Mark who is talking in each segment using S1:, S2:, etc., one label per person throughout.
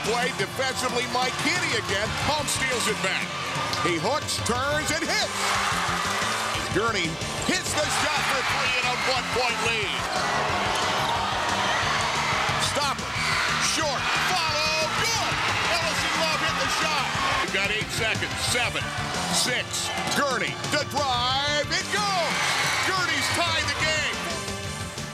S1: play. Defensively, Mike Keaty again. Home steals it back. He hooks, turns, and hits. Gurney hits the shot for three and a 1-point lead. Stopper. Short. Follow. Good. Ellison Love hit the shot. We've got 8 seconds. 7, 6. Gurney. The drive. It goes. Gurney's tied the game.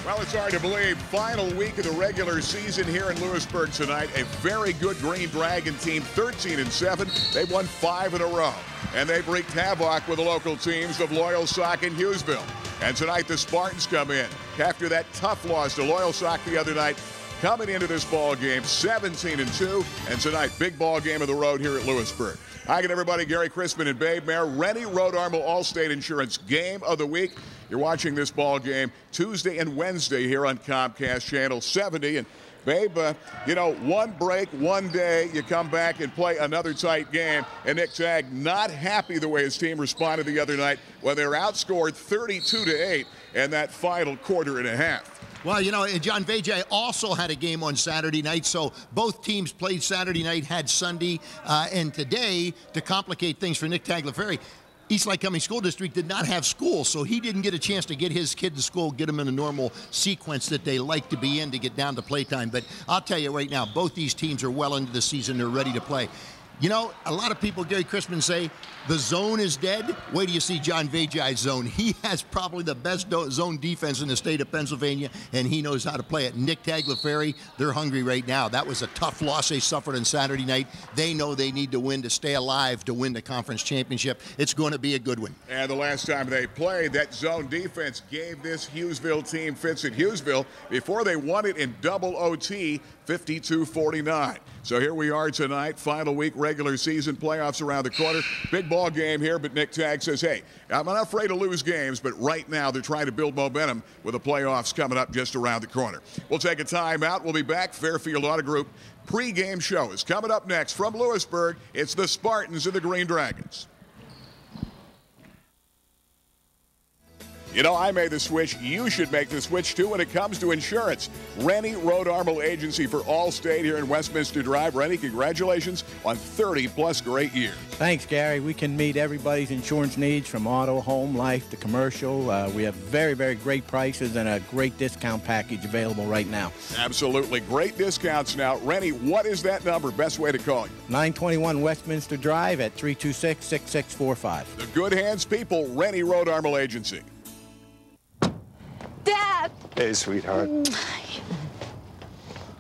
S1: Well, it's hard to believe. Final week of the regular season here in Lewisburg tonight. A very good Green Dragon team, 13-7. They've won 5 in a row. And they've wreaked havoc with the local teams of Loyal Sock and Hughesville. And tonight the Spartans come in after that tough loss to Loyal Sock the other night. Coming into this ball game, 17-2. And tonight, big ball game of the road here at Lewisburg. Hi again, everybody. Gary Crispin and Babe Mayer. Rennie Road Armor Allstate Insurance Game of the Week. You're watching this ball game Tuesday and Wednesday here on Comcast Channel 70. And Babe, you know, one break, one day, you come back and play another tight game. And Nick Tagg not happy the way his team responded the other night when they were outscored 32-8 in that final quarter and a half.
S2: Well, you know, John Vajay also had a game on Saturday night, so both teams played Saturday night, had Sunday, and today, to complicate things for Nick Tagliaferri, East Lycoming School District did not have school, so he didn't get a chance to get his kid to school, get them in a normal sequence that they like to be in to get down to playtime. But I'll tell you right now, both these teams are well into the season. They're ready to play. You know, a lot of people, Gary Crispin, say the zone is dead. Wait till you see John Vajay's zone. He has probably the best zone defense in the state of Pennsylvania, and he knows how to play it. Nick Tagliaferri, they're hungry right now. That was a tough loss they suffered on Saturday night. They know they need to win to stay alive to win the conference championship. It's going to be a good one.
S1: And the last time they played, that zone defense gave this Hughesville team fits at Hughesville before they won it in double OT, 52-49. So here we are tonight, final week, regular season, playoffs around the corner. Big ball game here, but Nick Tagg says, hey, I'm not afraid to lose games, but right now they're trying to build momentum with the playoffs coming up just around the corner. We'll take a timeout. We'll be back. Fairfield Auto Group pregame show is coming up next from Lewisburg. It's the Spartans and the Green Dragons. You know, I made the switch. You should make the switch, too, when it comes to insurance. Rennie Road Armor Agency for Allstate here in Westminster Drive. Rennie, congratulations on 30-plus great years.
S3: Thanks, Gary. We can meet everybody's insurance needs from auto, home, life to commercial. We have very, very great prices and a great discount package available right now.
S1: Absolutely. Great discounts now. Rennie, what is that number? Best way to call you?
S3: 921 Westminster Drive at 326-6645.
S1: The good hands people, Rennie Road Armor Agency.
S4: Dad!
S5: Hey, sweetheart.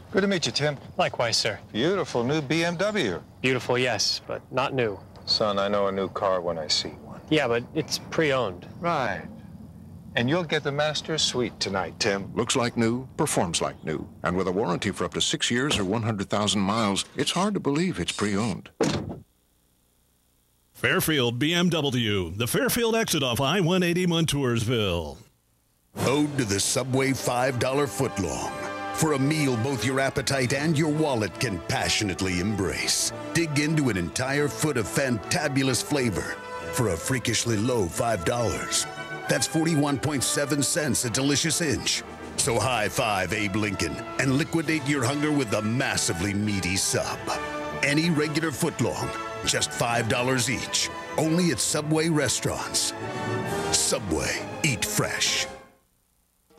S5: Good to meet you, Tim.
S6: Likewise, sir.
S5: Beautiful new BMW.
S6: Beautiful, yes, but not new.
S5: Son, I know a new car when I see one.
S6: Yeah, but it's pre-owned.
S5: Right. And you'll get the master suite tonight, Tim.
S7: Looks like new, performs like new. And with a warranty for up to 6 years or 100,000 miles, it's hard to believe it's pre-owned.
S8: Fairfield BMW, the Fairfield exit off I-180 Montoursville.
S9: Ode to the Subway $5 footlong. For a meal both your appetite and your wallet can passionately embrace. Dig into an entire foot of fantabulous flavor for a freakishly low $5. That's 41.7 cents a delicious inch. So high five Abe Lincoln and liquidate your hunger with the massively meaty sub. Any regular footlong, just $5 each. Only at Subway restaurants. Subway, eat fresh.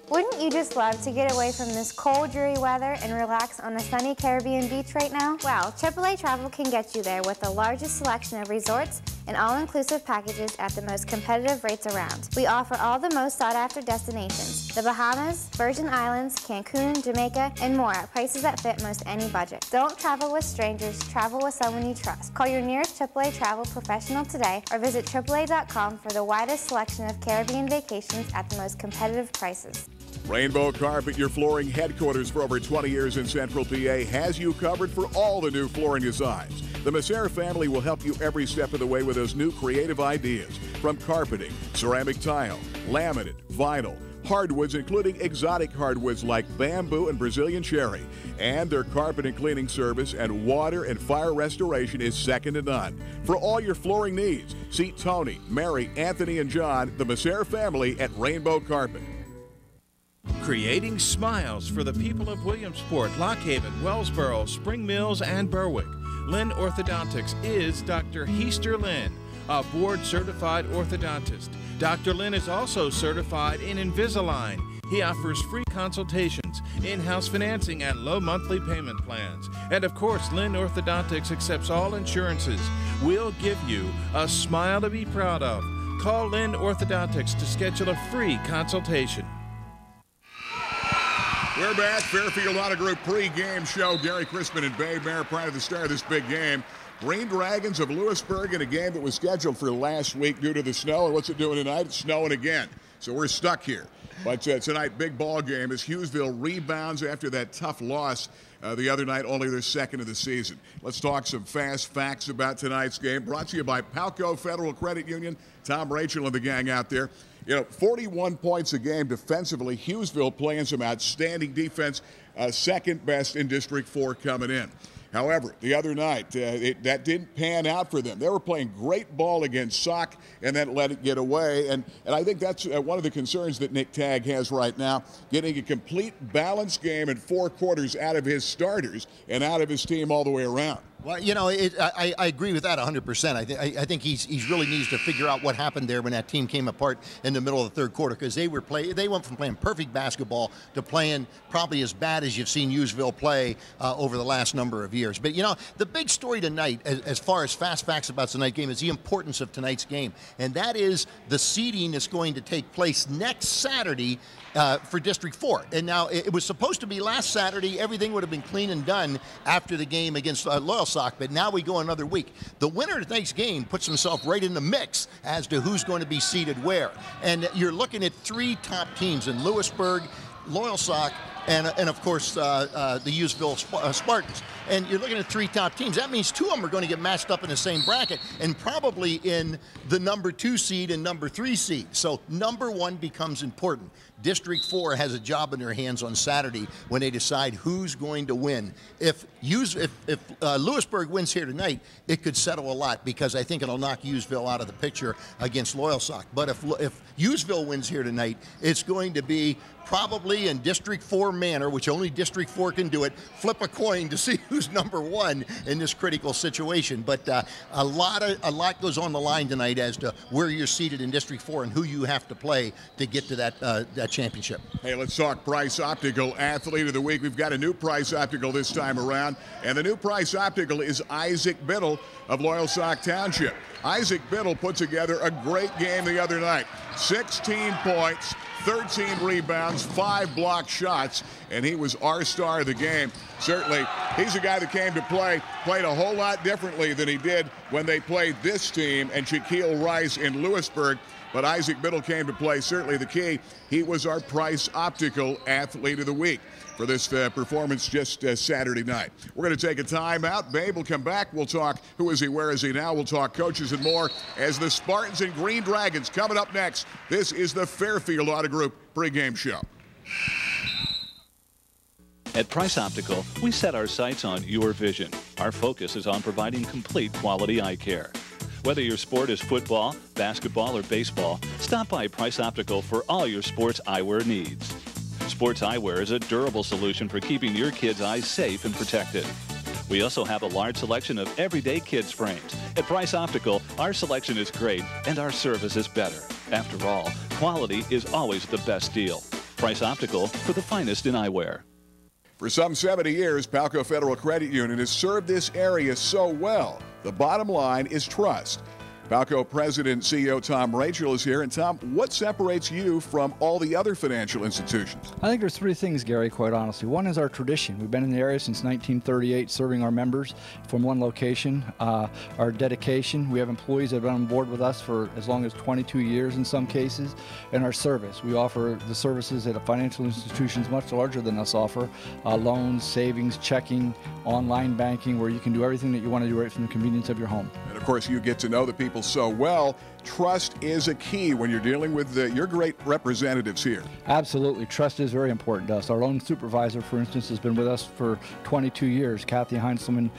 S10: Wouldn't you just love to get away from this cold, dreary weather and relax on a sunny Caribbean beach right now? Well, AAA Travel can get you there with the largest selection of resorts and all-inclusive packages at the most competitive rates around. We offer all the most sought-after destinations: the Bahamas, Virgin Islands, Cancun, Jamaica, and more at prices that fit most any budget. Don't travel with strangers, travel with someone you trust. Call your nearest AAA Travel professional today or visit AAA.com for the widest selection of Caribbean vacations at the most competitive prices.
S1: Rainbow Carpet, your flooring headquarters for over 20 years in Central PA, has you covered for all the new flooring designs. The Messer family will help you every step of the way with those new creative ideas, from carpeting, ceramic tile, laminate, vinyl, hardwoods, including exotic hardwoods like bamboo and Brazilian cherry. And their carpet and cleaning service and water and fire restoration is second to none. For all your flooring needs, see Tony, Mary, Anthony, and John, the Messer family at Rainbow Carpet.
S4: Creating smiles for the people of Williamsport, Lock Haven, Wellsboro, Spring Mills, and Berwick. Lynn Orthodontics is Dr. Heaster Lynn, a board-certified orthodontist. Dr. Lynn is also certified in Invisalign. He offers free consultations, in-house financing, and low monthly payment plans. And of course, Lynn Orthodontics accepts all insurances. We'll give you a smile to be proud of. Call Lynn Orthodontics to schedule a free consultation.
S1: We're back. Fairfield Auto Group pre-game show. Gary Crispin and Babe Mayer prior to the start of this big game. Green Dragons of Lewisburg in a game that was scheduled for last week due to the snow. And what's it doing tonight? It's snowing again. So we're stuck here. But tonight, big ball game as Hughesville rebounds after that tough loss the other night, only their second of the season. Let's talk some fast facts about tonight's game. Brought to you by Palco Federal Credit Union. Tom Rachel and the gang out there. 41 points a game defensively. Hughesville playing some outstanding defense, second best in District 4 coming in. However, the other night, that didn't pan out for them. They were playing great ball against Sauk and then let it get away. And I think that's one of the concerns that Nick Tagg has right now, getting a complete balanced game in 4 quarters out of his starters and out of his team all the way around.
S2: Well, I agree with that 100%. I think he really needs to figure out what happened there when that team came apart in the middle of the third quarter, because they went from playing perfect basketball to playing probably as bad as you've seen Hughesville play over the last number of years. But, the big story tonight, as far as fast facts about tonight's game, is the importance of tonight's game. And that is the seeding that's going to take place next Saturday for District 4. And now it was supposed to be last Saturday. Everything would have been clean and done after the game against Loyal Sock, but now we go another week. The winner of tonight's game puts himself right in the mix as to who's going to be seated where. And you're looking at 3 top teams in Lewisburg, Loyal Sock, and of course the Hughesville Spartans. And you're looking at 3 top teams. That means 2 of them are going to get matched up in the same bracket and probably in the number 2 seed and number 3 seed. So number 1 becomes important. District 4 has a job in their hands on Saturday when they decide who's going to win. If Lewisburg wins here tonight, it could settle a lot, because I think it'll knock Hughesville out of the picture against Loyal Sock. But if Hughesville wins here tonight, it's going to be probably in District 4 manner, which only District 4 can do it, flip a coin to see who's number 1 in this critical situation. But a lot goes on the line tonight as to where you're seated in District 4 and who you have to play to get to that championship.
S1: Hey, let's talk Price Optical Athlete of the Week. We've got a new Price Optical this time around, and the new Price Optical is Isaac Biddle of Loyal Sock Township. Isaac Biddle put together a great game the other night. 16 points, 13 rebounds, 5 block shots, and he was our star of the game. Certainly, he's a guy that came to played a whole lot differently than he did when they played this team and Shaquille Rice in Lewisburg. But Isaac Biddle came to play certainly the key. He was our Price Optical Athlete of the Week for this performance just Saturday night. We're going to take a timeout. Babe will come back. We'll talk who is he, where is he now. We'll talk coaches and more as the Spartans and Green Dragons coming up next. This is the Fairfield Auto Group pregame show.
S11: At Price Optical, we set our sights on your vision. Our focus is on providing complete quality eye care. Whether your sport is football, basketball, or baseball, stop by Price Optical for all your sports eyewear needs. Sports eyewear is a durable solution for keeping your kids' eyes safe and protected. We also have a large selection of everyday kids' frames. At Price Optical, our selection is great and our service is better. After all, quality is always the best deal. Price Optical, for the finest in eyewear.
S1: For some 70 years, Palco Federal Credit Union has served this area so well. The bottom line is trust. Palco President and CEO Tom Rachel is here. And Tom, what separates you from all the other financial institutions?
S12: I think there's 3 things, Gary, quite honestly. One is our tradition. We've been in the area since 1938 serving our members from one location. Our dedication. We have employees that have been on board with us for as long as 22 years in some cases. And our service. We offer the services that financial institutions much larger than us offer. Loans, savings, checking, online banking, where you can do everything that you want to do right from the convenience of your home.
S1: And
S13: of course, you get to know the people so well. Trust is a key when you're dealing with your great representatives here.
S12: Absolutely. Trust is very important to us. Our loan supervisor, for instance, has been with us for 22 years. Kathy Heinzelman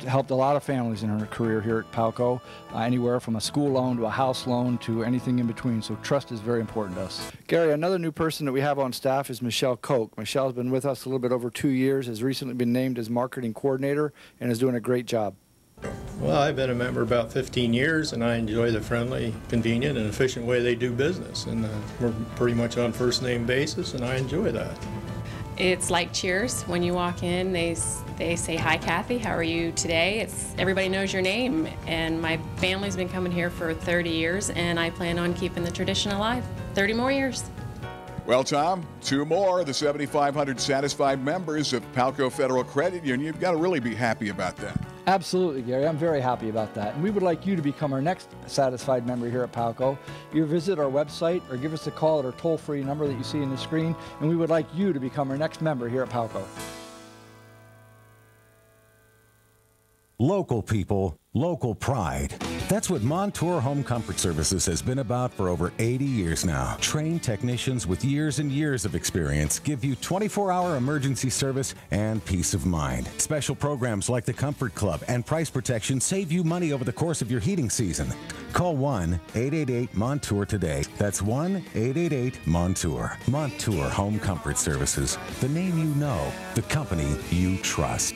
S12: helped a lot of families in her career here at Palco, anywhere from a school loan to a house loan to anything in between. So trust is very important to us. Gary, another new person that we have on staff is Michelle Koch. Michelle's been with us a little bit over 2 years, has recently been named as marketing coordinator, and is doing a great job.
S14: Well, I've been a member about 15 years, and I enjoy the friendly, convenient, and efficient way they do business. And we're pretty much on first-name basis, and I enjoy that.
S15: It's like Cheers. When you walk in, they say, "Hi, Kathy. How are you today?" Everybody knows your name, and my family's been coming here for 30 years, and I plan on keeping the tradition alive. 30 more years.
S13: Well, Tom, 2 more, the 7,500 satisfied members of Palco Federal Credit Union. You've got to really be happy about that.
S12: Absolutely, Gary. I'm very happy about that. And we would like you to become our next satisfied member here at Palco. You visit our website or give us a call at our toll-free number that you see on the screen, and we would like you to become our next member here at Palco.
S16: Local people, local pride. That's what Montour Home Comfort Services has been about for over 80 years now. Trained technicians with years and years of experience give you 24-hour emergency service and peace of mind. Special programs like the Comfort Club and Price Protection save you money over the course of your heating season. Call 1-888-MONTOUR today. That's 1-888-MONTOUR. Montour Home Comfort Services. The name you know, the company you trust.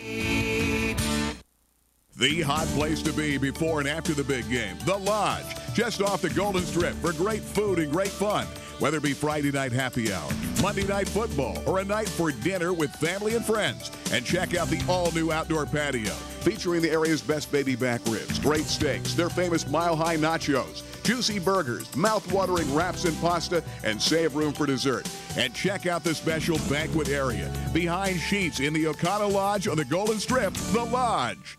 S1: The hot place to be before and after the big game, The Lodge, just off the Golden Strip for great food and great fun. Whether it be Friday night happy hour, Monday night football, or a night for dinner with family and friends. And check out the all-new outdoor patio, featuring the area's best baby back ribs, great steaks, their famous mile-high nachos, juicy burgers, mouth-watering wraps and pasta, and save room for dessert. And check out the special banquet area, behind sheets in the Okana Lodge on the Golden Strip, The Lodge.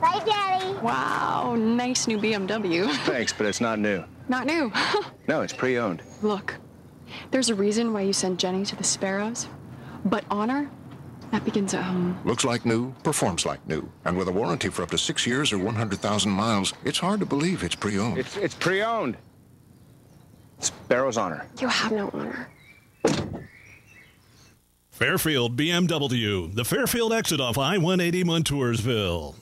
S17: Bye, Daddy.
S18: Wow, nice new BMW.
S5: Thanks, but it's not new.
S18: Not new.
S5: No, it's pre-owned.
S18: Look, there's a reason why you sent Jenny to the Sparrows, but honor, that begins at home.
S7: Looks like new, performs like new. And with a warranty for up to 6 years or 100,000 miles, it's hard to believe it's pre-owned.
S5: It's pre-owned. Sparrow's honor.
S18: You have no honor.
S8: Fairfield BMW, the Fairfield exit off I-180 Montoursville.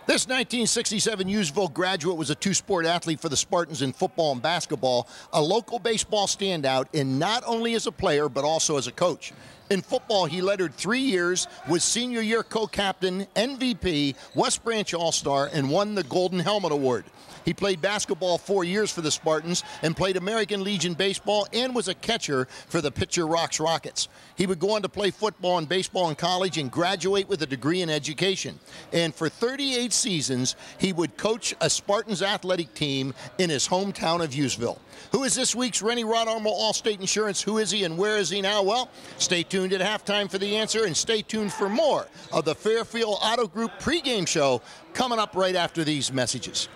S2: This 1967 Hughesville graduate was a two-sport athlete for the Spartans in football and basketball, a local baseball standout, and not only as a player, but also as a coach. In football, he lettered 3 years, was senior year co-captain, MVP, West Branch All-Star, and won the Golden Helmet Award. He played basketball 4 years for the Spartans and played American Legion baseball and was a catcher for the Pitcher Rocks Rockets. He would go on to play football and baseball in college and graduate with a degree in education. And for 38 seasons, he would coach a Spartans athletic team in his hometown of Hughesville. Who is this week's Rennie Rodarmo Allstate Insurance? Who is he and where is he now? Well, stay tuned at halftime for the answer, and stay tuned for more of the Fairfield Auto Group pregame show coming up right after these messages.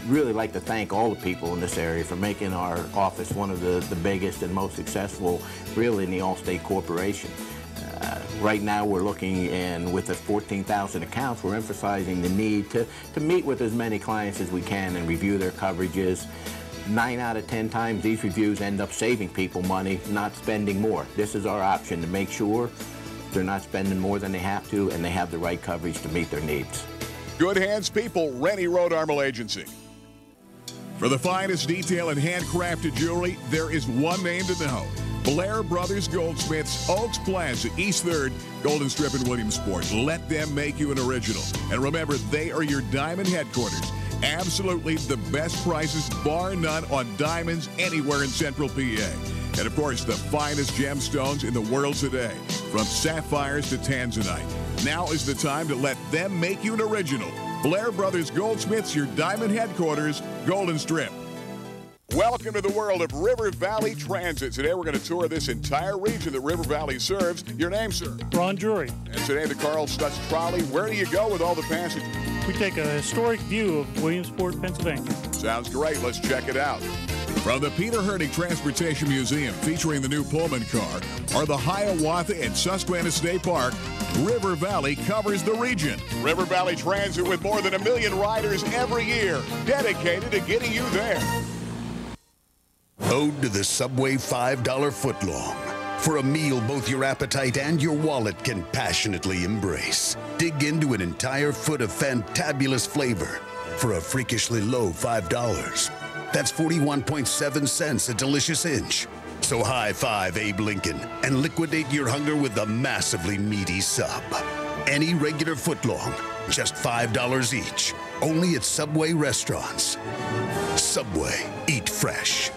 S19: Really like to thank all the people in this area for making our office one of the biggest and most successful really in the Allstate Corporation. Right now we're looking, and with the 14,000 accounts, we're emphasizing the need to meet with as many clients as we can and review their coverages. 9 out of 10 times these reviews end up saving people money, not spending more. This is our option to make sure they're not spending more than they have to and they have the right coverage to meet their needs.
S1: Good hands people, Rennie Rodarmo Agency. For the finest detail and handcrafted jewelry, there is one name to know. Blair Brothers Goldsmiths, Oaks Plaza, East 3rd, Golden Strip in Williamsport. Let them make you an original. And remember, they are your diamond headquarters. Absolutely the best prices, bar none, on diamonds anywhere in Central PA. And of course, the finest gemstones in the world today, from sapphires to tanzanite. Now is the time to let them make you an original. Blair Brothers Goldsmiths, your diamond headquarters, Golden Strip.
S13: Welcome to the world of River Valley Transit. Today we're going to tour this entire region that River Valley serves. Your name, sir?
S17: Ron Drury.
S13: And today the Carl Stutz Trolley. Where do you go with all the passengers?
S17: We take a historic view of Williamsport, Pennsylvania.
S13: Sounds great. Let's check it out. From the Peter Herning Transportation Museum, featuring the new Pullman car, or the Hiawatha and Susquehanna State Park, River Valley covers the region. River Valley Transit with more than 1 million riders every year, dedicated to getting you there.
S9: Ode to the Subway $5 footlong. For a meal both your appetite and your wallet can passionately embrace. Dig into an entire foot of fantabulous flavor for a freakishly low $5. That's 41.7 cents a delicious inch. So high five Abe Lincoln and liquidate your hunger with the massively meaty sub. Any regular footlong, just $5 each. Only at Subway restaurants. Subway, eat fresh.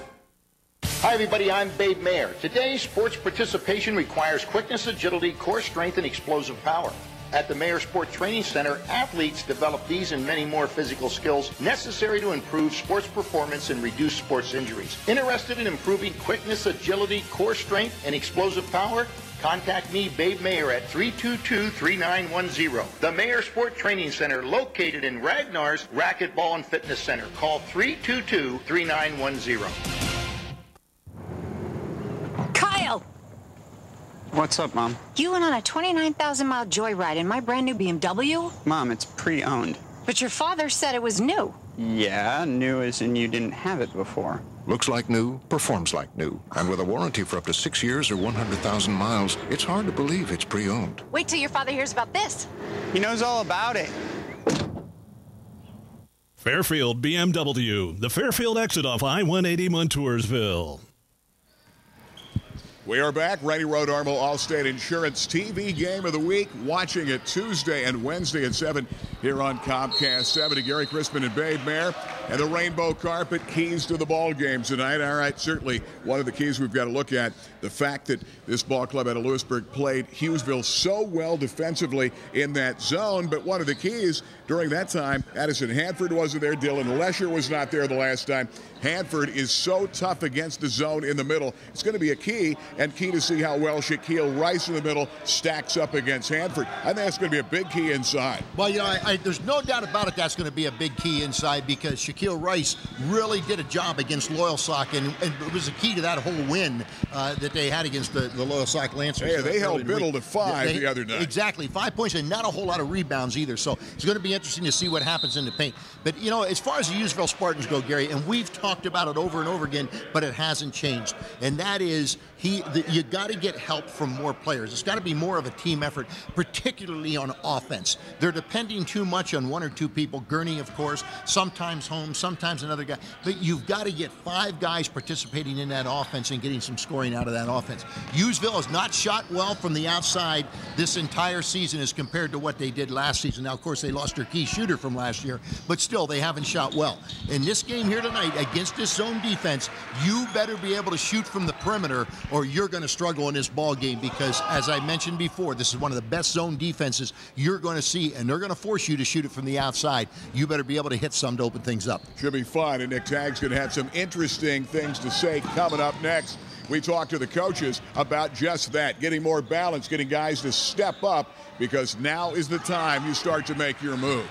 S2: Hi, everybody. I'm Babe Mayer. Today, sports participation requires quickness, agility, core strength, and explosive power. At the Mayer Sport Training Center, athletes develop these and many more physical skills necessary to improve sports performance and reduce sports injuries. Interested in improving quickness, agility, core strength, and explosive power? Contact me, Babe Mayer, at 322-3910. The Mayer Sport Training Center, located in Ragnar's Racquetball and Fitness Center. Call 322-3910.
S20: Kyle!
S21: What's up, Mom?
S20: You went on a 29,000-mile joyride in my brand new BMW?
S21: Mom, it's pre-owned.
S20: But your father said it was new.
S21: Yeah, new as in you didn't have it before.
S7: Looks like new, performs like new. And with a warranty for up to 6 years or 100,000 miles, it's hard to believe it's pre-owned.
S20: Wait till your father hears about this.
S21: He knows all about it.
S8: Fairfield BMW, the Fairfield exit off I-180 Montoursville.
S13: We are back. Randy Rodarmo, Allstate Insurance TV Game of the Week. Watching it Tuesday and Wednesday at 7 here on Comcast 70. Gary Crispin and Babe Mayer. And the rainbow carpet keys to the ball game tonight. All right, certainly one of the keys we've got to look at, the fact that this ball club out of Lewisburg played Hughesville so well defensively in that zone. But one of the keys during that time, Addison Hanford wasn't there. Dylan Lesher was not there the last time. Hanford is so tough against the zone in the middle. It's going to be a key, and key to see how well Shaquille Rice in the middle stacks up against Hanford. I think that's going to be a big key inside.
S2: Well, you know, there's no doubt about it that's going to be a big key inside, because Shaquille Rice really did a job against Loyalsock, and it was a key to that whole win that they had against the Loyalsock Lancers.
S13: Yeah, they held Biddle to 5 the other night.
S2: Exactly, 5 points and not a whole lot of rebounds either. So it's going to be interesting to see what happens in the paint. But, you know, as far as the Hughesville Spartans go, Gary, and we've talked about it over and over again, but it hasn't changed. And that is, you got to get help from more players. It's got to be more of a team effort, particularly on offense. They're depending too much on 1 or 2 people. Gurney, of course, sometimes Holmes, sometimes another guy. But you've got to get 5 guys participating in that offense and getting some scoring out of that offense. Hughesville has not shot well from the outside this entire season as compared to what they did last season. Now, of course, they lost their key shooter from last year, but still, they haven't shot well. In this game here tonight, against this zone defense, you better be able to shoot from the perimeter, or you're going to struggle in this ball game, because, as I mentioned before, this is one of the best zone defenses you're going to see, and they're going to force you to shoot it from the outside. You better be able to hit some to open things up.
S13: Should be fun, and Nick Tagg's going to have some interesting things to say coming up next. We talked to the coaches about just that, getting more balance, getting guys to step up, because now is the time you start to make your move.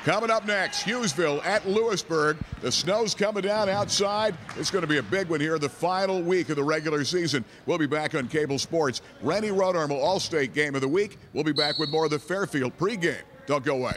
S13: Coming up next, Hughesville at Lewisburg. The snow's coming down outside. It's going to be a big one here the final week of the regular season. We'll be back on Cable Sports. Randy Rodarmo, All-State Game of the Week. We'll be back with more of the Fairfield pregame. Don't go away.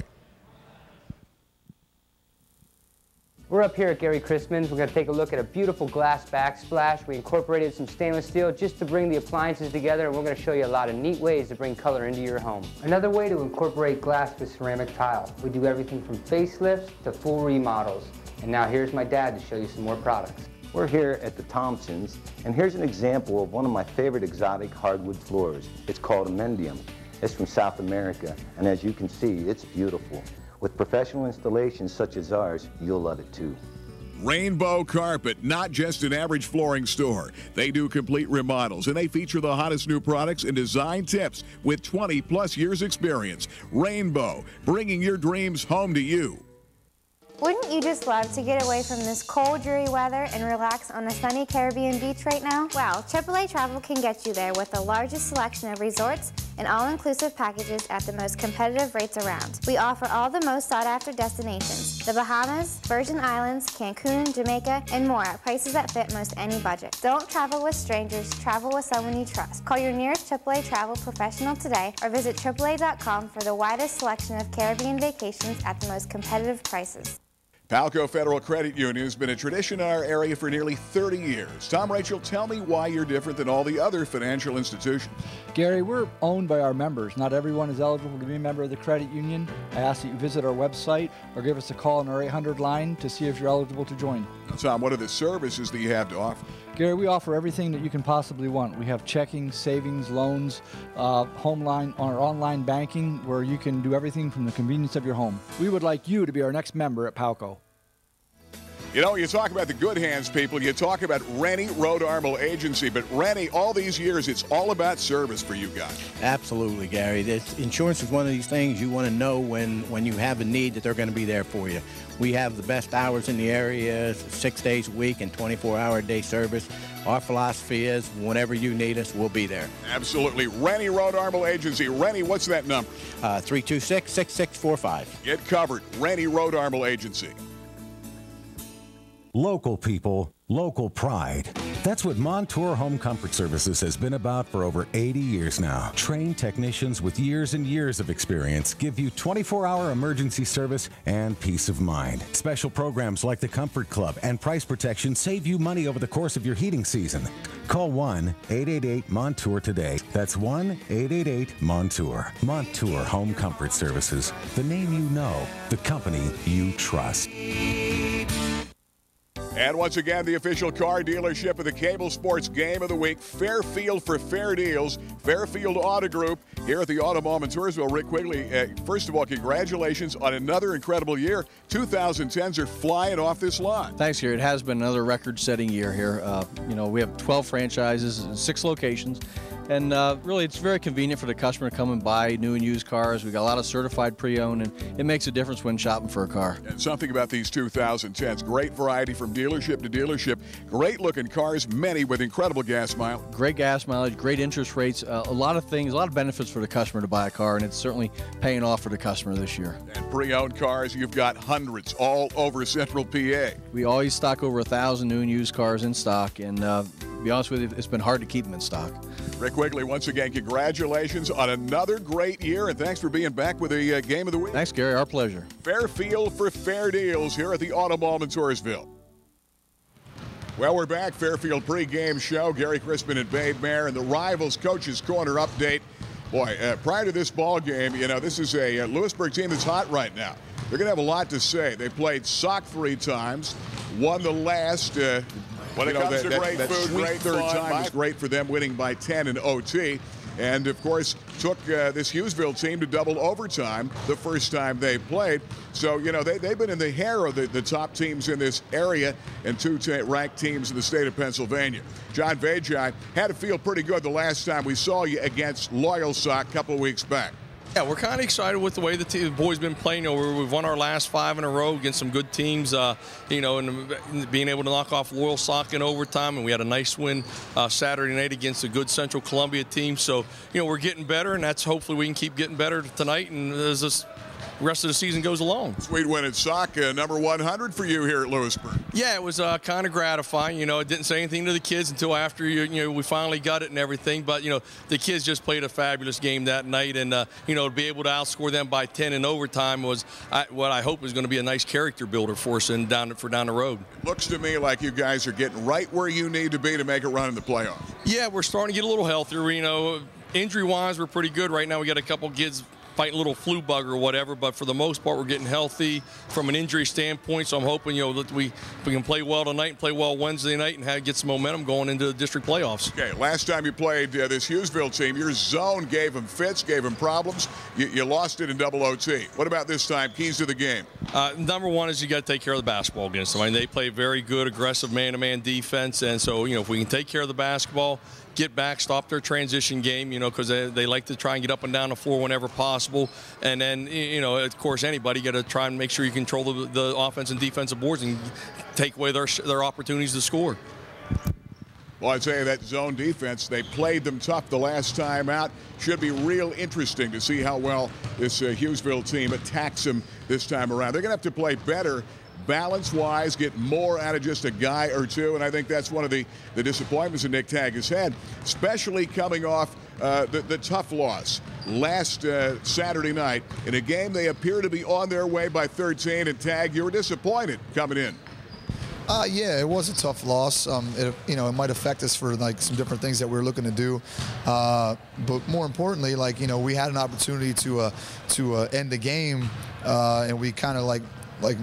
S22: We're up here at Gary Crispin's. We're going to take a look at a beautiful glass backsplash. We incorporated some stainless steel just to bring the appliances together, and we're going to show you a lot of neat ways to bring color into your home. Another way to incorporate glass with ceramic tile. We do everything from facelifts to full remodels. And now here's my dad to show you some more products.
S23: We're here at the Thompsons, and here's an example of one of my favorite exotic hardwood floors. It's called a mendium. It's from South America, and as you can see, it's beautiful. With professional installations such as ours, you'll love it too.
S13: Rainbow Carpet, not just an average flooring store. They do complete remodels, and they feature the hottest new products and design tips with 20-plus years experience. Rainbow, bringing your dreams home to you.
S3: Wouldn't you just love to get away from this cold, dreary weather and relax on a sunny Caribbean beach right now? Well, AAA Travel can get you there with the largest selection of resorts and all-inclusive packages at the most competitive rates around. We offer all the most sought-after destinations: the Bahamas, Virgin Islands, Cancun, Jamaica, and more at prices that fit most any budget. Don't travel with strangers, travel with someone you trust. Call your nearest AAA Travel professional today or visit AAA.com for the widest selection of Caribbean vacations at the most competitive prices.
S13: Palco Federal Credit Union has been a tradition in our area for nearly 30 years. Tom, Rachel, tell me why you're different than all the other financial institutions.
S12: Gary, we're owned by our members. Not everyone is eligible to be a member of the credit union. I ask that you visit our website or give us a call on our 800 line to see if you're eligible to join.
S13: Now, Tom, what are the services that you have to offer?
S12: Gary, we offer everything that you can possibly want. We have checking, savings, loans, home line, our online banking, where you can do everything from the convenience of your home. We would like you to be our next member at Palco.
S13: You know, you talk about the good hands people, you talk about Rennie Road Armel Agency, but Rennie, all these years, it's all about service for you guys.
S6: Absolutely, Gary. Insurance is one of these things you want to know when you have a need that they're going to be there for you. We have the best hours in the area, 6 days a week and 24-hour-a-day service. Our philosophy is whenever you need us, we'll be there.
S13: Absolutely. Rennie Road Armel Agency. Rennie, what's that number?
S6: 326-6645.
S13: Get covered. Rennie Road Armel Agency.
S16: Local people, local pride. That's what Montour Home Comfort Services has been about for over 80 years now. Trained technicians with years and years of experience give you 24-hour emergency service and peace of mind. Special programs like the Comfort Club and price protection save you money over the course of your heating season. Call 1-888-MONTOUR today. That's 1-888-MONTOUR. Montour Home Comfort Services. The name you know, the company you trust.
S13: And once again, the official car dealership of the Cable Sports Game of the Week, Fairfield for fair deals. Fairfield Auto Group here at the Auto Mall in Toursville. Rick Quigley, first of all, congratulations on another incredible year. 2010s are flying off this lot.
S10: Thanks, Gary. It has been another record-setting year here. We have 12 franchises and 6 locations. And really, it's very convenient for the customer to come and buy new and used cars. We've got a lot of certified pre-owned, and it makes a difference when shopping for a car.
S13: And something about these 2010s, great variety from dealership to dealership. Great-looking cars, many with incredible gas mileage.
S10: Great gas mileage, great interest rates, a lot of things, a lot of benefits for the customer to buy a car, and it's certainly paying off for the customer this year.
S13: And pre-owned cars, you've got hundreds all over Central PA.
S10: We always stock over 1,000 new and used cars in stock, and to be honest with you, it's been hard to keep them in stock.
S13: Rick Quigley, once again, congratulations on another great year, and thanks for being back with the Game of the Week.
S10: Thanks, Gary. Our pleasure.
S13: Fairfield for fair deals here at the Auto Mall in Toursville. Well, we're back. Fairfield pregame show. Gary Crispin and Babe Mayer, and the Rivals Coaches Corner update. Boy, prior to this ball game, this is a Lewisburg team that's hot right now. They're going to have a lot to say. They played Sauk 3 times, won the last. When it comes to great food, great third time was great for them, winning by 10 in OT. And, of course, took this Hughesville team to double overtime the first time they played. So, they've been in the hair of the top teams in this area and 2 ranked teams in the state of Pennsylvania. John Vajai had to feel pretty good the last time we saw you against Loyal Sauk a couple of weeks back.
S24: Yeah, we're kind of excited with the way the boys been playing. We've won our last 5 in a row against some good teams, and being able to knock off Loyal Sauk in overtime. And we had a nice win Saturday night against a good Central Columbia team. So, we're getting better, and that's hopefully we can keep getting better tonight and as this rest of the season goes along.
S13: Sweet win at Sauk, number 100 for you here at Lewisburg.
S24: Yeah, it was kind of gratifying. I didn't say anything to the kids until after we finally got it and everything. But the kids just played a fabulous game that night, and to be able to outscore them by 10 in overtime was what I hope is going to be a nice character builder for us down the road.
S13: It looks to me like you guys are getting right where you need to be to make a run in the playoffs.
S24: Yeah, we're starting to get a little healthier. Injury-wise, we're pretty good right now. We got a couple kids fighting a little flu bug or whatever, but for the most part, we're getting healthy from an injury standpoint. So I'm hoping, that we can play well tonight and play well Wednesday night and get some momentum going into the district playoffs.
S13: Okay, last time you played this Hughesville team, your zone gave them fits, gave them problems. You lost it in double OT. What about this time? Keys to the game?
S24: Number one is you got to take care of the basketball against them. They play very good, aggressive man-to-man defense, and so if we can take care of the basketball, get back, stop their transition game, you know, because they like to try and get up and down the floor whenever possible. And then, you know, of course, anybody got to try and make sure you control the offense and defensive boards and take away their opportunities to score.
S13: Well, I'd say that zone defense, they played them tough the last time out. Should be real interesting to see how well this Hughesville team attacks them this time around. They're going to have to play better balance-wise, get more out of just a guy or two, and I think that's one of the disappointments that Nick Tagg has had, especially coming off the tough loss last Saturday night in a game they appear to be on their way by 13, and Tagg, you were disappointed coming in.
S4: Yeah, it was a tough loss. It might affect us for like some different things that we were looking to do, but more importantly, like we had an opportunity to end the game, and we kind of like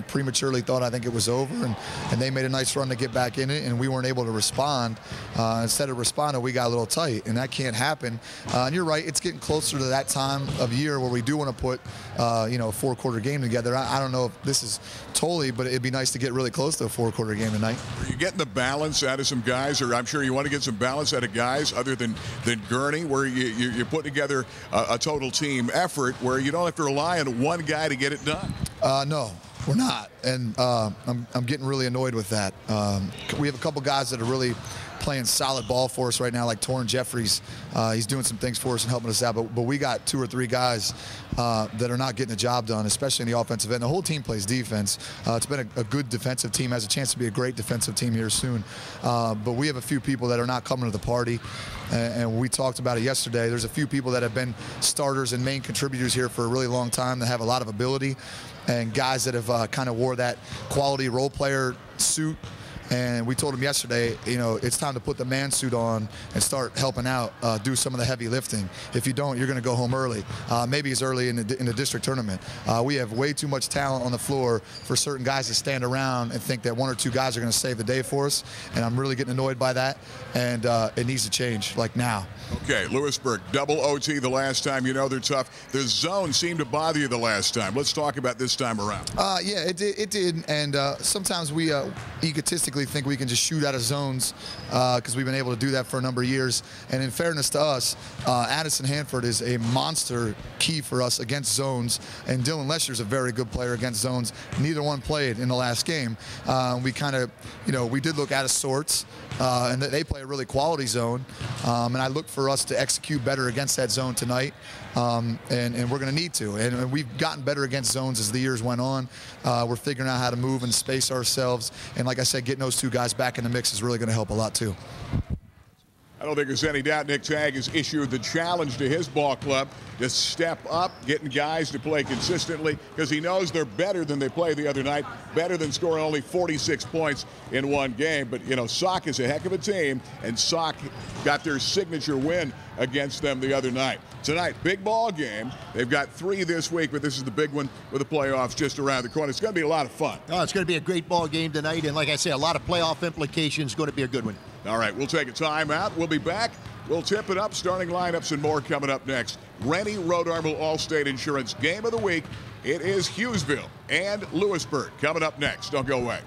S4: prematurely thought I think it was over, and they made a nice run to get back in it, and we weren't able to respond. Instead of responding, we got a little tight, and that can't happen. And you're right, it's getting closer to that time of year where we do want to put a four-quarter game together. I don't know if this is totally, but it'd be nice to get really close to a four-quarter game tonight.
S13: Are you getting the balance out of some guys, or I'm sure you want to get some balance out of guys other than Gurney, where you put together a total team effort where you don't have to rely on one guy to get it done?
S4: No. We're not, and I'm getting really annoyed with that. We have a couple guys that are really playing solid ball for us right now, like Torrin Jeffries. He's doing some things for us and helping us out, but we got 2 or 3 guys that are not getting the job done, especially in the offensive end. The whole team plays defense. It's been a good defensive team, has a chance to be a great defensive team here soon. But we have a few people that are not coming to the party, and we talked about it yesterday. There's a few people that have been starters and main contributors here for a really long time that have a lot of ability, and guys that have kind of wore that quality role player suit. And we told them yesterday, it's time to put the man suit on and start helping out, do some of the heavy lifting. If you don't, you're going to go home early, maybe as early in the district tournament. We have way too much talent on the floor for certain guys to stand around and think that 1 or 2 guys are going to save the day for us, and I'm really getting annoyed by that, and it needs to change, like now.
S13: Okay, Lewisburg, double OT the last time. They're tough. The zone seemed to bother you the last time. Let's talk about this time around.
S4: Yeah, it did, and sometimes we egotistically think we can just shoot out of zones because we've been able to do that for a number of years. And in fairness to us, Addison Hanford is a monster key for us against zones, and Dylan Lesher's a very good player against zones. Neither one played in the last game. We kind of, we did look out of sorts, and they play a really quality zone, and I look for us to execute better against that zone tonight, and we're going to need to. And we've gotten better against zones as the years went on. We're figuring out how to move and space ourselves, and like I said, getting those 2 guys back in the mix is really going to help a lot too.
S13: I don't think there's any doubt Nick Tagg has issued the challenge to his ball club to step up, getting guys to play consistently, because he knows they're better than they played the other night, better than scoring only 46 points in one game. But, Sauk is a heck of a team, and Sauk got their signature win against them the other night. Tonight, big ball game. They've got 3 this week, but this is the big one with the playoffs just around the corner. It's going to be a lot of fun.
S2: Oh, it's going to be a great ball game tonight, and like I say, a lot of playoff implications. Going to be a good one.
S13: All right, we'll take a timeout. We'll be back. We'll tip it up. Starting lineups and more coming up next. Rennie Rhode Armor Allstate Insurance Game of the Week. It is Hughesville and Lewisburg coming up next. Don't go away.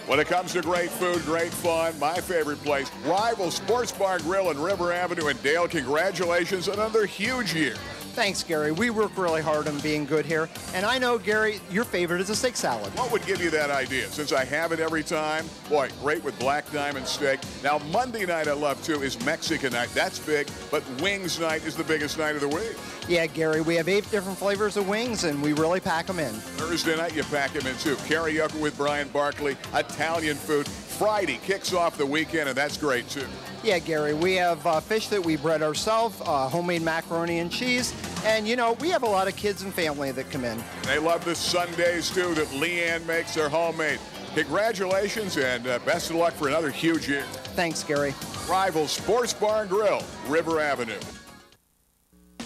S13: When it comes to great food, great fun, my favorite place, Rival Sports Bar Grill in River Avenue in Dale. Congratulations on another huge year.
S11: Thanks, Gary. We work really hard on being good here. And I know, Gary, your favorite is a steak salad.
S13: What would give you that idea? Since I have it every time, boy, great with black diamond steak. Now, Monday night I love, too, is Mexican night. That's big, but wings night is the biggest night of the week.
S11: Yeah, Gary, we have 8 different flavors of wings, and we really pack them in.
S13: Thursday night, you pack them in, too. Karaoke with Brian Barkley, Italian food. Friday kicks off the weekend, and that's great, too.
S11: Yeah, Gary, we have fish that we bread ourselves, homemade macaroni and cheese, and, we have a lot of kids and family that come in.
S13: They love the sundaes, too, that Leanne makes. They're homemade. Congratulations, and best of luck for another huge year.
S11: Thanks, Gary.
S13: Rival Sports Bar and Grill, River Avenue.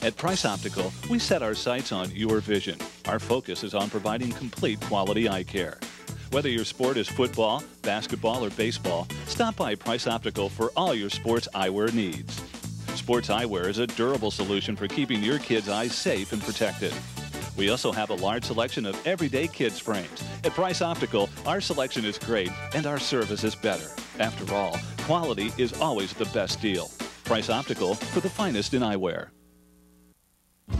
S14: At Price Optical, we set our sights on your vision. Our focus is on providing complete quality eye care. Whether your sport is football, basketball, or baseball, stop by Price Optical for all your sports eyewear needs. Sports eyewear is a durable solution for keeping your kids' eyes safe and protected. We also have a large selection of everyday kids frames. At Price Optical, our selection is great and our service is better. After all, quality is always the best deal. Price Optical, for the finest in eyewear.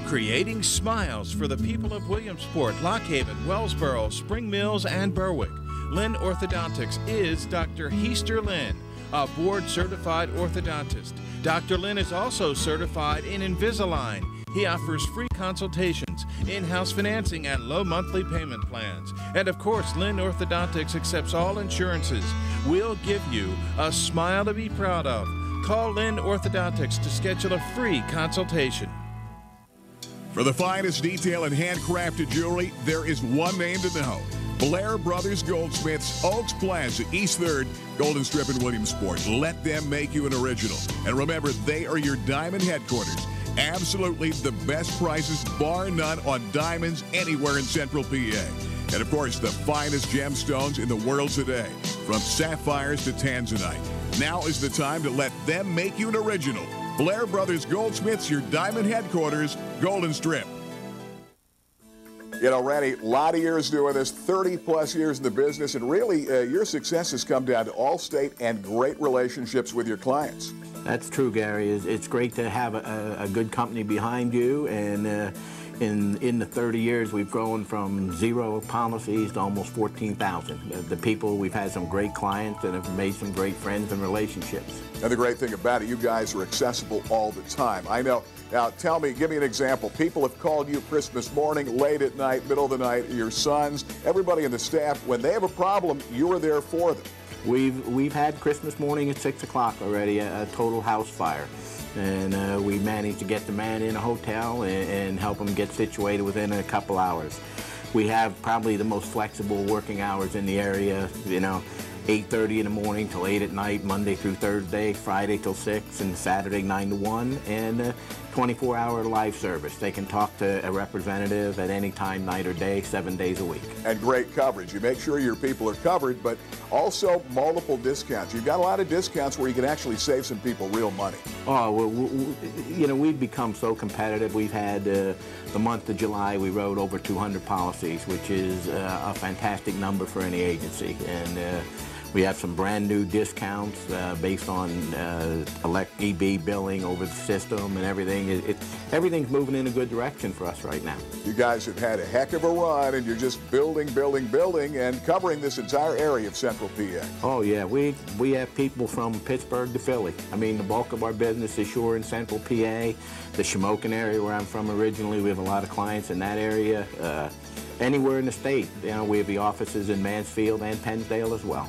S5: Creating smiles for the people of Williamsport, Lock Haven, Wellsboro, Spring Mills, and Berwick. Lynn Orthodontics is Dr. Heaster Lynn, a board-certified orthodontist. Dr. Lynn is also certified in Invisalign. He offers free consultations, in-house financing, and low monthly payment plans. And of course, Lynn Orthodontics accepts all insurances. We'll give you a smile to be proud of. Call Lynn Orthodontics to schedule a free consultation.
S13: For the finest detail and handcrafted jewelry, there is one name to know. Blair Brothers Goldsmiths, Oaks Plaza, East 3rd, Golden Strip in Williamsport. Let them make you an original. And remember, they are your diamond headquarters. Absolutely the best prices, bar none, on diamonds anywhere in Central PA. And of course, the finest gemstones in the world today, from sapphires to tanzanite. Now is the time to let them make you an original. Blair Brothers Goldsmiths, your diamond headquarters, Golden Strip. You know, Randy, a lot of years doing this, 30-plus years in the business, and really your success has come down to Allstate and great relationships with your clients.
S6: That's true, Gary. It's great to have a good company behind you, and in the 30 years, we've grown from 0 policies to almost 14,000. The people, we've had some great clients and have made some great friends and relationships.
S13: And the great thing about it, you guys are accessible all the time. I know. Now, tell me, give me an example. People have called you Christmas morning, late at night, middle of the night, your sons, everybody in the staff. When they have a problem, you are there for them.
S6: We've had Christmas morning at 6 o'clock already, a total house fire. And we managed to get the man in a hotel and help him get situated within a couple hours. We have probably the most flexible working hours in the area, you know, 8:30 in the morning till 8 at night, Monday through Thursday, Friday till 6, and Saturday 9 to 1, and 24-hour live service. They can talk to a representative at any time, night or day, 7 days a week.
S13: And great coverage. You make sure your people are covered, but also multiple discounts. You've got a lot of discounts where you can actually save some people real money.
S6: Oh, well, you know, we've become so competitive. We've had the month of July, we wrote over 200 policies, which is a fantastic number for any agency. And we have some brand new discounts based on EB billing over the system and everything. Everything's moving in a good direction for us right now.
S13: You guys have had a heck of a run, and you're just building, and covering this entire area of Central PA.
S6: Oh, yeah. We have people from Pittsburgh to Philly. I mean, the bulk of our business is sure in Central PA. The Shamokin area where I'm from originally, we have a lot of clients in that area. Anywhere in the state, you know, we have the offices in Mansfield and Pennsdale as well.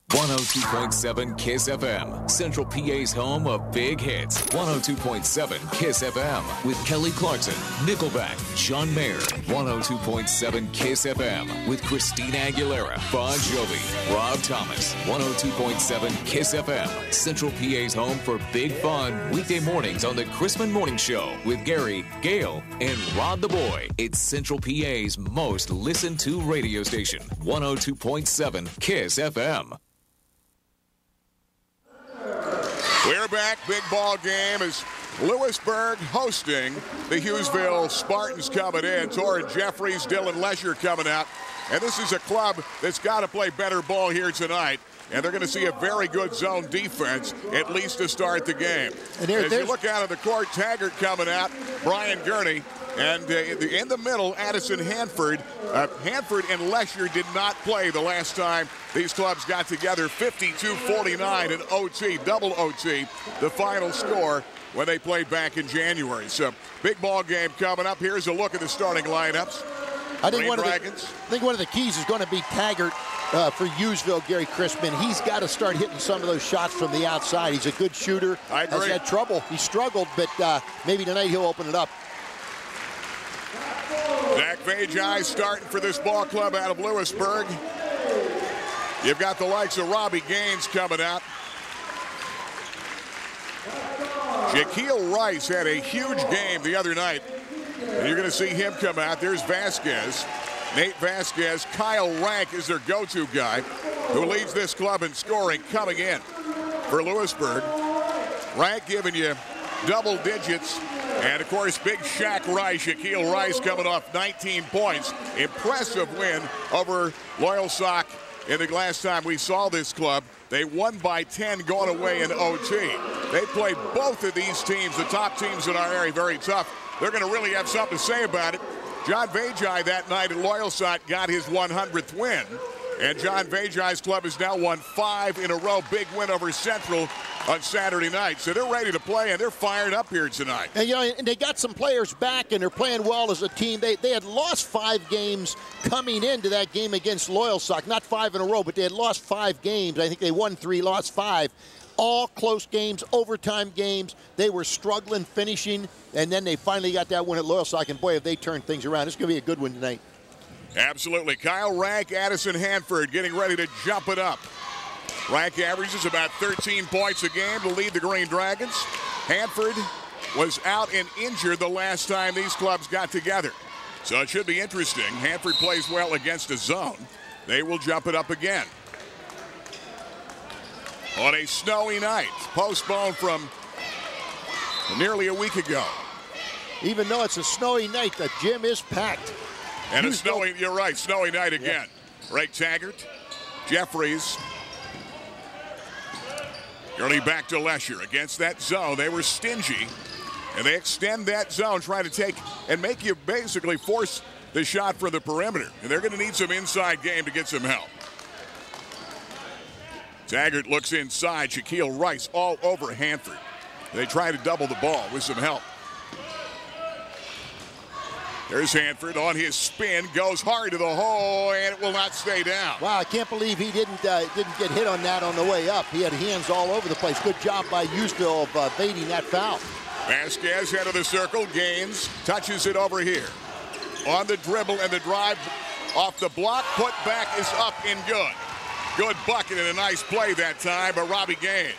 S15: 102.7 KISS FM, Central PA's home of big hits. 102.7 KISS FM with Kelly Clarkson, Nickelback, John Mayer. 102.7 KISS FM with Christina Aguilera, Bon Jovi, Rob Thomas. 102.7 KISS FM, Central PA's home for big fun weekday mornings on the Chrisman Morning Show with Gary, Gail, and Rod the Boy. It's Central PA's most listened to radio station. 102.7 KISS FM.
S13: We're back. Big ball game as Lewisburg hosting the Hughesville Spartans coming in. Torrin Jeffries, Dylan Lesher coming out. And this is a club that's got to play better ball here tonight. And they're going to see a very good zone defense, at least to start the game. And as you look out of the court, Taggart coming out, Brian Gurney, and in the middle, Addison Hanford. Hanford and Lesher did not play the last time these clubs got together. 52-49 in OT, double OT, the final score when they played back in January. So big ball game coming up. Here's a look at the starting lineups.
S2: I think one of the keys is going to be Taggart for Hughesville, Gary Chrisman. He's got to start hitting some of those shots from the outside. He's a good shooter.
S13: I agree.
S2: Has had trouble. He struggled, but maybe tonight he'll open it up.
S13: Zach Vajai starting for this ball club out of Lewisburg. You've got the likes of Robbie Gaines coming out. Shaquille Rice had a huge game the other night. And you're going to see him come out. There's Vasquez, Nate Vasquez. Kyle Rank is their go-to guy who leads this club in scoring coming in for Lewisburg. Rank giving you double digits And, of course, big Shaq Rice, Shaquille Rice coming off 19 points. Impressive win over Loyal Sock in the last time we saw this club. They won by 10 going away in OT. They played both of these teams, the top teams in our area, very tough. They're going to really have something to say about it. John Vajai that night at Loyal Sock got his 100th win. And John Vajai's club has now won 5 in a row. Big win over Central on Saturday night. So they're ready to play, and they're fired up here tonight.
S2: And, you know, and they got some players back, and they're playing well as a team. They had lost 5 games coming into that game against Loyal Sock. Not 5 in a row, but they had lost 5 games. I think they won 3, lost 5. All close games, overtime games. They were struggling finishing, and then they finally got that win at Loyal Sock, and boy, have they turned things around. It's going to be a good one tonight.
S13: Absolutely. Kyle Rank, Addison Hanford getting ready to jump it up. Rank averages about 13 points a game to lead the Green Dragons. Hanford was out and injured the last time these clubs got together. So it should be interesting. Hanford plays well against a zone. They will jump it up again. On a snowy night, postponed from nearly a week ago.
S2: Even though it's a snowy night, the gym is packed.
S13: And a snowy, you're right, snowy night again. Yeah. Ray Taggart, Jeffries. Gurney back to Lesher against that zone. They were stingy, and they extend that zone, trying to take and make you basically force the shot from the perimeter. And they're going to need some inside game to get some help. Taggart looks inside. Shaquille Rice all over Hanford. They try to double the ball with some help. There's Hanford on his spin, goes hard to the hole, and it will not stay down.
S2: Wow, I can't believe he didn't get hit on that on the way up. He had hands all over the place. Good job by Useville of evading that foul.
S13: Vasquez, head of the circle, gains, touches it over here. On the dribble and the drive, off the block, put back is up and good. Good bucket and a nice play that time by Robbie Gaines.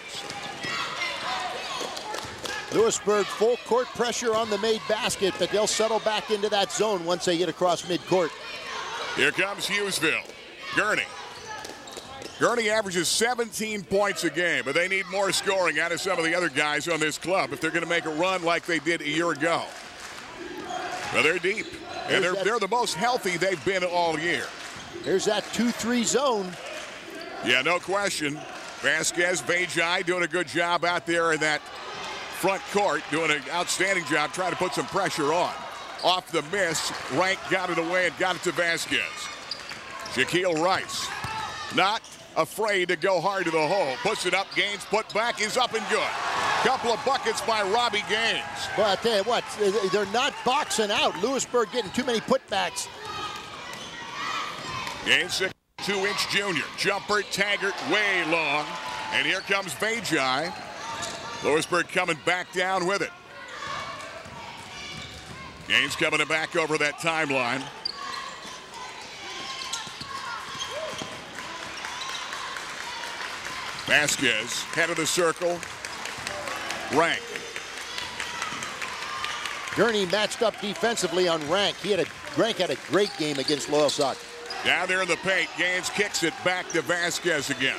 S2: Lewisburg full court pressure on the made basket, but they'll settle back into that zone once they get across midcourt.
S13: Here comes Hughesville. Gurney. Gurney averages 17 points a game, but they need more scoring out of some of the other guys on this club if they're going to make a run like they did a year ago. Well, they're deep, and they're the most healthy they've been all year.
S2: There's that 2-3 zone.
S13: Yeah, no question. Vasquez, Vajai doing a good job out there in that front court, doing an outstanding job trying to put some pressure on. Off the miss, Rank got it away and got it to Vasquez. Shaquille Rice, not afraid to go hard to the hole. Puts it up, Gaines, put back, is up and good. Couple of buckets by Robbie Gaines.
S2: Well, I tell you what, they're not boxing out. Lewisburg getting too many putbacks.
S13: Gaines, 6'2" junior. Jumper, Taggart, way long. And here comes Vajai. Lewisburg coming back down with it. Gaines coming back over that timeline. Vasquez, head of the circle. Rank.
S2: Gurney matched up defensively on Rank. Rank had a great game against Loyal Sock.
S13: Down there in the paint, Gaines kicks it back to Vasquez again.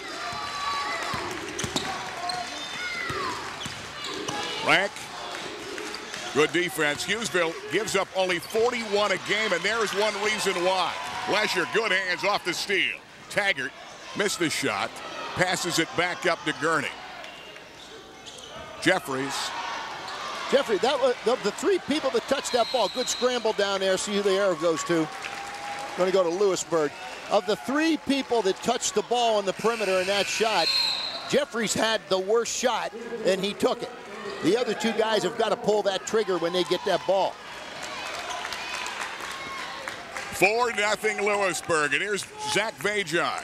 S13: Rank, good defense. Hughesville gives up only 41 a game, and there's one reason why. Lesher, good hands off the steal. Taggart missed the shot, passes it back up to Gurney. Jeffries.
S2: Jeffrey, that was the 3 people that touched that ball. Good scramble down there. See who the arrow goes to. Going to go to Lewisburg. Of the 3 people that touched the ball on the perimeter in that shot, Jeffries had the worst shot, and he took it. The other 2 guys have got to pull that trigger when they get that ball.
S13: 4-0 Lewisburg, and here's Zach Vajai.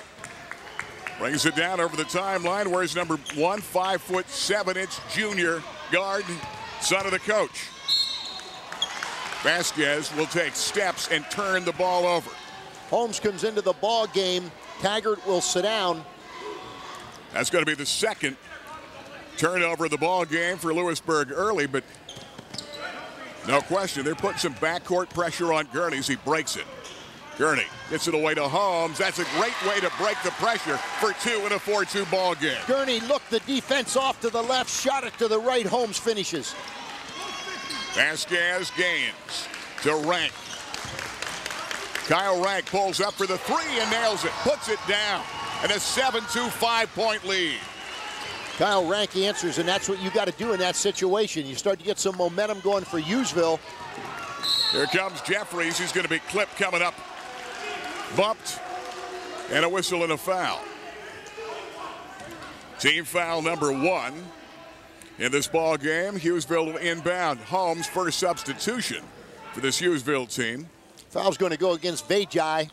S13: Brings it down over the timeline. Where's number 1, 5'7" junior guard, son of the coach. Vasquez will take steps and turn the ball over.
S2: Holmes comes into the ball game. Taggart will sit down.
S13: That's going to be the second turnover of the ball game for Lewisburg early, but no question, they're putting some backcourt pressure on Gurney as he breaks it. Gurney gets it away to Holmes. That's a great way to break the pressure for 2 in a 4-2 ball game.
S2: Gurney looked the defense off to the left, shot it to the right. Holmes finishes.
S13: Vasquez gains to Rank. Kyle Rank pulls up for the three and nails it. Puts it down. And a 7-2 5-point lead.
S2: Kyle Rank answers, and that's what you got to do in that situation. You start to get some momentum going for Hughesville.
S13: Here comes Jeffries. He's going to be clipped coming up. Bumped. And a whistle and a foul. Team foul number 1 in this ball game. Hughesville inbound. Holmes first substitution for this Hughesville team.
S2: Foul's going to go against Vajai.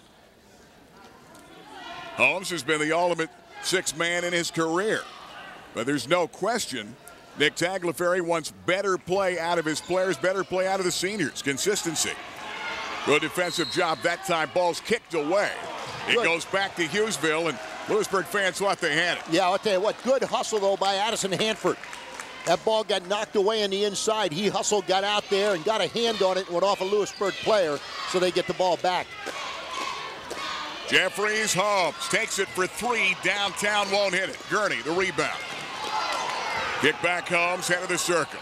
S13: Holmes has been the ultimate sixth man in his career. But there's no question Nick Tagliaferri wants better play out of his players, better play out of the seniors. Consistency. Good defensive job that time. Ball's kicked away. It goes back to Hughesville, and Lewisburg fans thought they had it.
S2: Yeah, I'll tell you what, good hustle, though, by Addison Hanford. That ball got knocked away on the inside. He hustled, got out there, and got a hand on it and went off a Lewisburg player, so they get the ball back.
S13: Jeffries Holmes takes it for 3. Downtown won't hit it. Gurney, the rebound. Kick back Holmes, head of the circle.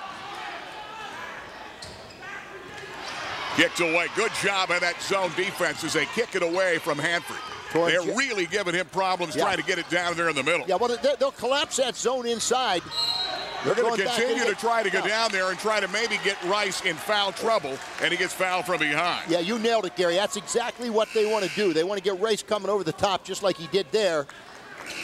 S13: Kicked away. Good job on that zone defense as they kick it away from Hanford. They're really giving him problems trying to get it down there in the middle.
S2: Yeah, well, they'll collapse that zone inside.
S13: They're going to continue to try to go down there and try to maybe get Rice in foul trouble, and he gets fouled from behind.
S2: Yeah, you nailed it, Gary. That's exactly what they want to do. They want to get Rice coming over the top just like he did there.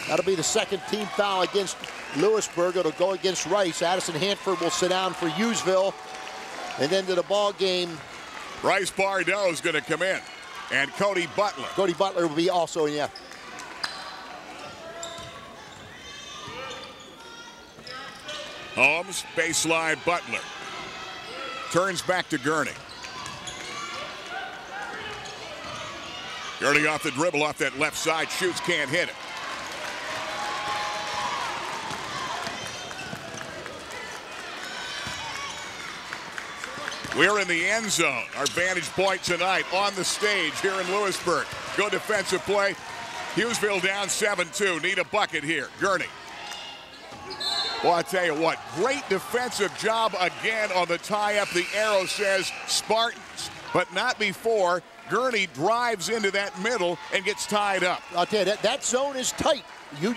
S2: That'll be the second team foul against Lewisburg. It'll go against Rice. Addison Hanford will sit down for Hughesville. And then to the ball game.
S13: Bryce Pardo is going to come in. And Cody Butler.
S2: Cody Butler will be also, yeah.
S13: Holmes, baseline Butler. Turns back to Gurney. Gurney off the dribble, off that left side, shoots, can't hit it. We're in the end zone. Our vantage point tonight on the stage here in Lewisburg. Good defensive play. Hughesville down 7-2. Need a bucket here. Gurney. Well, I tell you what, great defensive job again on the tie-up. The arrow says Spartans, but not before Gurney drives into that middle and gets tied up.
S2: I'll tell you, that zone is tight. You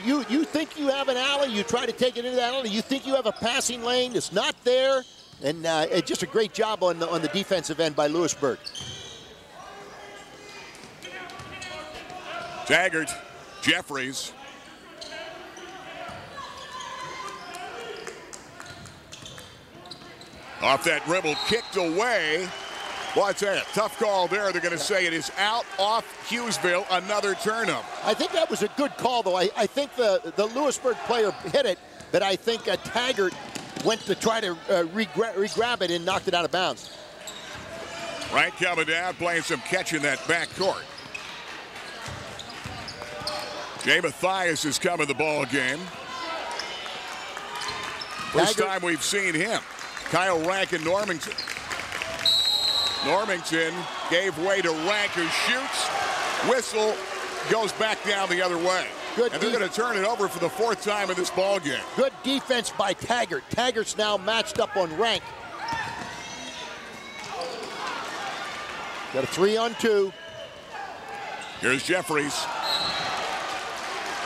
S2: think you have an alley, you try to take it into that alley, you think you have a passing lane, it's not there. And it's just a great job on the defensive end by Lewisburg.
S13: Taggart, Jeffries. Off that dribble, kicked away. Well, I tell you, tough call there. They're going to say it is out off Hughesville, another turnover.
S2: I think that was a good call, though. I think the Lewisburg player hit it, but I think Taggart went to try to re-grab it and knocked it out of bounds.
S13: Right coming down, playing some catch in that back court. Jay Mathias has come in the ball game. First time we've seen him. Kyle Rank and Normington. Normington gave way to Rank, who shoots. Whistle goes back down the other way. And they're going to turn it over for the 4th time in this ball game.
S2: Good defense by Taggart. Taggart's now matched up on Rank. Got a 3-on-2.
S13: Here's Jeffries.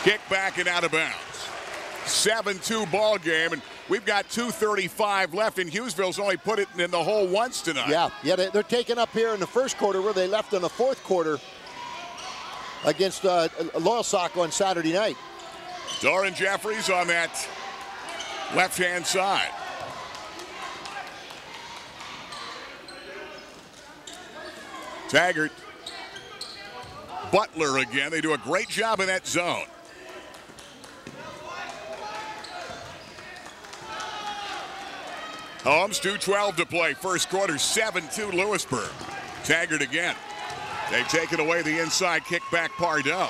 S13: Kick back and out of bounds. 7-2 ball game, and we've got 2:35 left, and Hughesville's only put it in the hole once tonight.
S2: Yeah, they're taking up here in the first quarter where they left in the 4th quarter against Loyalsock on Saturday night.
S13: Doran Jeffries on that left-hand side. Taggart. Butler again. They do a great job in that zone. Holmes, 2:12 to play. First quarter, 7-2 Lewisburg. Taggart again. They've taken away the inside kick back Pardo.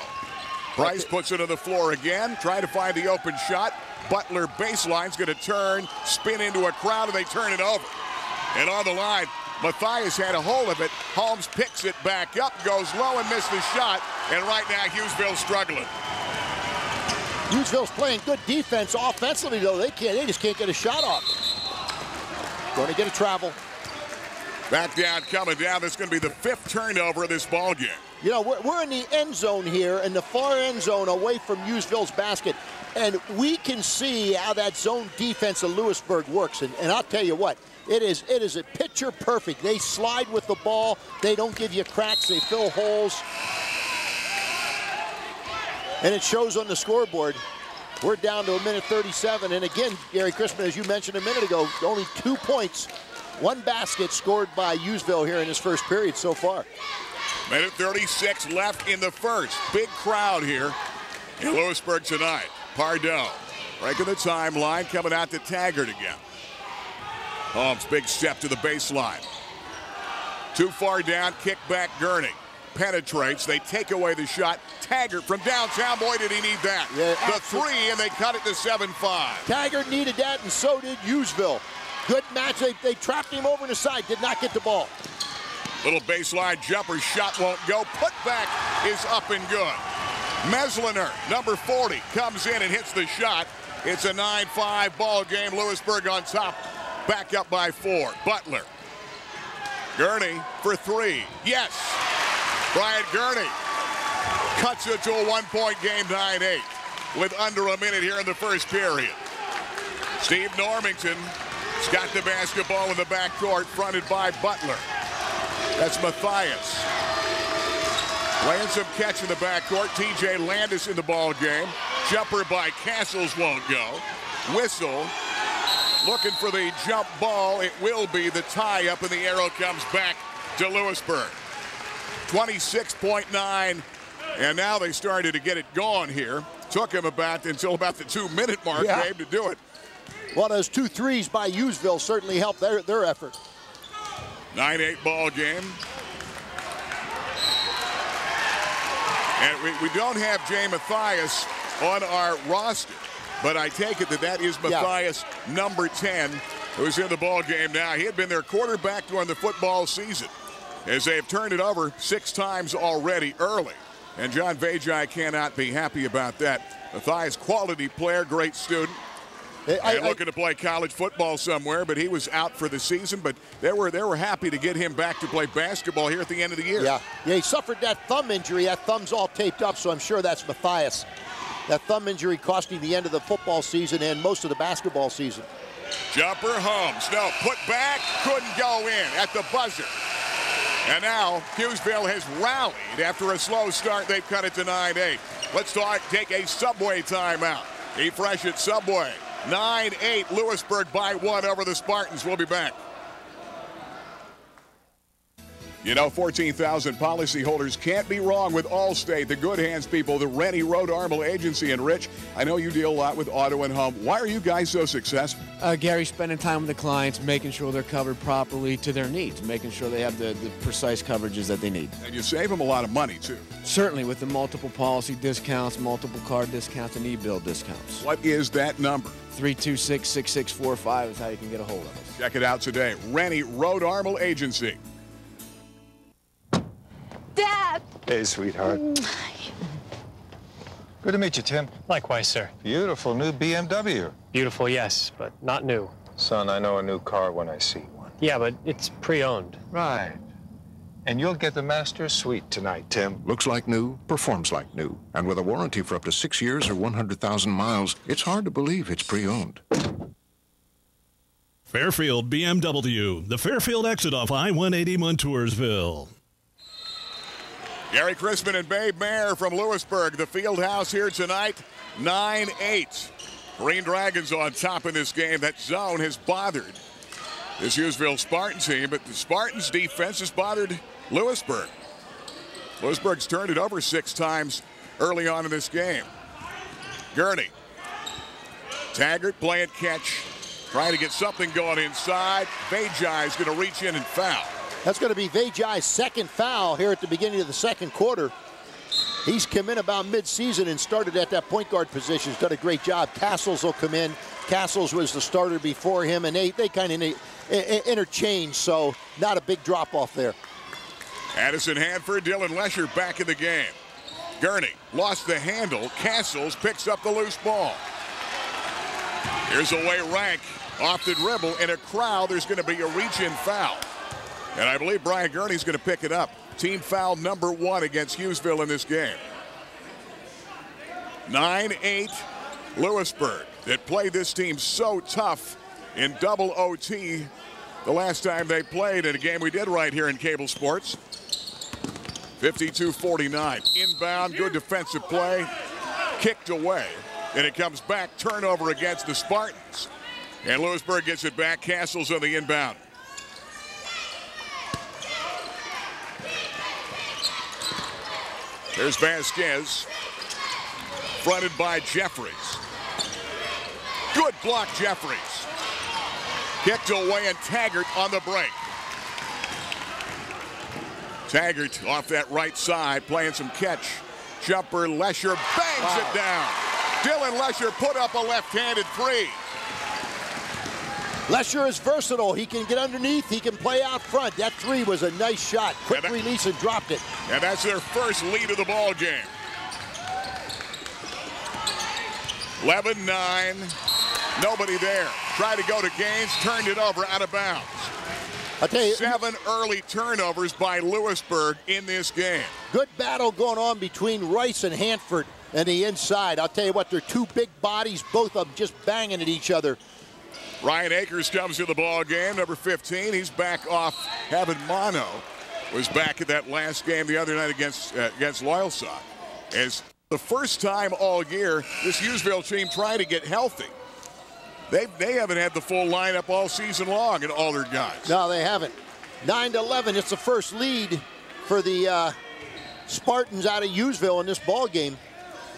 S13: Bryce puts it on the floor again, trying to find the open shot. Butler baseline's going to turn, spin into a crowd, and they turn it over. And on the line, Mathias had a hold of it. Holmes picks it back up, goes low and missed the shot. And right now, Hughesville's struggling.
S2: Hughesville's playing good defense. Offensively, though, they just can't get a shot off. Going to get a travel.
S13: Back down, coming down. This is going to be the 5th turnover of this ball game.
S2: You know, we're in the end zone here, in the far end zone away from Hughesville's basket. And we can see how that zone defense of Lewisburg works. And I'll tell you what, it is a picture perfect. They slide with the ball. They don't give you cracks. They fill holes. And it shows on the scoreboard. We're down to 1:37. And again, Gary Crispin, as you mentioned a minute ago, only 2 points, 1 basket scored by Hughesville here in this first period so far.
S13: 1:36 left in the first. Big crowd here in Lewisburg tonight. Pardo breaking the timeline, coming out to Taggart again. Holmes, big step to the baseline. Too far down, kick back Gurney. Penetrates, they take away the shot. Taggart from downtown, boy did he need that. Yeah, the 3, and they cut it to 7-5.
S2: Taggart needed that, and so did Hughesville. Good match, they trapped him over the side, did not get the ball.
S13: Little baseline jumper, shot won't go. Put back is up and good. Mesliner, number 40, comes in and hits the shot. It's a 9-5 ball game. Lewisburg on top, back up by 4. Butler. Gurney for 3. Yes. Bryant Gurney cuts it to a 1-point game, 9-8, with under a minute here in the first period. Steve Normington's got the basketball in the backcourt, fronted by Butler. That's Matthias. Laying some catch in the backcourt. T.J. Landis in the ball game. Jumper by Castles won't go. Whistle. Looking for the jump ball. It will be the tie-up, and the arrow comes back to Lewisburg. 26.9, and now they started to get it going here. Took him until about the 2-minute mark, Gabe, to do it.
S2: Well, those 2 threes by Hughesville certainly helped their effort.
S13: 9-8 ball game. And we don't have Jay Matthias on our roster, but I take it that is Matthias, number 10, who's in the ball game now. He had been their quarterback during the football season, as they have turned it over 6 times already early. And John Vajai cannot be happy about that. Matthias, quality player, great student. Looking to play college football somewhere, but he was out for the season. But they were happy to get him back to play basketball here at the end of the year.
S2: Yeah, he suffered that thumb injury. That thumb's all taped up, so I'm sure that's Matthias. That thumb injury cost him the end of the football season and most of the basketball season.
S13: Jumper Holmes, no, put back, couldn't go in at the buzzer. And now Hughesville has rallied after a slow start. They've cut it to 9-8. Let's take a Subway timeout. Eat fresh at Subway. 9-8, Lewisburg by 1 over the Spartans. We'll be back. You know, 14,000 policyholders can't be wrong with Allstate, the good hands people, the Rennie Road Armel Agency. And Rich, I know you deal a lot with auto and home. Why are you guys so successful?
S1: Gary, spending time with the clients, making sure they're covered properly to their needs, making sure they have the precise coverages that they need.
S13: And you save them a lot of money, too.
S1: Certainly, with the multiple policy discounts, multiple card discounts, and e-bill discounts.
S13: What is that number?
S1: 326-6645 is how you can get a hold of us.
S13: Check it out today. Rennie Road Armel Agency.
S17: Dad!
S18: Hey, sweetheart. Good to meet you, Tim.
S19: Likewise, sir.
S18: Beautiful new BMW.
S19: Beautiful, yes, but not new.
S18: Son, I know a new car when I see one.
S19: Yeah, but it's pre-owned.
S18: Right. And you'll get the master suite tonight, Tim.
S7: Looks like new, performs like new. And with a warranty for up to 6 years or 100,000 miles, it's hard to believe it's pre-owned.
S8: Fairfield BMW, the Fairfield exit off I-180 Montoursville.
S13: Gary Crispin and Babe Mayer from Lewisburg. The field house here tonight, 9-8. Green Dragons on top in this game. That zone has bothered this Hughesville Spartan team, but the Spartans' defense has bothered Lewisburg. Lewisburg's turned it over 6 times early on in this game. Gurney. Taggart playing catch, trying to get something going inside. Vajai is going to reach in and foul.
S2: That's going to be Vajai's second foul here at the beginning of the second quarter. He's come in about mid-season and started at that point guard position. He's done a great job. Castles will come in. Castles was the starter before him, and they kind of interchange, so not a big drop-off there.
S13: Addison Hanford, Dylan Lesher back in the game. Gurney lost the handle. Castles picks up the loose ball. Here's away Rank off the dribble. In a crowd, there's going to be a reach-in foul. And I believe Brian Gurney's going to pick it up. Team foul number 1 against Hughesville in this game. 9-8 Lewisburg that played this team so tough in double OT the last time they played in a game we did right here in Cable Sports. 52-49. Inbound, good defensive play. Kicked away. And it comes back, turnover against the Spartans. And Lewisburg gets it back. Castle's on the inbound. There's Vasquez, fronted by Jeffries. Good block, Jeffries. Kicked away, and Taggart on the break. Taggart off that right side, playing some catch. Jumper, Lesher bangs it down. Dylan Lesher put up a left-handed three.
S2: Lesher is versatile. He can get underneath. He can play out front. That three was a nice shot. Quick release and dropped it.
S13: And that's their first lead of the ball game. 11-9. Nobody there. Tried to go to Gaines. Turned it over out of bounds.
S2: I'll tell you,
S13: 7 early turnovers by Lewisburg in this game.
S2: Good battle going on between Rice and Hanford and the inside. I'll tell you what, they're two big bodies, both of them just banging at each other.
S13: Ryan Akers comes to the ball game, number 15. He's back off having mono. Was back at that last game the other night against Loyalsock. As the first time all year, this Hughesville team trying to get healthy. They haven't had the full lineup all season long in all their guys.
S2: No, they haven't. 9-11, it's the first lead for the Spartans out of Hughesville in this ball game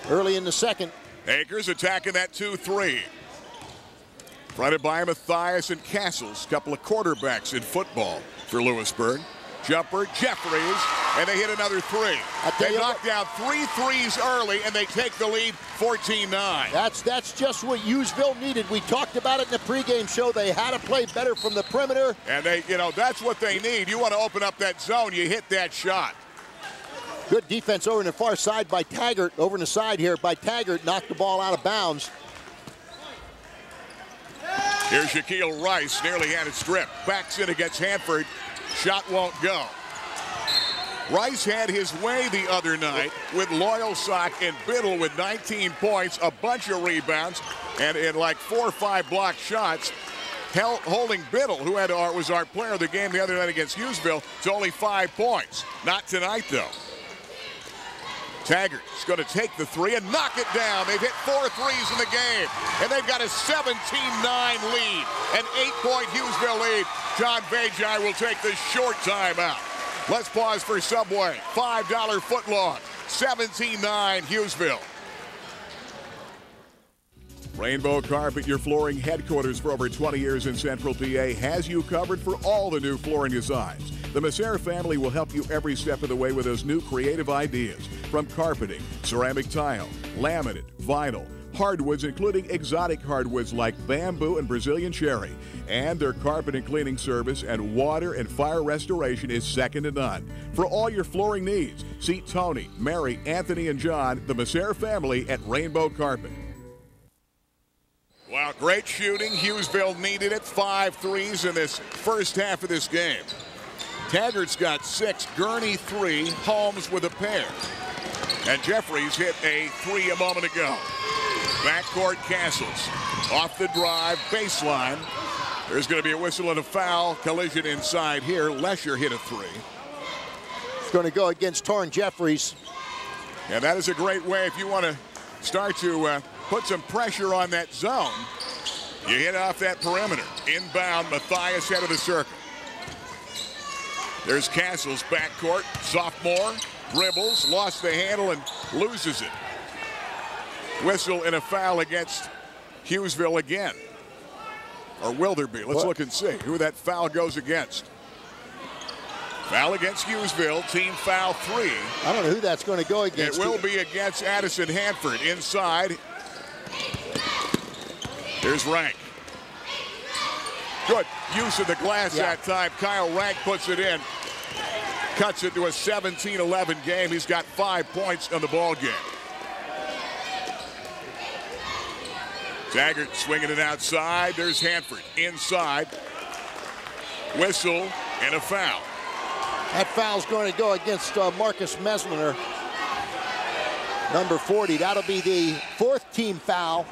S2: early in the second.
S13: Akers attacking that 2-3. Fronted by Matthias and Castles, couple of quarterbacks in football for Lewisburg. Jumper, Jeffries, and they hit another three. They knocked down 3 threes early, and they take the lead 14-9.
S2: That's just what Hughesville needed. We talked about it in the pregame show. They had to play better from the perimeter.
S13: And that's what they need. You want to open up that zone, you hit that shot.
S2: Good defense over in the far side by Taggart. Over in the side here by Taggart, knocked the ball out of bounds.
S13: Here's Shaquille Rice, nearly had it stripped. Backs in against Hanford. Shot won't go. Rice had his way the other night with Loyalsock and Biddle with 19 points, a bunch of rebounds, and in like 4 or 5 blocked shots, holding Biddle, who was our player of the game the other night against Hughesville, to only 5 points. Not tonight, though. Taggart is going to take the three and knock it down. They've hit 4 threes in the game, and they've got a 17-9 lead, an 8-point Hughesville lead. John Vajai will take the short timeout. Let's pause for Subway. $5 footlong. 17-9 Hughesville. Rainbow Carpet, your flooring headquarters for over 20 years in Central PA, has you covered for all the new flooring designs. The Messer family will help you every step of the way with those new creative ideas. From carpeting, ceramic tile, laminate, vinyl, hardwoods, including exotic hardwoods like bamboo and Brazilian cherry. And their carpet and cleaning service and water and fire restoration is second to none. For all your flooring needs, see Tony, Mary, Anthony, and John, the Messer family at Rainbow Carpet. Wow, great shooting. Hughesville needed it. 5 threes in this first half of this game. Taggart's got 6, Gurney 3, Holmes with a pair. And Jeffries hit a 3 a moment ago. Backcourt Castles. Off the drive, baseline. There's going to be a whistle and a foul. Collision inside here. Lesher hit a 3.
S2: It's going to go against Torrin Jeffries.
S13: And that is a great way if you want to start to put some pressure on that zone. You hit off that perimeter. Inbound, Matthias head of the circle. There's Castles, backcourt, sophomore, dribbles, lost the handle and loses it. Whistle and a foul against Hughesville again. Or will there be? Let's look and see who that foul goes against. Foul against Hughesville, team foul 3.
S2: I don't know who that's going to go against.
S13: It will be against Addison Hanford. Inside. There's Rank. Good use of the glass that time. Kyle Rank puts it in. Cuts it to a 17-11 game. He's got 5 points on the ball game. Taggart swinging it outside. There's Hanford inside. Whistle And a foul.
S2: That foul's going to go against Marcus Mesliner, number 40. That'll be the 4th team foul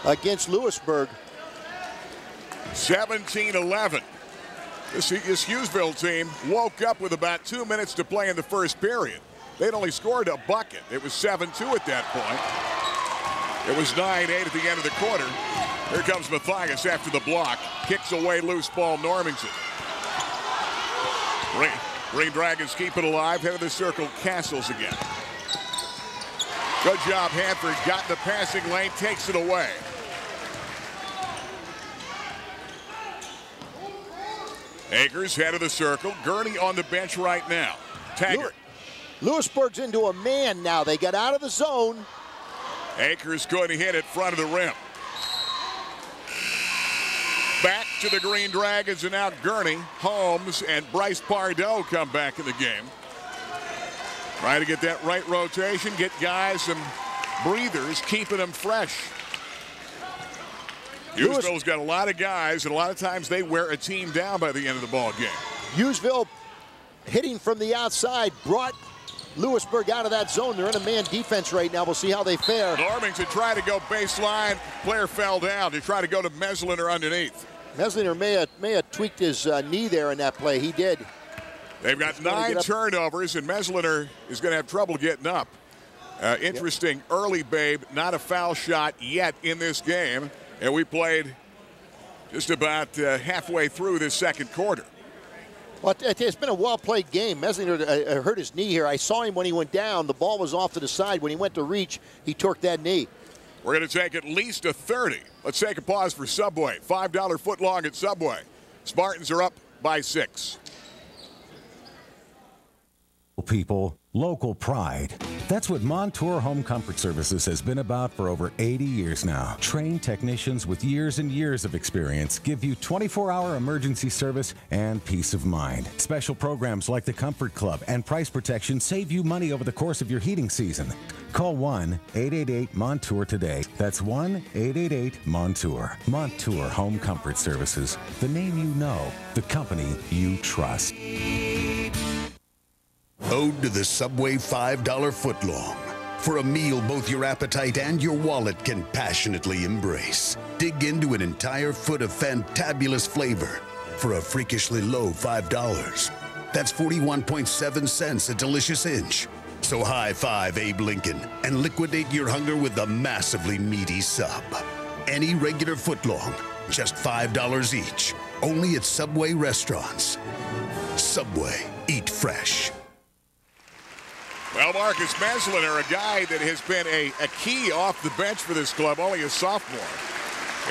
S2: against Lewisburg.
S13: 17-11. This Hughesville team woke up with about 2 minutes to play in the first period. They'd only scored a bucket. It was 7-2 at that point. It was 9-8 at the end of the quarter. Here comes Matthias after the block. Kicks away loose ball, Normington. Green Dragons keep it alive. Head of the circle, Castles again. Good job, Hanford. Got in the passing lane, takes it away. Akers, head of the circle. Gurney on the bench right now. Taggart.
S2: Lewisburg's into a man now. They got out of the zone.
S13: Akers going to hit it front of the rim. Back to the Green Dragons, and now Gurney, Holmes, and Bryce Pardo come back in the game. Trying to get that right rotation, get guys some breathers, keeping them fresh. Hughesville's got a lot of guys, and a lot of times they wear a team down by the end of the ball game.
S2: Hughesville hitting from the outside brought Lewisburg out of that zone. They're in a man defense right now. We'll see how they fare.
S13: Normington tried to go baseline. Player fell down to try to go to Mesliner underneath.
S2: Mesliner may have tweaked his knee there in that play. He did.
S13: They've got 9 turnovers, and Mesliner is going to have trouble getting up. Interesting early, Babe. Not a foul shot yet in this game. And we played just about halfway through this second quarter.
S2: Well, it's been a well-played game. Mesliner hurt his knee here. I saw him when he went down. The ball was off to the side. When he went to reach, he torqued that knee.
S13: We're going to take at least a 30. Let's take a pause for Subway. $5 footlong at Subway. Spartans are up by 6.
S16: People, local pride. That's what Montour Home Comfort Services has been about for over 80 years now. Trained technicians with years and years of experience give you 24-hour emergency service and peace of mind. Special programs like the Comfort Club and Price Protection save you money over the course of your heating season. Call 1-888-MONTOUR today. That's 1-888-MONTOUR. Montour Home Comfort Services. The name you know, the company you trust.
S9: Ode to the Subway $5 footlong. For a meal both your appetite and your wallet can passionately embrace. Dig into an entire foot of fantabulous flavor for a freakishly low $5. That's 41.7 cents a delicious inch. So high five Abe Lincoln and liquidate your hunger with the massively meaty sub. Any regular footlong, just $5 each. Only at Subway restaurants. Subway, eat fresh.
S13: Well, Marcus Mesliner, a guy that has been a key off the bench for this club, only a sophomore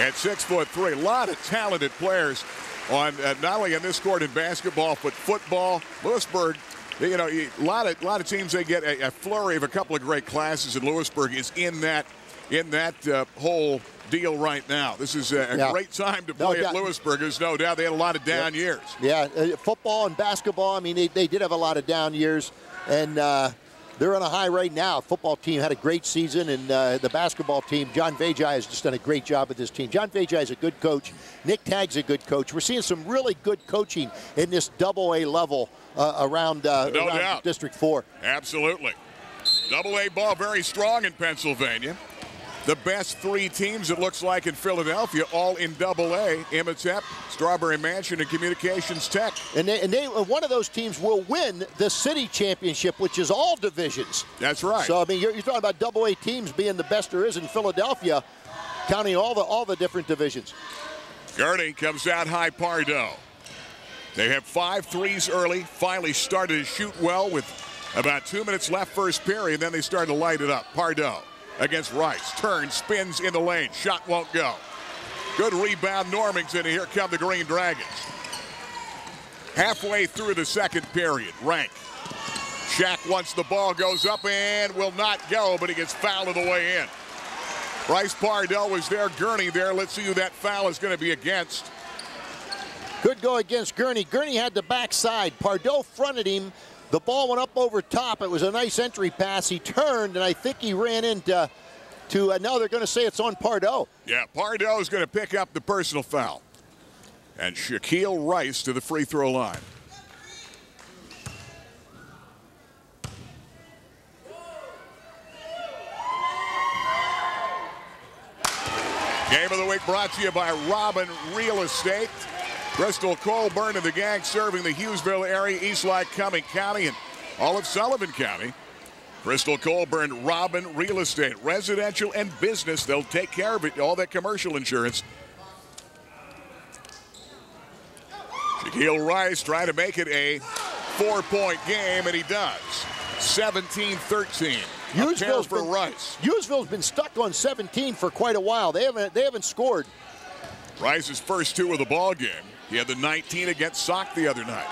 S13: at 6'3". A lot of talented players on not only on this court in basketball, but football. Lewisburg, you know, a lot of teams, they get a flurry of a couple of great classes, and Lewisburg is in that whole deal right now. This is a great time to play at Lewisburg. There's no doubt they had a lot of down years.
S2: Yeah, football and basketball, I mean, they did have a lot of down years, and they're on a high right now. Football team had a great season, and the basketball team, John Vajai has just done a great job with this team. John Vajai is a good coach. Nick Tagg's a good coach. We're seeing some really good coaching in this AA level around District 4.
S13: Absolutely. AA ball very strong in Pennsylvania. The best 3 teams, it looks like, in Philadelphia, all in AA. Imhotep, Strawberry Mansion, and Communications Tech.
S2: And one of those teams will win the city championship, which is all divisions.
S13: That's right.
S2: So, I mean, you're talking about AA teams being the best there is in Philadelphia, counting all the different divisions.
S13: Gurney comes out high, Pardo. They have 5 threes early, finally started to shoot well with about 2 minutes left first period, then they started to light it up. Pardo against Rice. Turns, spins in the lane. Shot won't go. Good rebound, Normington, and here come the Green Dragons. Halfway through the second period, Rank. Shack once the ball goes up and will not go, but he gets fouled on the way in. Bryce Pardo was there, Gurney there. Let's see who that foul is going to be against.
S2: Good go against Gurney. Gurney had the backside. Pardo fronted him. The ball went up over top. It was a nice entry pass. He turned, and I think he ran into now they're going to say it's on Pardo.
S13: Yeah, Pardo is going to pick up the personal foul. And Shaquille Rice to the free throw line. Game of the week brought to you by Robin Real Estate. Crystal Colburn and the gang serving the Hughesville area, East Lycoming County, and all of Sullivan County. Crystal Colburn, Robin Real Estate, residential and business. They'll take care of it, all that commercial insurance. Shaquille Rice trying to make it a 4-point game, and he does. 17-13.
S2: Hughesville's been stuck on 17 for quite a while. They haven't scored.
S13: Rice's first 2 of the ball game. He had the 19 against Sock the other night.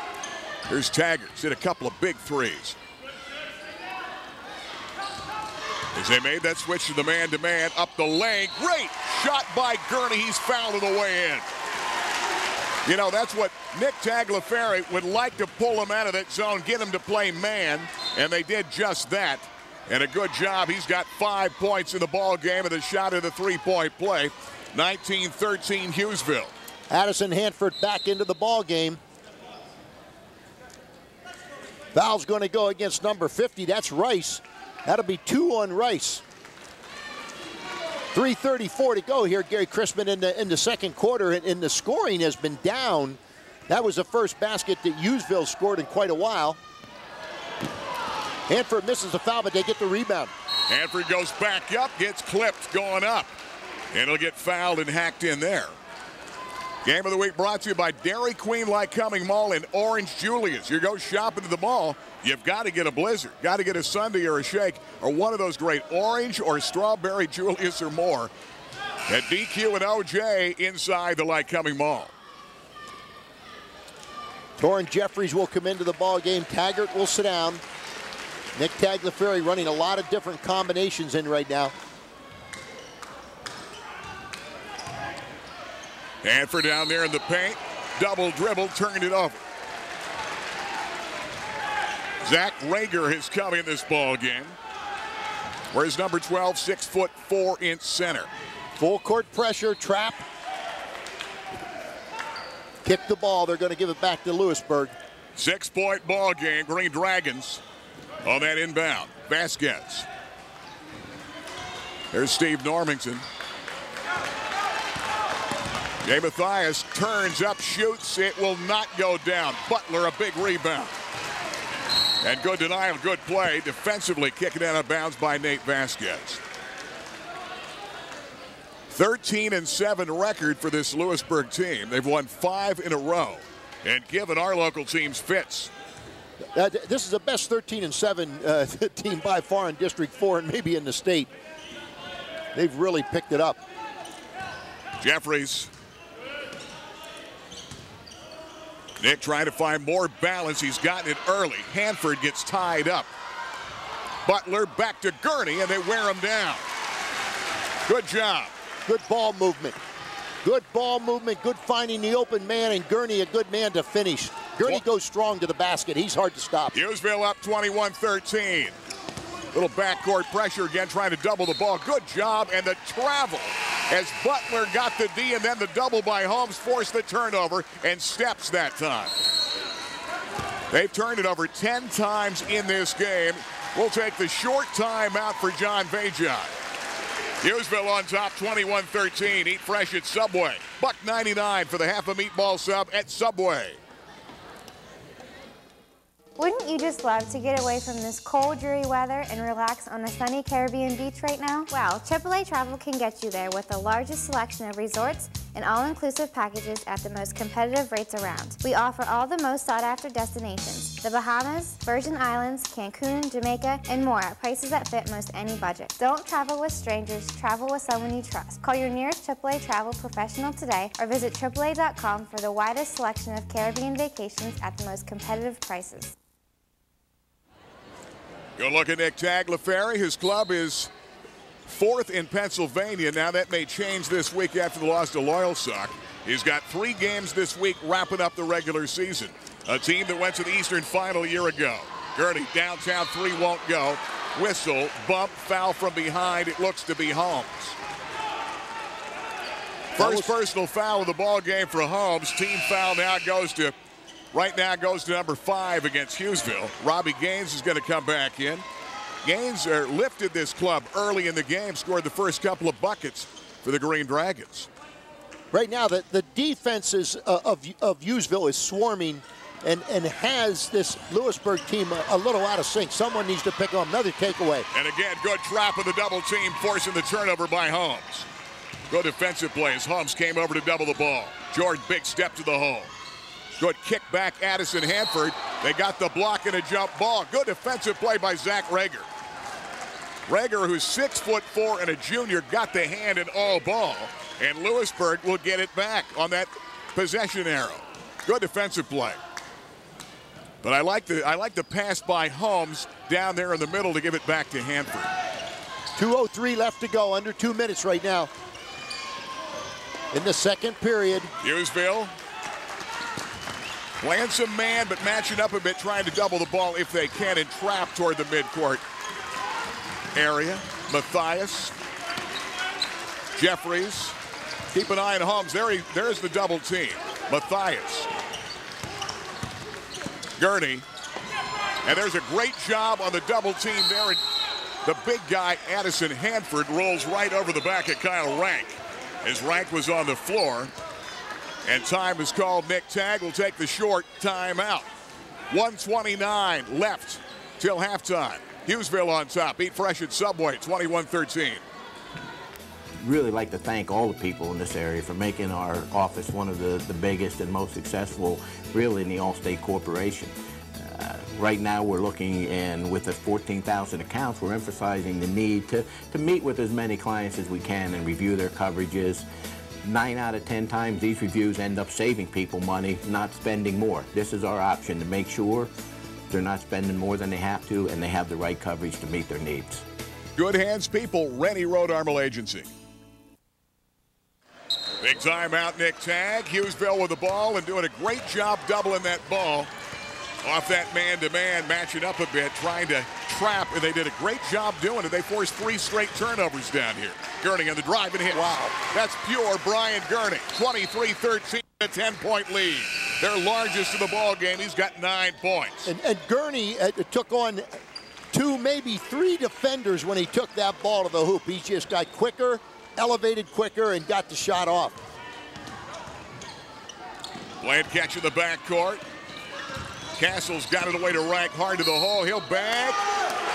S13: Here's Taggart, hit a couple of big threes. As they made that switch to the man-to-man, up the lane. Great shot by Gurney. He's fouled on the way in. You know, that's what Nick Tagliaferri would like, to pull him out of that zone, get him to play man, and they did just that. And a good job. He's got 5 points in the ball game and a shot at a 3-point play. 19-13 Hughesville.
S2: Addison Hanford back into the ball game. Foul's going to go against number 50. That's Rice. That'll be 2 on Rice. 3:34 to go here, Gary Crispin, in the second quarter, and the scoring has been down. That was the first basket that Hughesville scored in quite a while. Hanford misses the foul, but they get the rebound.
S13: Hanford goes back up, gets clipped going up, and he'll get fouled and hacked in there. Game of the week brought to you by Dairy Queen Lycoming Mall in Orange Julius. You go shopping at the mall, you've got to get a Blizzard, got to get a sundae or a shake, or one of those great orange or strawberry Julius or more at DQ and OJ inside the Lycoming Mall.
S2: Torrin Jeffries will come into the ball game. Taggart will sit down. Nick Tagliaferri running a lot of different combinations in right now.
S13: Hanford down there in the paint. Double dribble, turned it over. Zach Rager has come in this ball game. Where's number 12, 6'4" center.
S2: Full court pressure, trap. Kick the ball. They're going to give it back to Lewisburg.
S13: 6-point ball game. Green Dragons on that inbound. Vasquez. There's Steve Normington. Jay Mathias turns up, shoots. It will not go down. Butler, a big rebound. And good denial, good play. Defensively kicking out of bounds by Nate Vasquez. 13-7 record for this Lewisburg team. They've won 5 in a row and given our local teams fits.
S2: This is the best 13-7 team by far in District 4 and maybe in the state. They've really picked it up.
S13: Jeffries. Nick trying to find more balance. He's gotten it early. Hanford gets tied up. Butler back to Gurney, and they wear him down. Good job.
S2: Good ball movement. Good ball movement. Good finding the open man, and Gurney a good man to finish. Gurney goes strong to the basket. He's hard to stop.
S13: Hughesville up 21-13. Little backcourt pressure again, trying to double the ball. Good job, and the travel as Butler got the D, and then the double by Holmes forced the turnover, and steps that time. They've turned it over 10 times in this game. We'll take the short timeout for John Vajai. Hughesville on top, 21-13. Eat fresh at Subway. $1.99 for the half a meatball sub at Subway.
S3: Wouldn't you just love to get away from this cold, dreary weather and relax on a sunny Caribbean beach right now? Well, AAA Travel can get you there with the largest selection of resorts and all-inclusive packages at the most competitive rates around. We offer all the most sought-after destinations: the Bahamas, Virgin Islands, Cancun, Jamaica, and more at prices that fit most any budget. Don't travel with strangers, travel with someone you trust. Call your nearest AAA Travel professional today or visit AAA.com for the widest selection of Caribbean vacations at the most competitive prices.
S13: Good look at Nick Tagliaferri. His club is 4th in Pennsylvania. Now that may change this week after the loss to Loyalsock. He's got 3 games this week wrapping up the regular season. A team that went to the Eastern Final a year ago. Gurney, downtown 3 won't go. Whistle, bump, foul from behind. It looks to be Holmes. First personal foul of the ball game for Holmes. Team foul now goes to number 5 against Hughesville. Robbie Gaines is going to come back in. Gaines lifted this club early in the game, scored the first couple of buckets for the Green Dragons.
S2: Right now, the defense of Hughesville is swarming and has this Lewisburg team a little out of sync. Someone needs to pick up another takeaway.
S13: And again, good trap of the double team, forcing the turnover by Holmes. Good defensive play as Holmes came over to double the ball. Jordan, big step to the hole. Good kick back, Addison Hanford. They got the block and a jump ball. Good defensive play by Zach Rager. Rager, who's 6'4" and a junior, got the hand and all ball. And Lewisburg will get it back on that possession arrow. Good defensive play. But I like the pass by Holmes down there in the middle to give it back to Hanford.
S2: 2:03 left to go, under 2 minutes right now in the second period.
S13: Hughesville playing some man, but matching up a bit, trying to double the ball if they can and trap toward the midcourt area. Matthias, Jeffries, keep an eye on Holmes. There's the double team. Matthias, Gurney, and there's a great job on the double team there. And the big guy, Addison Hanford, rolls right over the back of Kyle Rank as Rank was on the floor. And time is called. Nick Tagg will take the short timeout. 1:29 left till halftime. Hughesville on top. Beat Fresh at Subway, 21-13.
S6: Really like to thank all the people in this area for making our office one of the biggest and most successful really in the Allstate Corporation. Right now we're looking, and with the 14,000 accounts, we're emphasizing the need to meet with as many clients as we can and review their coverages. 9 out of 10 times these reviews end up saving people money, not spending more. This is our option to make sure they're not spending more than they have to and they have the right coverage to meet their needs.
S13: Good hands, people. Rennie Road Armel Agency. Big timeout, Nick Tagg. Hughesville with the ball and doing a great job doubling that ball. Off that man-to-man, matching up a bit, trying to trap, and they did a great job doing it. They forced 3 straight turnovers down here. Gurney on the drive and hit. Wow. That's pure Brian Gurney. 23-13, a 10-point lead. Their largest in the ball game. He's got 9 points.
S2: And Gurney took on 2, maybe 3 defenders when he took that ball to the hoop. He just got quicker, elevated quicker, and got the shot off.
S13: Playing catch in the backcourt. Castle's got it away to Rank, hard to the hole. He'll bag.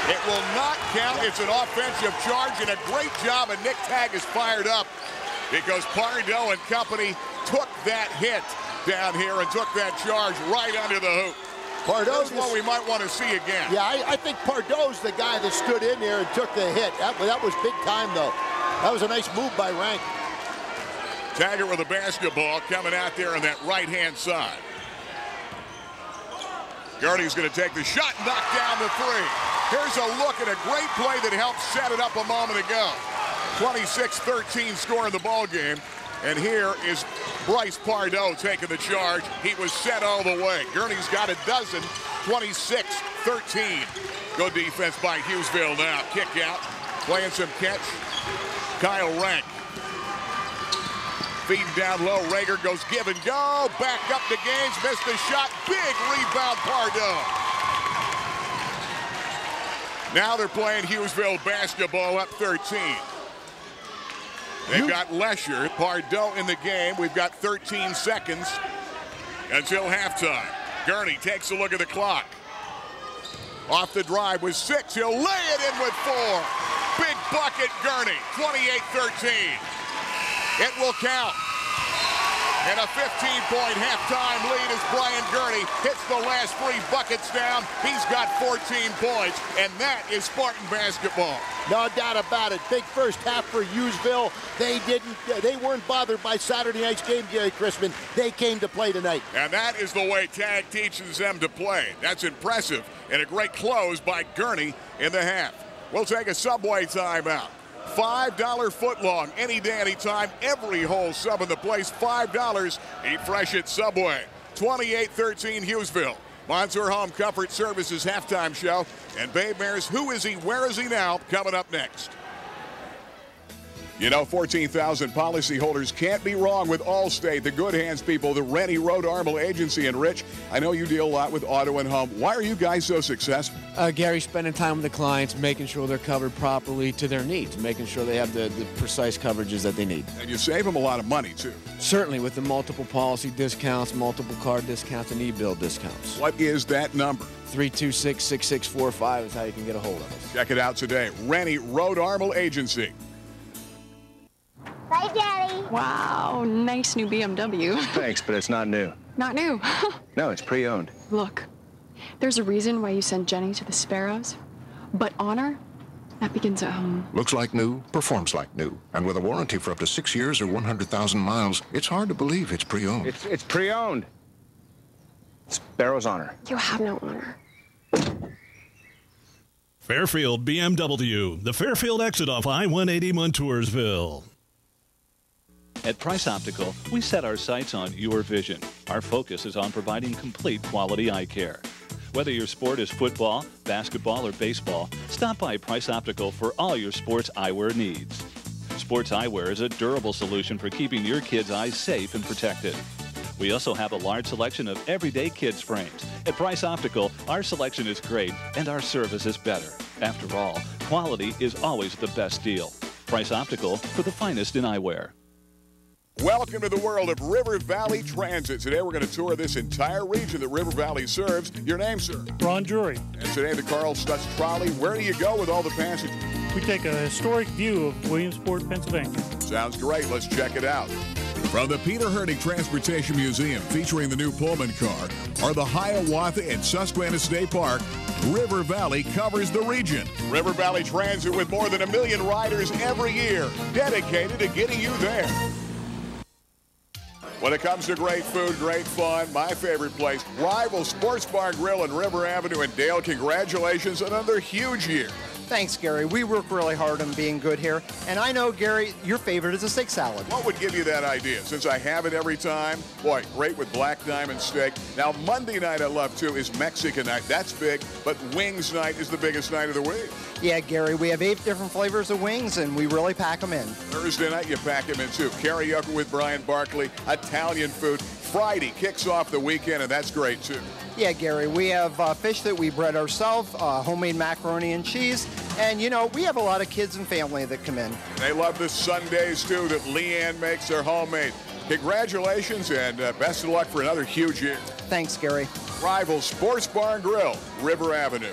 S13: It will not count. It's an offensive charge and a great job, and Nick Tagg is fired up because Pardo and company took that hit down here and took that charge right under the hoop. Pardo's one we might want to see again.
S2: Yeah, I think Pardo's the guy that stood in there and took the hit. That was big time, though. That was a nice move by Rank.
S13: Taggart with the basketball coming out there on that right-hand side. Gurney's going to take the shot and knock down the 3. Here's a look at a great play that helped set it up a moment ago. 26-13 score in the ball game. And here is Bryce Pardo taking the charge. He was set all the way. Gurney's got a dozen. 26-13. Good defense by Hughesville now. Kick out. Playing some catch. Kyle Rank. Feeding down low. Rager goes give and go. Back up to Gaines. Missed the shot. Big rebound, Pardo. Now they're playing Hughesville basketball up 13. They've got Lesher, Pardo in the game. We've got 13 seconds until halftime. Gurney takes a look at the clock. Off the drive with 6. He'll lay it in with 4. Big bucket, Gurney. 28-13. It will count. And a 15-point halftime lead as Brian Gurney hits the last 3 buckets down. He's got 14 points, and that is Spartan basketball.
S2: No doubt about it. Big first half for Hughesville. They weren't bothered by Saturday night's game, Gary Chrisman. They came to play tonight.
S13: And that is the way Tagg teaches them to play. That's impressive. And a great close by Gurney in the half. We'll take a Subway timeout. $5 footlong, any day, anytime, every whole sub in the place, $5. Eat fresh at Subway. 28-13 Hughesville. Montour Home Comfort Services halftime show. And Babe Mares, Who Is He, Where Is He Now, coming up next. You know, 14,000 policyholders can't be wrong with Allstate, the good hands people, the Rennie Road Armel Agency. And Rich, I know you deal a lot with auto and home. Why are you guys so successful?
S1: Gary, spending time with the clients, making sure they're covered properly to their needs, making sure they have the precise coverages that they need.
S13: And you save them a lot of money, too.
S1: Certainly, with the multiple policy discounts, multiple card discounts, and e-bill discounts.
S13: What is that number?
S1: 326-6645 is how you can get a hold of us.
S13: Check it out today. Rennie Road Armel Agency.
S17: Bye, Daddy. Wow, nice new BMW.
S6: Thanks, but it's not new.
S17: Not new.
S6: No, it's pre-owned.
S17: Look, there's a reason why you sent Jenny to the Sparrows, but honor, that begins at home.
S7: Looks like new, performs like new. And with a warranty for up to 6 years or 100,000 miles, it's hard to believe it's pre-owned.
S6: It's pre-owned. Sparrow's honor.
S17: You have no honor.
S8: Fairfield BMW, the Fairfield exit off I-180 Montoursville.
S14: At Price Optical, we set our sights on your vision. Our focus is on providing complete quality eye care. Whether your sport is football, basketball, or baseball, stop by Price Optical for all your sports eyewear needs. Sports eyewear is a durable solution for keeping your kids' eyes safe and protected. We also have a large selection of everyday kids' frames. At Price Optical, our selection is great and our service is better. After all, quality is always the best deal. Price Optical for the finest in eyewear.
S13: Welcome to the world of River Valley Transit. Today we're going to tour this entire region that River Valley serves. Your name, sir?
S20: Ron Drury.
S13: And today the Carl Stutz Trolley. Where do you go with all the passengers?
S20: We take a historic view of Williamsport, Pennsylvania.
S13: Sounds great. Let's check it out. From the Peter Herning Transportation Museum, featuring the new Pullman car, or the Hiawatha and Susquehanna State Park, River Valley covers the region. River Valley Transit with more than 1 million riders every year, dedicated to getting you there. When it comes to great food, great fun, my favorite place, Rival Sports Bar and Grill on River Avenue. And Dale, congratulations on another huge year.
S11: Thanks, Gary. We work really hard on being good here. And I know, Gary, your favorite is a steak salad.
S13: What would give you that idea? Since I have it every time, boy, great with black diamond steak. Now, Monday night I love, too, is Mexican night. That's big, but wings night is the biggest night of the week.
S11: Yeah, Gary, we have 8 different flavors of wings, and we really pack them in.
S13: Thursday night, you pack them in, too. Karaoke with Brian Barkley, Italian food. Friday kicks off the weekend, and that's great, too.
S11: Yeah, Gary, we have fish that we bread ourselves, homemade macaroni and cheese, and, you know, we have a lot of kids and family that come in.
S13: They love the sundaes, too, that Leanne makes. They're homemade. Congratulations, and best of luck for another huge year.
S11: Thanks, Gary.
S13: Rival Sports Bar and Grill, River Avenue.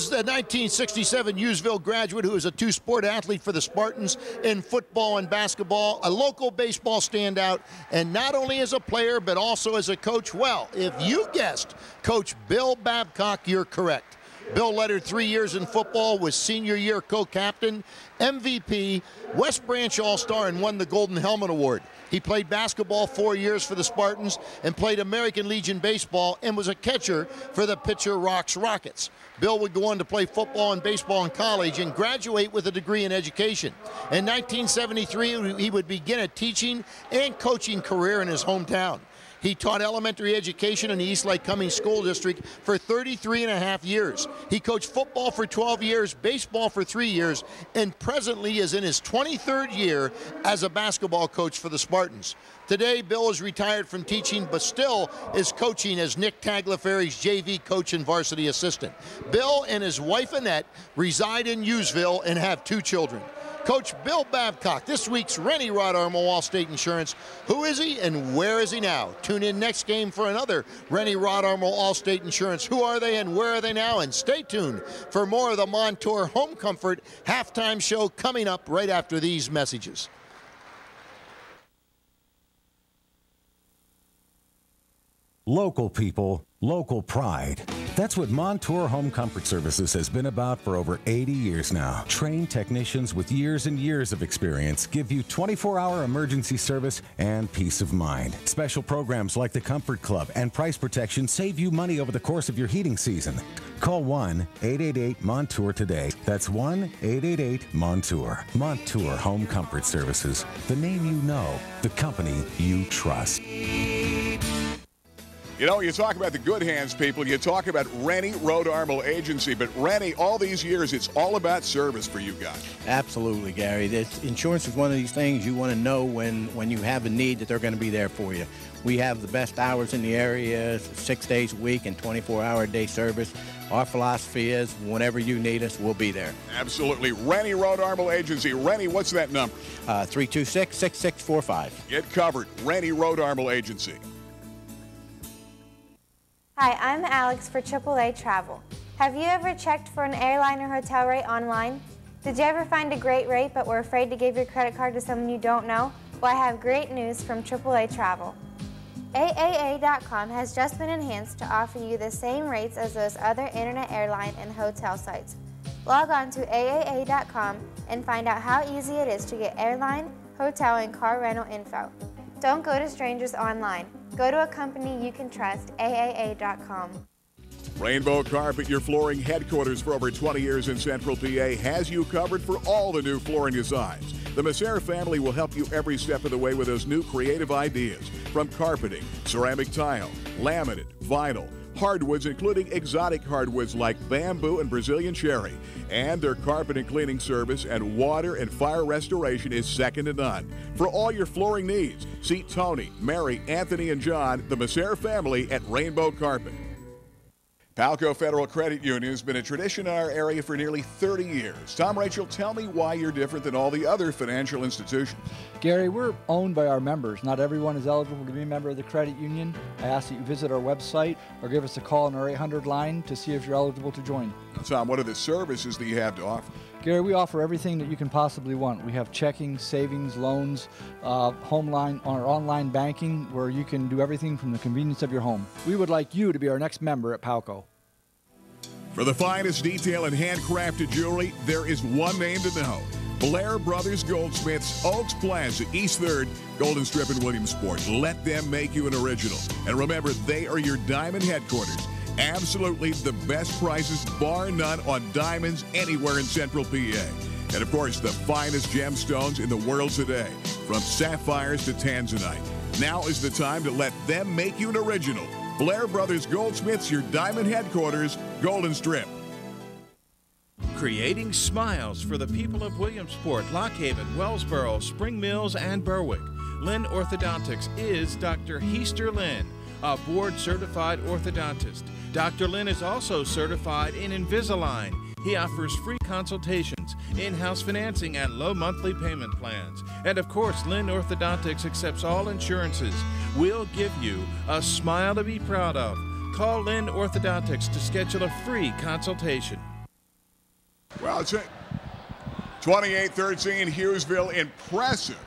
S2: The 1967 Hughesville graduate who is a two-sport athlete for the Spartans in football and basketball, a local baseball standout, and not only as a player but also as a coach. Well, if you guessed Coach Bill Babcock, you're correct. Bill lettered 3 years in football, was senior year co-captain, MVP, West Branch All-Star, and won the Golden Helmet Award. He played basketball 4 years for the Spartans and played American Legion baseball and was a catcher for the Pitcher Rocks Rockets. Bill would go on to play football and baseball in college and graduate with a degree in education. In 1973, he would begin a teaching and coaching career in his hometown. He taught elementary education in the East Lake Cummings School District for 33.5 years. He coached football for 12 years, baseball for 3 years, and presently is in his 23rd year as a basketball coach for the Spartans. Today, Bill is retired from teaching, but still is coaching as Nick Tagliaferri's JV coach and varsity assistant. Bill and his wife Annette reside in Hughesville and have 2 children. Coach Bill Babcock, this week's Rennie Rod Armel Allstate Insurance. Who is he and where is he now? Tune in next game for another Rennie Rod Armel Allstate Insurance. Who are they and where are they now? And stay tuned for more of the Montour Home Comfort halftime show coming up right after these messages.
S16: Local people, local pride. That's what Montour Home Comfort Services has been about for over 80 years now. Trained technicians with years and years of experience give you 24-hour emergency service and peace of mind. Special programs like the Comfort Club and Price Protection save you money over the course of your heating season. Call 1-888-MONTOUR today. That's 1-888-MONTOUR. Montour Home Comfort Services. The name you know, the company you trust.
S13: You know, you talk about the good hands, people. You talk about Rennie Road Armel Agency. But, Rennie, all these years, it's all about service for you guys.
S6: Absolutely, Gary. Insurance is one of these things you want to know when you have a need that they're going to be there for you. We have the best hours in the area, 6 days a week and 24-hour-a-day service. Our philosophy is whenever you need us, we'll be there.
S13: Absolutely. Rennie Road Armel Agency. Rennie, what's that number?
S6: 326-6645.
S13: Get covered. Rennie Road Armel Agency.
S3: Hi, I'm Alex for AAA Travel. Have you ever checked for an airline or hotel rate online? Did you ever find a great rate but were afraid to give your credit card to someone you don't know? Well, I have great news from AAA Travel. AAA.com has just been enhanced to offer you the same rates as those other internet airline and hotel sites. Log on to AAA.com and find out how easy it is to get airline, hotel, and car rental info. Don't go to strangers online. Go to a company you can trust, AAA.com.
S13: Rainbow Carpet, your flooring headquarters for over 20 years in Central PA, has you covered for all the new flooring designs. The Masser family will help you every step of the way with those new creative ideas, from carpeting, ceramic tile, laminate, vinyl, hardwoods, including exotic hardwoods like bamboo and Brazilian cherry. And their carpet and cleaning service and water and fire restoration is second to none. For all your flooring needs, see Tony, Mary, Anthony, and John, the Masser family at Rainbow Carpet. Palco Federal Credit Union has been a tradition in our area for nearly 30 years. Tom, Rachel, tell me why you're different than all the other financial institutions.
S12: Gary, we're owned by our members. Not everyone is eligible to be a member of the credit union. I ask that you visit our website or give us a call on our 800 line to see if you're eligible to join.
S13: Tom, what are the services that you have to offer?
S12: Gary, we offer everything that you can possibly want. We have checking, savings, loans, home line, on our online banking, where you can do everything from the convenience of your home. We would like you to be our next member at Palco.
S13: For the finest detail and handcrafted jewelry, there is one name to know. Blair Brothers Goldsmiths, Oaks Plaza, East 3rd, Golden Strip in Williamsport. Let them make you an original. And remember, they are your diamond headquarters. Absolutely the best prices, bar none, on diamonds anywhere in Central PA. And of course, the finest gemstones in the world today, from sapphires to tanzanite. Now is the time to let them make you an original. Blair Brothers Goldsmiths, your diamond headquarters, Golden Strip.
S5: Creating smiles for the people of Williamsport, Lockhaven, Wellsboro, Spring Mills, and Berwick. Lynn Orthodontics is Dr. Heister Lynn, a board-certified orthodontist. Dr. Lynn is also certified in Invisalign. He offers free consultations, in-house financing, and low monthly payment plans. And of course, Lynn Orthodontics accepts all insurances. We'll give you a smile to be proud of. Call Lynn Orthodontics to schedule a free consultation.
S13: Well, it's 28-13, Hughesville, impressive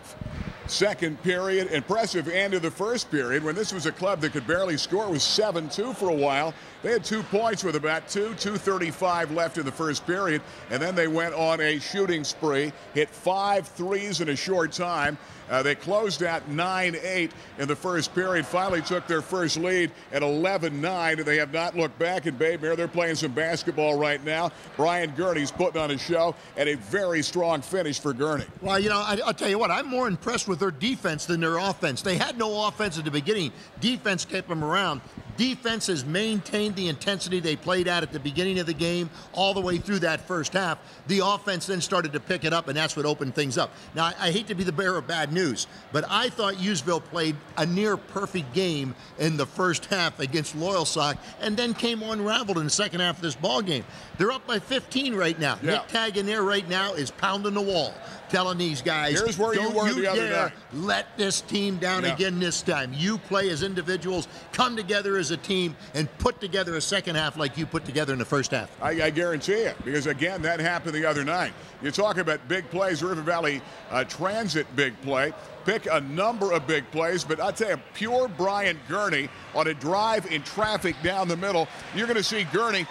S13: second period, impressive end of the first period when this was a club that could barely score. It was 7-2 for a while. They had 2 points with about 2:35 left in the first period, and then they went on a shooting spree, hit 5 threes in a short time. They closed out 9-8 in the first period, finally took their first lead at 11-9, and they have not looked back in Babe Mere. They're playing some basketball right now. Brian Gurney's putting on a show, and a very strong finish for Gurney.
S2: Well, you know, I'll tell you what, I'm more impressed with their defense than their offense. They had no offense at the beginning. Defense kept them around. Defense has maintained the intensity they played at the beginning of the game all the way through that first half. The offense then started to pick it up, and that's what opened things up. Now, I hate to be the bearer of bad news, but I thought Hughesville played a near-perfect game in the first half against Loyalsock, and then came unraveled in the second half of this ball game. They're up by 15 right now. Yeah. Nick Tagg in there right now is pounding the wall, telling these guys,
S13: here's where you were the other night.
S2: Let this team down again this time. You play as individuals, come together as as a team and put together a second half like you put together in the first half.
S13: I guarantee it, because, again, that happened the other night. You talk about big plays, River Valley Transit big play. Pick a number of big plays, but I'll tell you, pure Brian Gurney on a drive in traffic down the middle. You're going to see Gurney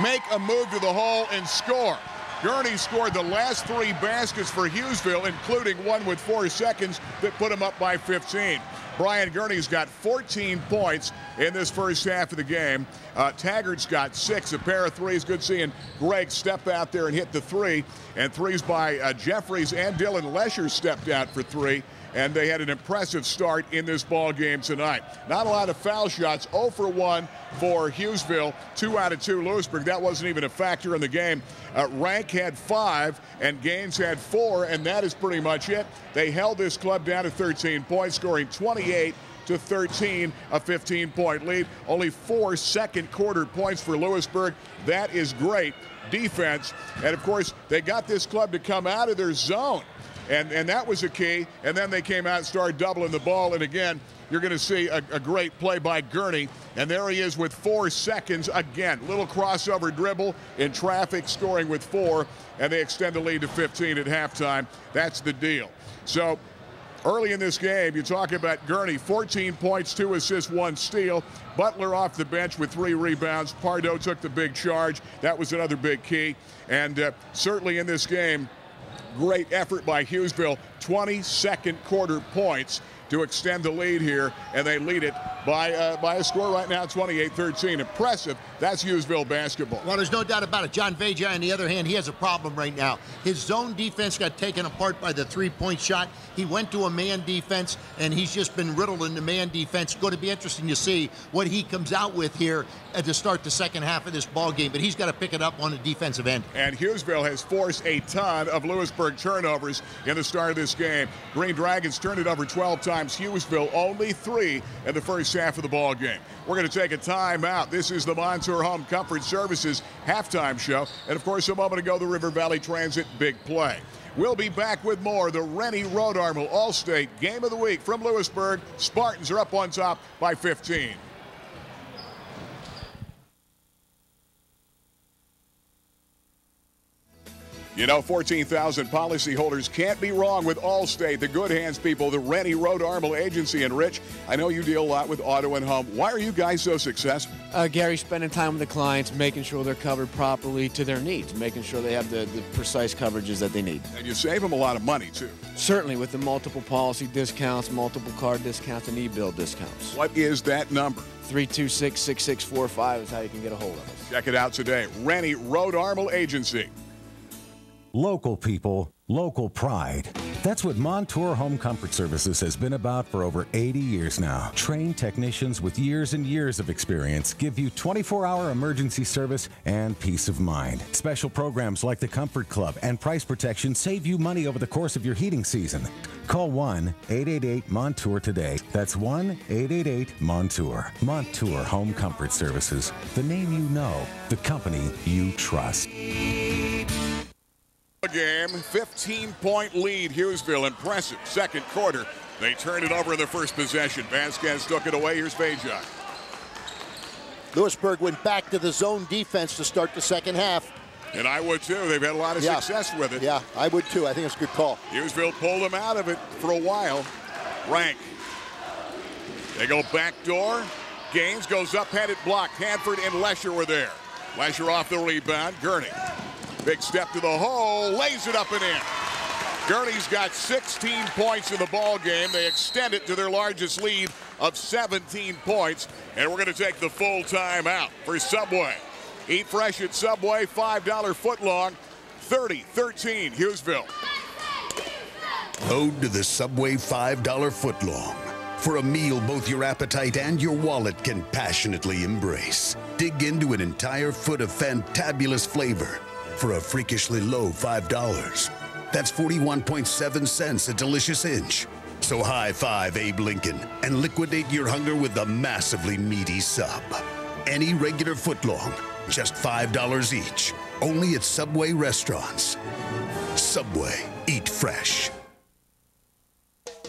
S13: make a move to the hole and score. Gurney scored the last 3 baskets for Hughesville, including one with 4 seconds that put him up by 15. Brian Gurney's got 14 points in this first half of the game. Taggart's got 6, a pair of threes. Good seeing Greg step out there and hit the 3. And threes by Jeffries and Dylan Lesher stepped out for 3. And they had an impressive start in this ball game tonight. Not a lot of foul shots. 0 for 1 for Hughesville. 2 out of 2 Lewisburg. That wasn't even a factor in the game. Rank had 5 and Gaines had 4, and that is pretty much it. They held this club down to 13 points, scoring 28 to 13, a 15-point lead. Only 4 second quarter points for Lewisburg. That is great defense. And of course, they got this club to come out of their zone. And that was a key. And then they came out and started doubling the ball. And again, you're going to see a great play by Gurney. And there he is with 4 seconds. Again, little crossover dribble in traffic, scoring with 4. And they extend the lead to 15 at halftime. That's the deal. So early in this game, you talk about Gurney, 14 points, 2 assists, 1 steal. Butler off the bench with 3 rebounds. Pardo took the big charge. That was another big key. And certainly in this game, great effort by Hughesville. 22nd quarter points to extend the lead here, and they lead it by a score right now, 28-13. Impressive. That's Hughesville basketball.
S2: Well, there's no doubt about it. John Vajay, on the other hand, he has a problem right now. His zone defense got taken apart by the 3-point shot. He went to a man defense, and he's just been riddled in the man defense. Going to be interesting to see what he comes out with here to start the second half of this ball game, but he's got to pick it up on the defensive end.
S13: And Hughesville has forced a ton of Lewisburg turnovers in the start of this game. Green Dragons turned it over 12 times. Hughesville only 3 in the first half of the ball game. We're going to take a timeout. This is the Montour Home Comfort Services halftime show. And of course, a moment ago, the River Valley Transit big play. We'll be back with more. The Rennie Road Armor All-State Game of the Week from Lewisburg. Spartans are up on top by 15. You know, 14,000 policyholders can't be wrong with Allstate, the good hands people, the Rennie Road Armor Agency. And Rich, I know you deal a lot with auto and home. Why are you guys so successful?
S1: Gary, spending time with the clients, making sure they're covered properly to their needs, making sure they have the precise coverages that they need.
S13: And you save them a lot of money, too.
S1: Certainly, with the multiple policy discounts, multiple card discounts, and e-bill discounts.
S13: What is that number?
S1: 326-6645 is how you can get a hold of us.
S13: Check it out today. Rennie Road Armor Agency.
S16: Local people, local pride. That's what Montour Home Comfort Services has been about for over 80 years now. Trained technicians with years and years of experience give you 24-hour emergency service and peace of mind. Special programs like the Comfort Club and price protection save you money over the course of your heating season. Call 1-888-MONTOUR today. That's 1-888-MONTOUR. Montour Home Comfort Services. The name you know, the company you trust.
S13: Game, 15-point lead, Hughesville. Impressive. Second quarter. They turned it over in the first possession. Vasquez took it away. Here's Vajay.
S2: Lewisburg went back to the zone defense to start the second half.
S13: And I would too. They've had a lot of success with it.
S2: Yeah, I would too. I think it's a good call.
S13: Hughesville pulled them out of it for a while. Rank. They go back door. Gaines goes up, had it blocked. Hanford and Lesher were there. Lesher off the rebound. Gurney. Big step to the hole, lays it up and in. Gurney's got 16 points in the ball game. They extend it to their largest lead of 17 points. And we're going to take the full time out for Subway. Eat fresh at Subway, $5 footlong, 30-13 Hughesville.
S9: Ode to the Subway $5 footlong. For a meal both your appetite and your wallet can passionately embrace. Dig into an entire foot of fantabulous flavor for a freakishly low $5. That's 41.7 cents a delicious inch. So high five Abe Lincoln and liquidate your hunger with the massively meaty sub. Any regular footlong, just $5 each. Only at Subway restaurants. Subway, eat fresh.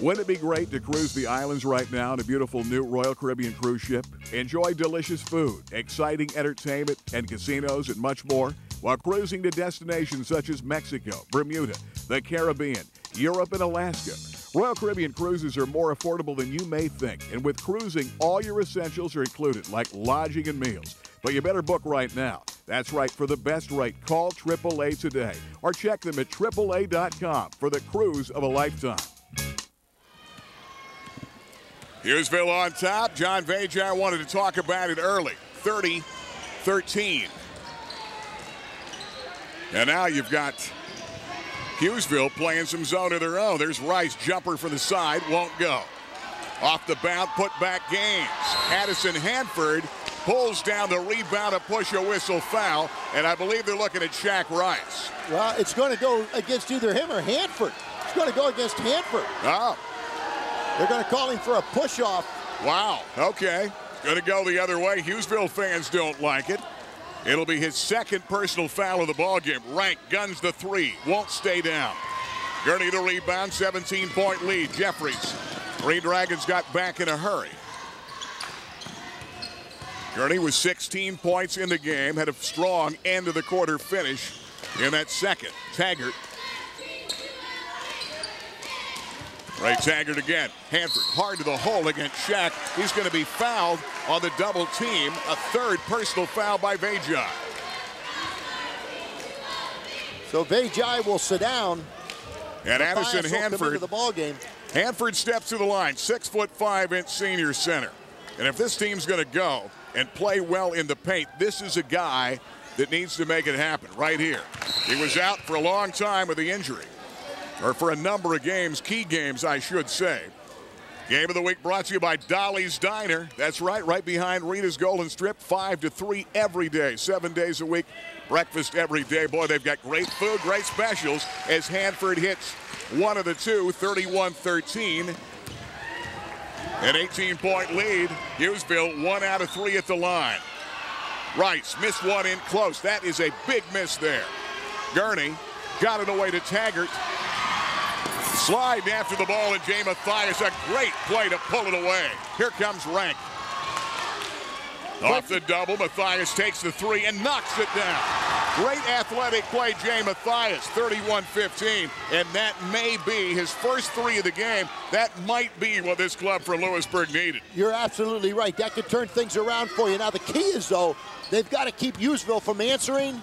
S13: Wouldn't it be great to cruise the islands right now in a beautiful new Royal Caribbean cruise ship? Enjoy delicious food, exciting entertainment, and casinos and much more while cruising to destinations such as Mexico, Bermuda, the Caribbean, Europe, and Alaska. Royal Caribbean cruises are more affordable than you may think, and with cruising, all your essentials are included, like lodging and meals. But you better book right now. That's right, for the best rate, call AAA today or check them at AAA.com for the cruise of a lifetime. Hughesville on top. John Vajai wanted to talk about it early. 30-13. And now you've got Hughesville playing some zone of their own. There's Rice, jumper from the side, won't go. Off the bound, put back Gaines. Addison Hanford pulls down the rebound, a push, a whistle, foul, and I believe they're looking at Shaq Rice.
S2: Well, it's going to go against either him or Hanford. It's going to go against Hanford.
S13: Oh.
S2: They're going to call him for a push-off.
S13: Wow, okay. Going to go the other way. Hughesville fans don't like it. It'll be his second personal foul of the ballgame. Rank guns the three, won't stay down. Gurney the rebound, 17-point lead. Jeffries. Green Dragons got back in a hurry. Gurney was 16 points in the game, had a strong end of the quarter finish in that second. Taggart. Ray Taggart again. Hanford hard to the hole against Shaq. He's going to be fouled on the double team. A third personal foul by Vajai.
S2: So Vajai will sit down.
S13: And Addison Hanford.
S2: The ball game.
S13: Hanford steps to the line. 6'5" senior center. And if this team's going to go and play well in the paint, this is a guy that needs to make it happen right here. He was out for a long time with the injury. Or for a number of games, key games, I should say. Game of the week brought to you by Dolly's Diner. That's right behind Rita's Golden Strip, 5 to 3 every day, 7 days a week, breakfast every day. Boy, they've got great food, great specials as Hanford hits one of the two, 31-13. An 18-point lead. Hughesville 1 out of 3 at the line. Rice missed one in close. That is a big miss there. Gurney got it away to Taggart. Slide after the ball, and Jay Mathias, a great play to pull it away. Here comes Rank. Off the double, Mathias takes the three and knocks it down. Great athletic play, Jay Mathias, 31-15, and that may be his first three of the game. That might be what this club for Lewisburg needed.
S2: You're absolutely right. That could turn things around for you. Now, the key is, though, they've got to keep Hughesville from answering.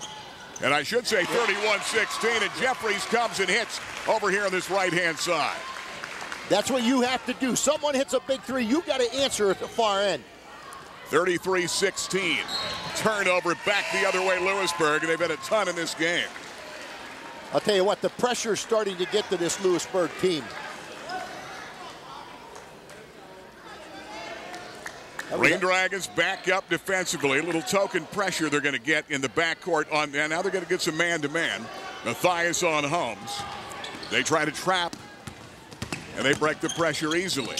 S13: And I should say 31-16, and Jeffries comes and hits over here on this right-hand side.
S2: That's what you have to do. Someone hits a big three, you got to answer at the far end.
S13: 33-16. Turnover back the other way, Lewisburg, and they've had a ton in this game.
S2: I'll tell you what, the pressure's starting to get to this Lewisburg team.
S13: Green Dragons back up defensively. A little token pressure they're going to get in the backcourt. And now they're going to get some man-to-man. Mathias on Holmes. They try to trap, and they break the pressure easily.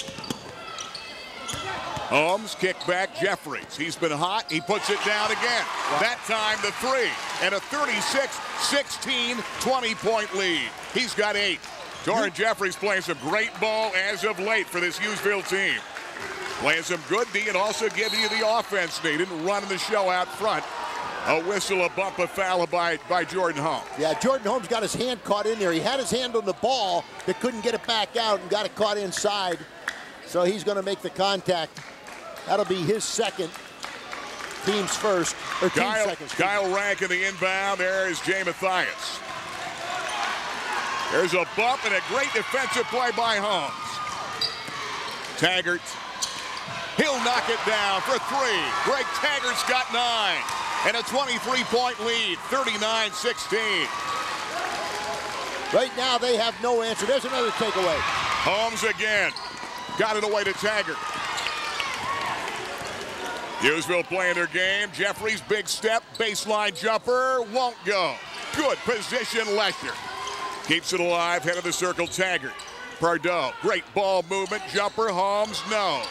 S13: Holmes, kick back, Jeffries. He's been hot. He puts it down again. Wow. That time the three. And a 36-16, 20-point lead. He's got 8. Torrin Jeffries playing some great ball as of late for this Hughesville team. Playing some good D and also giving you the offense needed and running the show out front. A whistle, a bump, a foul by Jordan Holmes.
S2: Yeah, Jordan Holmes got his hand caught in there. He had his hand on the ball, but couldn't get it back out and got it caught inside. So he's going to make the contact. That'll be his second. Team's first, or team's second.
S13: Kyle Rank in the inbound. There is Jay Mathias. There's a bump and a great defensive play by Holmes. Taggart. He'll knock it down for 3. Greg Taggart's got 9. And a 23-point lead, 39-16.
S2: Right now they have no answer. There's another takeaway.
S13: Holmes again. Got it away to Taggart. Hughesville playing their game. Jeffries, big step, baseline jumper, won't go. Good position, Lesher. Keeps it alive, head of the circle, Taggart. Pardo, great ball movement, jumper, Holmes, no.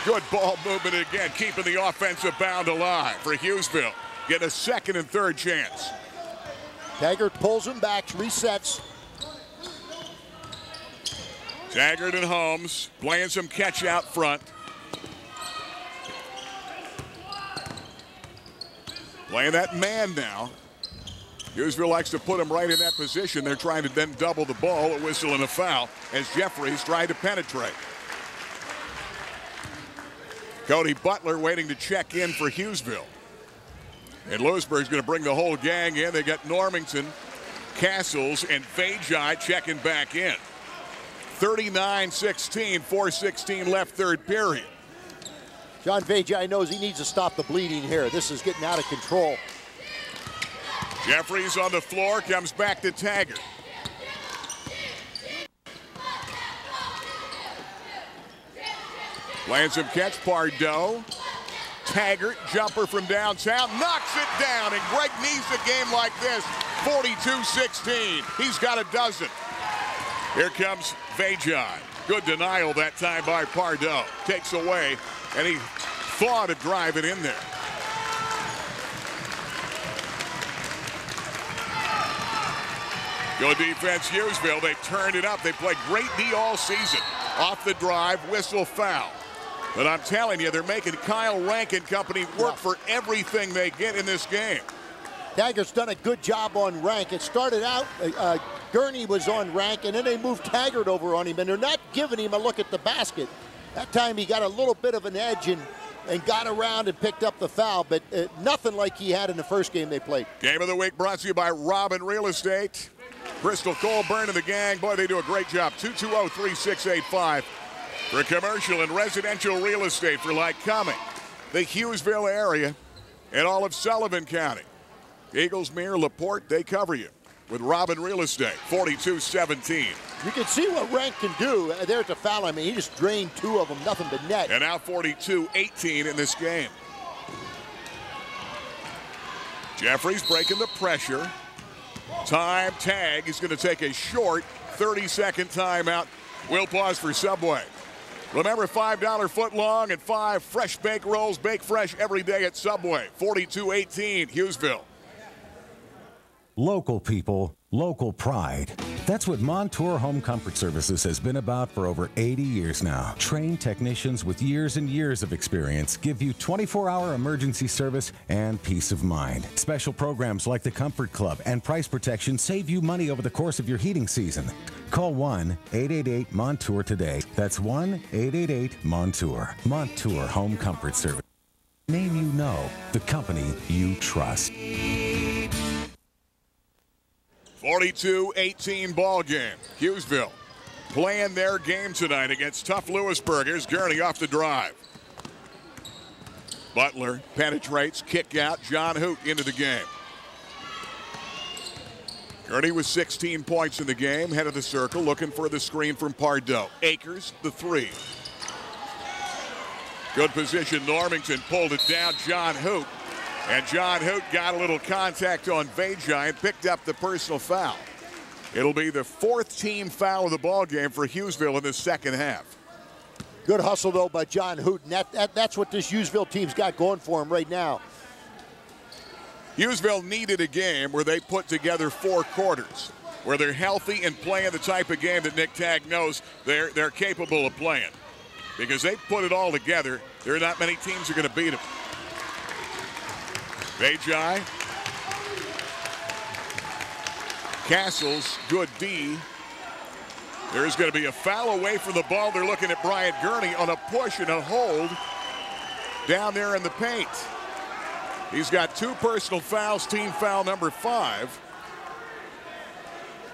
S13: Good ball movement again, keeping the offensive bound alive for Hughesville. Get a second and third chance.
S2: Taggart pulls him back, resets.
S13: Taggart and Holmes playing some catch out front. Playing that man now. Hughesville likes to put him right in that position. They're trying to then double the ball, a whistle and a foul as Jeffries tried to penetrate. Cody Butler waiting to check in for Hughesville. And Lewisburg's going to bring the whole gang in. They got Normington, Castles, and Vajai checking back in. 39-16, 4:16 left third period.
S2: John Vajai knows he needs to stop the bleeding here. This is getting out of control.
S13: Jeffries on the floor, comes back to Taggart. Playing some catch, Pardo. Taggart, jumper from downtown, knocks it down, and Greg needs a game like this. 42-16, he's got a dozen. Here comes Vajai. Good denial that time by Pardo. Takes away, and he thought of driving in there. Good defense, Hughesville. They've turned it up. They played great D all season. Off the drive, whistle, foul. But I'm telling you, they're making Kyle Rank and company work for everything they get in this game.
S2: Taggart's done a good job on Rank. It started out, Gurney was on Rank, and then they moved Taggart over on him, and they're not giving him a look at the basket. That time he got a little bit of an edge and got around and picked up the foul, but nothing like he had in the first game they played.
S13: Game of the week brought to you by Robin Real Estate. Bristol Colburn and the gang, boy, they do a great job. 220-3685 for commercial and residential real estate for Lycoming, the Hughesville area, and all of Sullivan County. Eaglesmere, LaPorte, they cover you with Robin Real Estate, 42-17.
S2: You can see what Rank can do. There's a foul. I mean, he just drained two of them, nothing but net.
S13: And now 42-18 in this game. Jeffries breaking the pressure. Time tag. He's going to take a short 30-second timeout. We'll pause for Subway. Remember, $5 foot long and 5 fresh bake rolls. Bake fresh every day at Subway. 42-18, Hughesville.
S16: Local people, local pride. That's what Montour Home Comfort Services has been about for over 80 years now. Trained technicians with years and years of experience give you 24-hour emergency service and peace of mind. Special programs like the Comfort Club and price protection save you money over the course of your heating season. Call 1-888-MONTOUR today. That's 1-888-MONTOUR. Montour Home Comfort Service. Name you know, the company you trust.
S13: 42-18 ball game. Hughesville playing their game tonight against tough Lewisburg. Here's Gurney off the drive. Butler penetrates, kick out. John Hoot into the game. Gurney with 16 points in the game, head of the circle, looking for the screen from Pardo. Akers, the three. Good position. Normington pulled it down. John Hoot. And John Hoot got a little contact on Vajai and picked up the personal foul. It'll be the 4th team foul of the ball game for Hughesville in the second half.
S2: Good hustle, though, by John Hoot. And that's what this Hughesville team's got going for him right now.
S13: Hughesville needed a game where they put together 4 quarters, where they're healthy and playing the type of game that Nick Tagg knows they're capable of playing. Because they put it all together, there are not many teams that are going to beat them. Vajai. Castles, good D. There's going to be a foul away from the ball. They're looking at Bryant Gurney on a push and a hold down there in the paint. He's got 2 personal fouls, team foul number 5.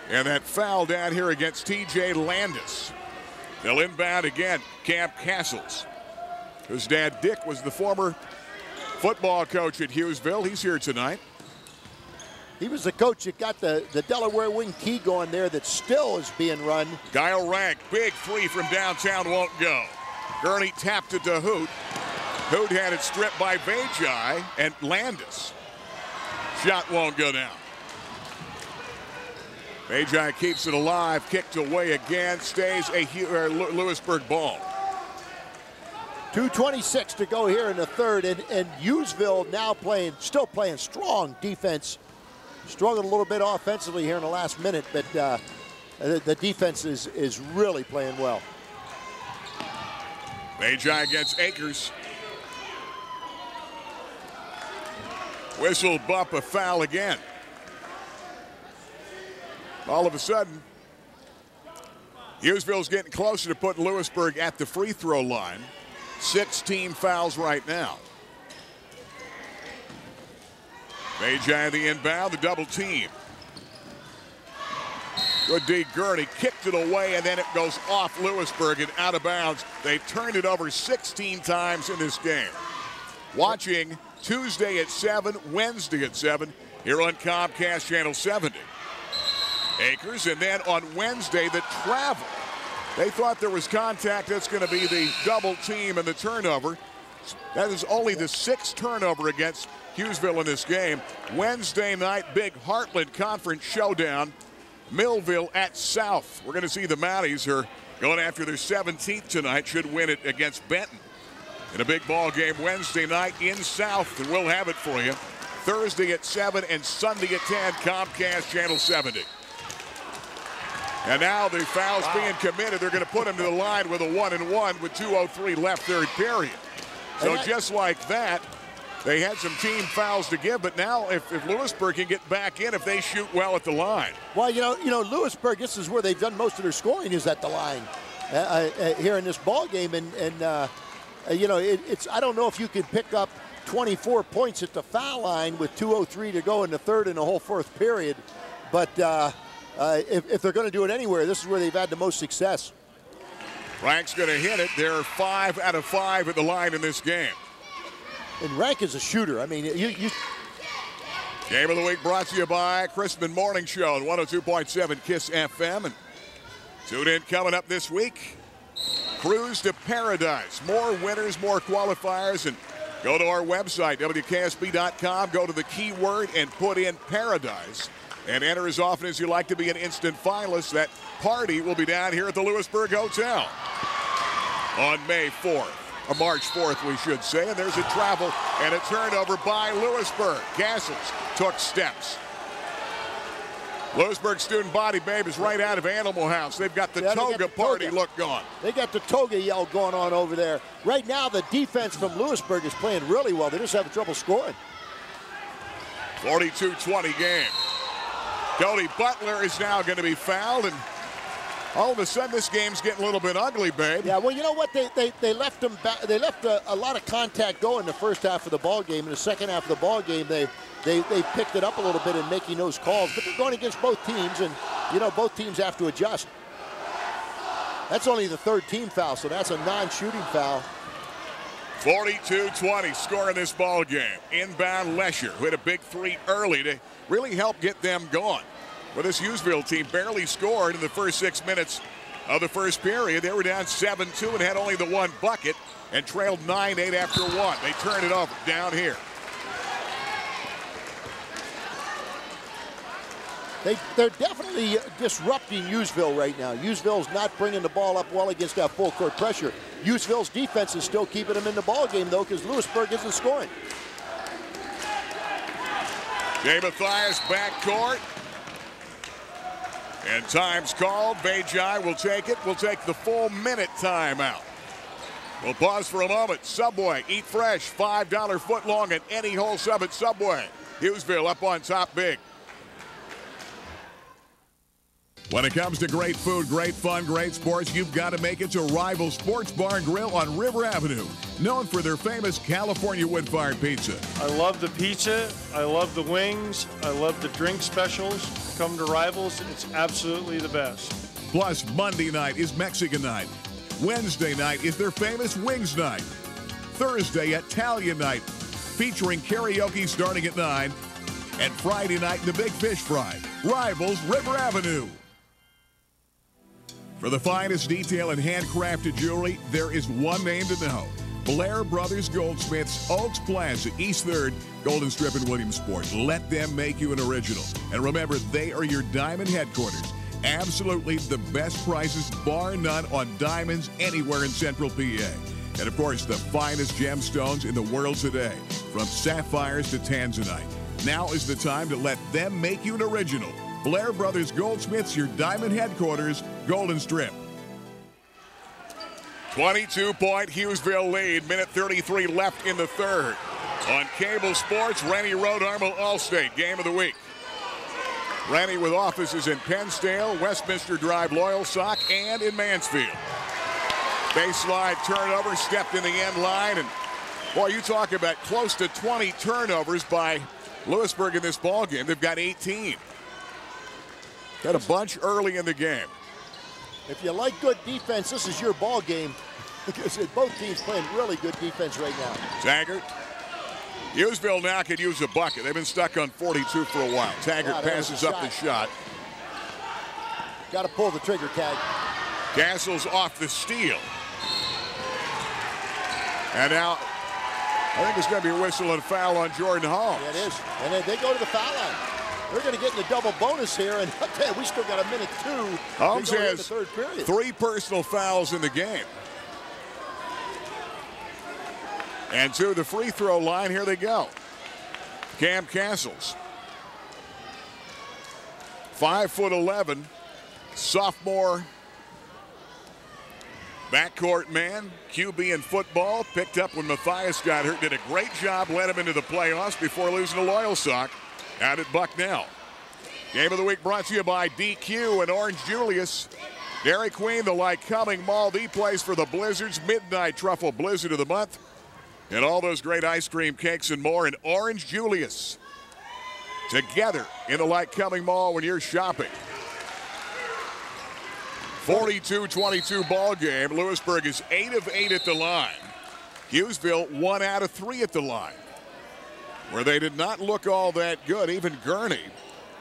S13: And that foul down here against TJ Landis. They'll inbound again, Camp Castles, whose dad Dick was the former football coach at Hughesville. He's here tonight.
S2: He was the coach that got the Delaware wing key going there that still is being run.
S13: Kyle Rank, big 3 from downtown, won't go. Gurney tapped it to Hoot. Hoot had it stripped by Vajai and Landis. Shot won't go down. Vajai keeps it alive, kicked away again, stays a Lewisburg ball.
S2: 2:26 to go here in the third, and Hughesville now still playing strong defense. Struggled a little bit offensively here in the last minute, but The defense is really playing well.
S13: Magi against Akers. Whistle, bump, a foul again. All of a sudden, Hughesville's getting closer to putting Lewisburg at the free throw line. 16 fouls right now. Magi the inbound, the double team. Good D. Gurney kicked it away, and then it goes off Lewisburg and out of bounds. They've turned it over 16 times in this game. Watching Tuesday at 7, Wednesday at 7, here on Comcast Channel 70. Akers, and then on Wednesday, the travel. They thought there was contact. That's going to be the double team and the turnover. That is only the 6th turnover against Hughesville in this game. Wednesday night, big Heartland Conference showdown. Millville at South. We're going to see the Mounties are going after their 17th tonight. Should win it against Benton. In a big ball game Wednesday night in South, and we'll have it for you Thursday at 7 and Sunday at 10, Comcast Channel 70. And now the foul's being committed. They're going to put him to the line with a 1-and-1 with 2:03 left third period. So just like that, they had some team fouls to give, but now if Lewisburg can get back in, if they shoot well at the line.
S2: Well, you know, Lewisburg, this is where they've done most of their scoring is at the line here in this ball game, and you know, it's I don't know if you can pick up 24 points at the foul line with 2:03 to go in the third and the whole fourth period, but if they're going to do it anywhere, this is where they've had the most success.
S13: Rank's going to hit it. They're 5 out of 5 at the line in this game.
S2: And Rank is a shooter. I mean,
S13: Game of the week brought to you by Crispin Morning Show on 102.7 KISS FM. And tune in coming up this week. Cruise to Paradise. More winners, more qualifiers. And go to our website, WKSB.com. Go to the keyword and put in Paradise. And enter as often as you like to be an instant finalist. That party will be down here at the Lewisburg Hotel on May 4th. Or March 4th, we should say. And there's a travel and a turnover by Lewisburg. Castles took steps. Lewisburg Student Body Babe is right out of Animal House. They've got the toga party look going.
S2: They got the toga yell going on over there. Right now, the defense from Lewisburg is playing really well. They just have trouble scoring.
S13: 42-20 game. Cody Butler is now going to be fouled, and all of a sudden this game's getting a little bit ugly, babe.
S2: Yeah, well, you know what? They left them back. They left a lot of contact going in the first half of the ball game. In the second half of the ball game, they picked it up a little bit in making those calls. But they're going against both teams, and you know both teams have to adjust. That's only the third team foul, so that's a non-shooting foul.
S13: 42-20 score in this ball game. Inbound Lesher, who had a big three early to really help get them going. Well, this Hughesville team barely scored in the first 6 minutes of the first period. They were down 7-2 and had only the one bucket and trailed 9-8 after one. They turn it over down here.
S2: They're definitely disrupting Hughesville right now. Hughesville's not bringing the ball up well against that full court pressure. Hughesville's defense is still keeping them in the ball game, though, because Lewisburg isn't scoring.
S13: Jay Mathias backcourt. And time's called. Magi will take it. We'll take the full minute timeout. We'll pause for a moment. Subway, eat fresh, $5 footlong at any whole sub at Subway. Hughesville up on top big. When it comes to great food, great fun, great sports, you've got to make it to Rival Sports Bar and Grill on River Avenue, known for their famous California wood-fired pizza.
S10: I love the pizza. I love the wings. I love the drink specials. Come to Rivals. It's absolutely the best.
S13: Plus, Monday night is Mexican night. Wednesday night is their famous wings night. Thursday, Italian night, featuring karaoke starting at 9. And Friday night, the Big Fish Fry. Rivals, River Avenue. For the finest detail and handcrafted jewelry, there is one name to know. Blair Brothers Goldsmiths, Oaks Plaza, East 3rd, Golden Strip in Williamsport. Let them make you an original. And remember, they are your diamond headquarters. Absolutely the best prices, bar none, on diamonds anywhere in Central PA. And of course, the finest gemstones in the world today, from sapphires to tanzanite. Now is the time to let them make you an original. Blair Brothers Goldsmiths, your diamond headquarters, Golden Strip. 22-point Hughesville lead, minute 33 left in the third. On Cable Sports, Rennie Road Armor Allstate, game of the week. Rennie with offices in Pennsdale, Westminster Drive, Loyalsock, and in Mansfield. Baseline turnover, stepped in the end line, and boy, you talk about close to 20 turnovers by Lewisburg in this ball game. They've got 18. Got a bunch early in the game.
S2: If you like good defense, this is your ball game because both teams playing really good defense right now.
S13: Taggart. Hughesville now could use a bucket. They've been stuck on 42 for a while. Taggart passes up the shot.
S2: Got to pull the trigger, Tag.
S13: Castle's off the steal. And now, I think it's going to be a whistle and foul on Jordan Holmes.
S2: Yeah, it is. And then they go to the foul line. They're going to get in the double bonus here, and I'll tell you, we still got a minute 2.
S13: Holmes has
S2: the third period.
S13: 3 personal fouls in the game. And to the free throw line, here they go. Cam Castles. 5'11", sophomore backcourt man, QB in football, picked up when Matthias got hurt, did a great job, led him into the playoffs before losing to Loyalsock out at Bucknell. Game of the week brought to you by DQ and Orange Julius. Dairy Queen, the Lycoming Mall, the place for the blizzards, Midnight Truffle Blizzard of the month, and all those great ice cream cakes and more in Orange Julius. Together in the Lycoming Mall when you're shopping. 42-22 ball game. Lewisburg is 8 of 8 at the line. Hughesville 1 out of 3 at the line, where they did not look all that good. Even Gurney,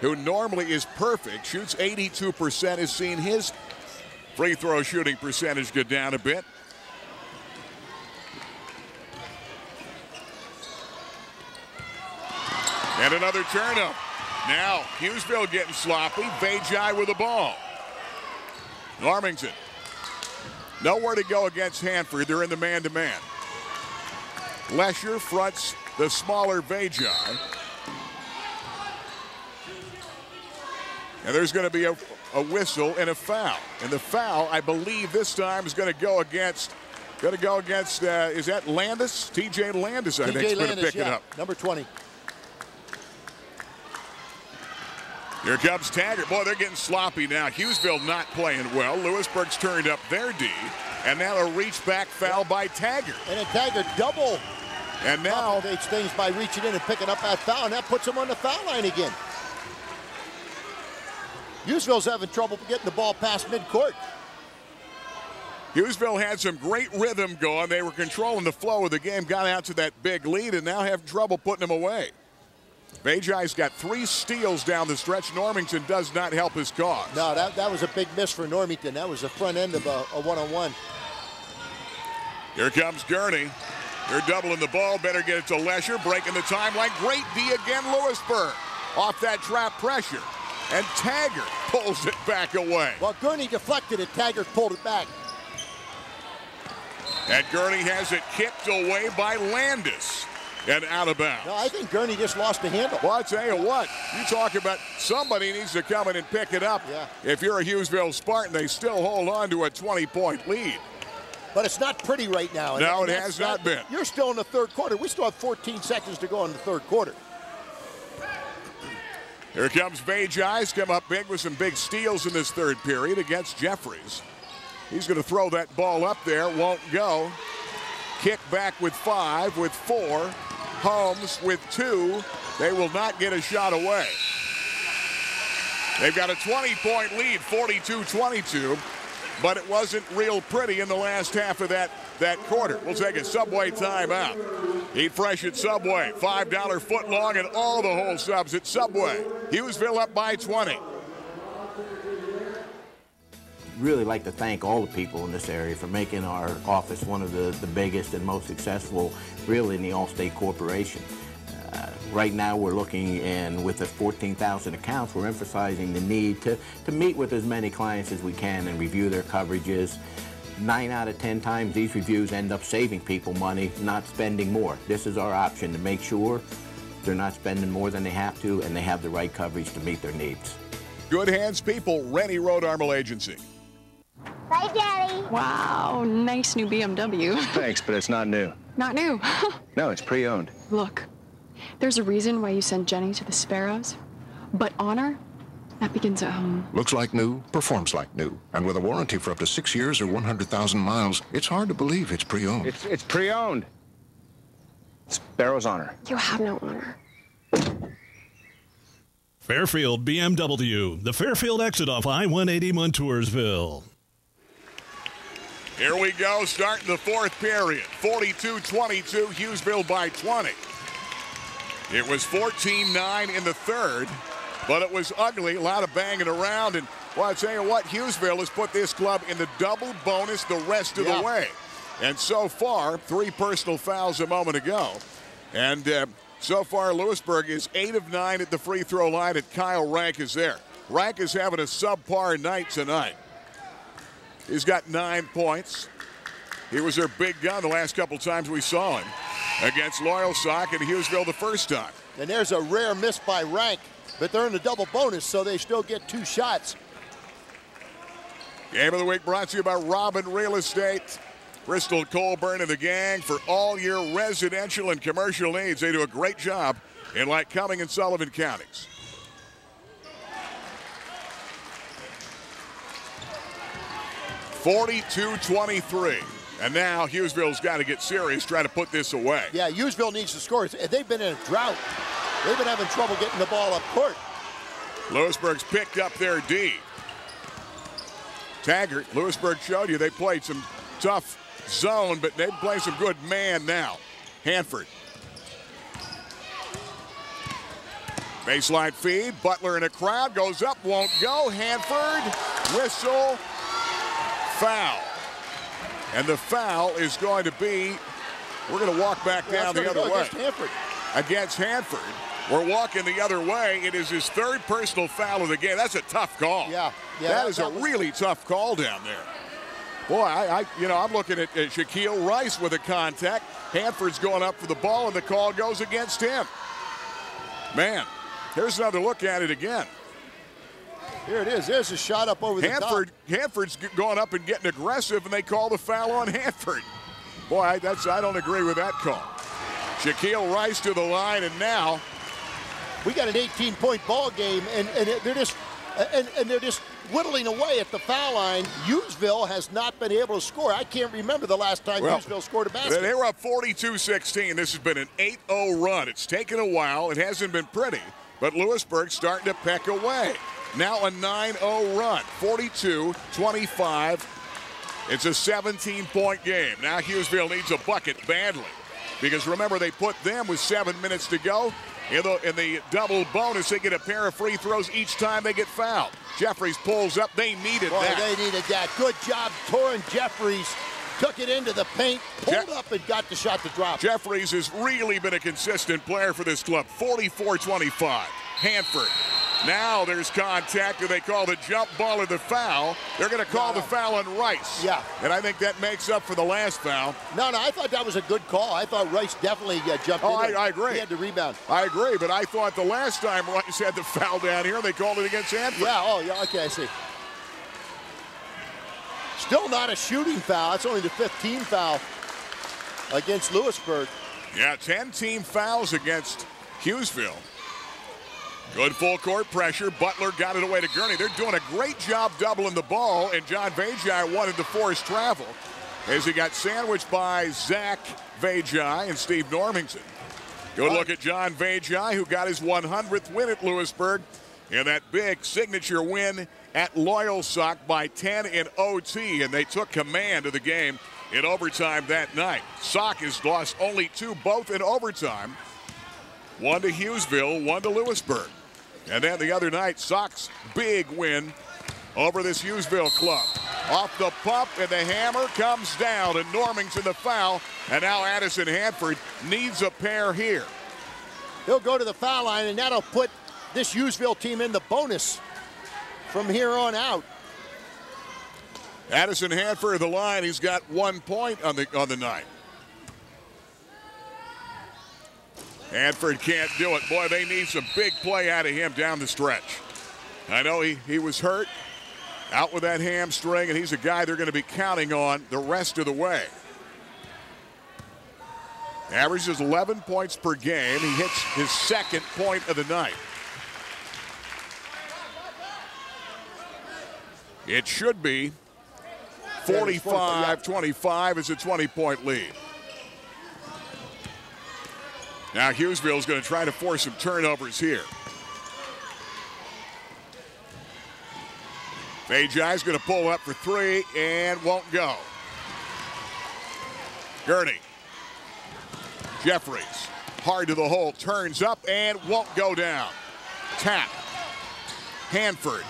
S13: who normally is perfect, shoots 82%, has seen his free throw shooting percentage go down a bit. And another turnover. Now Hughesville getting sloppy. Vajai with the ball. Normington. Nowhere to go against Hanford. They're in the man-to-man. Lesher fronts the smaller Vajai. And there's going to be a whistle and a foul. And the foul, I believe this time, is going to go against, is that Landis? TJ Landis, I think, is going to pick it up.
S2: Number 20.
S13: Here comes Taggart. Boy, they're getting sloppy now. Hughesville not playing well. Lewisburg's turned up their D. And now a reach back foul by Taggart.
S2: And then Taggart double.
S13: And now
S2: complicates things by reaching in and picking up that foul, and that puts him on the foul line again. Hughesville's having trouble getting the ball past midcourt.
S13: Hughesville had some great rhythm going. They were controlling the flow of the game, got out to that big lead, and now have trouble putting them away. Vajai's got 3 steals down the stretch. Normington does not help his cause.
S2: No, that was a big miss for Normington. That was the front end of a one-on-one.
S13: Here comes Gurney. They're doubling the ball. Better get it to Lesher. Breaking the timeline. Great D again, Lewisburg. Off that trap pressure. And Taggart pulls it back away.
S2: Well, Gurney deflected it. Taggart pulled it back.
S13: And Gurney has it kicked away by Landis. And out of bounds.
S2: No, I think Gurney just lost the handle.
S13: Well, I'll tell you what. You talk about somebody needs to come in and pick it up.
S2: Yeah.
S13: If you're a Hughesville Spartan, they still hold on to a 20-point lead.
S2: But it's not pretty right now.
S13: No, it has not been.
S2: You're still in the third quarter. We still have 14 seconds to go in the third quarter.
S13: Here comes Vajai. He's come up big with some big steals in this third period against Jeffries. He's going to throw that ball up there. Won't go. Kick back with 5, with 4. Holmes with 2. They will not get a shot away. They've got a 20-point lead, 42-22, but it wasn't real pretty in the last half of that quarter. We'll take a Subway timeout. Eat fresh at Subway. $5 footlong and all the whole subs at Subway. Hughesville up by 20.
S6: Really like to thank all the people in this area for making our office one of the biggest and most successful really in the Allstate Corporation. Right now we're looking, and with the 14,000 accounts, we're emphasizing the need to meet with as many clients as we can and review their coverages. 9 out of 10 times these reviews end up saving people money, not spending more. This is our option to make sure they're not spending more than they have to and they have the right coverage to meet their needs.
S13: Good hands people, Rennie Road Armor Agency.
S17: Bye, Daddy. Wow, nice new BMW.
S18: Thanks, but it's not new.
S17: Not new.
S18: No, it's pre-owned.
S17: Look, there's a reason why you sent Jenny to the Sparrows, but honor, that begins at home.
S7: Looks like new, performs like new. And with a warranty for up to 6 years or 100,000 miles, it's hard to believe it's pre-owned.
S18: It's pre-owned. Sparrow's honor.
S17: You have no honor.
S8: Fairfield BMW, the Fairfield exit off I-180 Montoursville.
S13: Here we go, starting the fourth period. 42-22, Hughesville by 20. It was 14-9 in the third, but it was ugly, a lot of banging around. And, well, I tell you what, Hughesville has put this club in the double bonus the rest of the way. And so far, 3 personal fouls a moment ago. And so far, Lewisburg is 8 of 9 at the free throw line, and Kyle Rank is there. Rank is having a subpar night tonight. He's got 9 points. He was their big gun the last couple times we saw him against Loyal Sock and Hughesville the first time.
S2: And there's a rare miss by Rank, but they're in the double bonus, so they still get 2 shots.
S13: Game of the week brought to you by Robin Real Estate. Bristol Colburn and the gang for all your residential and commercial needs. They do a great job in Lycoming and Sullivan counties. (42-23). And now Hughesville's got to get serious, trying to put this away.
S2: Yeah, Hughesville needs to score. They've been in a drought. They've been having trouble getting the ball up court.
S13: Lewisburg's picked up their D. Taggart, Lewisburg showed you they played some tough zone, but they play some good man now. Hanford. Baseline feed. Butler in a crowd. Goes up, won't go. Hanford. Whistle. Foul. And the foul is going to be, we're going to walk back down the other way. Against Hanford. We're walking the other way. It is his 3rd personal foul of the game. That's a tough call.
S2: Yeah.
S13: That is a really tough call down there. Boy, I'm looking at Shaquille Rice with a contact. Hanford's going up for the ball, and the call goes against him. Man, here's another look at it again.
S2: Here it is. There's a shot up over the top.
S13: Hanford's going up and getting aggressive, and they call the foul on Hanford. Boy, I don't agree with that call. Shaquille Rice to the line, and now
S2: we got an 18-point ball game, and they're just whittling away at the foul line. Hughesville has not been able to score. I can't remember the last time Hughesville scored a basket.
S13: They were up 42-16. This has been an 8-0 run. It's taken a while. It hasn't been pretty, but Lewisburg's starting to peck away. Now a 9-0 run, 42-25. It's a 17-point game. Now Hughesville needs a bucket badly, because remember, they put them with 7 minutes to go. In the double bonus, they get a pair of free throws each time they get fouled. Jeffries pulls up. They needed that.
S2: They needed that. Good job. Torrin Jeffries took it into the paint, pulled up, and got the shot to drop.
S13: Jeffries has really been a consistent player for this club. 44-25. Hanford. Now there's contact. Do they call the jump ball or the foul? They're going to call the foul on Rice.
S2: Yeah.
S13: And I think that makes up for the last foul.
S2: No, I thought that was a good call. I thought Rice definitely jumped in.
S13: I agree.
S2: He had the rebound.
S13: I agree, but I thought the last time Rice had the foul down here, they called it against Hanford.
S2: Yeah, okay, I see. Still not a shooting foul. That's only the 5th team foul against Lewisburg.
S13: Yeah, 10 team fouls against Hughesville. Good full court pressure. Butler got it away to Gurney. They're doing a great job doubling the ball, and John Vajai wanted to force travel as he got sandwiched by Zach Vajai and Steve Normington. Good look at John Vajai, who got his 100th win at Lewisburg in that big signature win at Loyal Sock by 10 in OT, and they took command of the game in overtime that night. Sock has lost only 2, both in overtime. 1 to Hughesville, 1 to Lewisburg. And then the other night, Sock's big win over this Hughesville club. Off the pump, and the hammer comes down, and Normington the foul. And now Addison Hanford needs a pair here.
S2: He'll go to the foul line, and that'll put this Hughesville team in the bonus from here on out.
S13: Addison Hanford of the line. He's got 1 point on the night. Hanford can't do it. Boy, they need some big play out of him down the stretch. I know he was hurt, out with that hamstring, and he's a guy they're going to be counting on the rest of the way. Averages 11 points per game. He hits his second point of the night. It should be 45-25 as a 20-point lead. Now Hughesville is going to try to force some turnovers here. Vajai is going to pull up for three and won't go. Gurney. Jeffries, hard to the hole, turns up and won't go down. Tap. Hanford.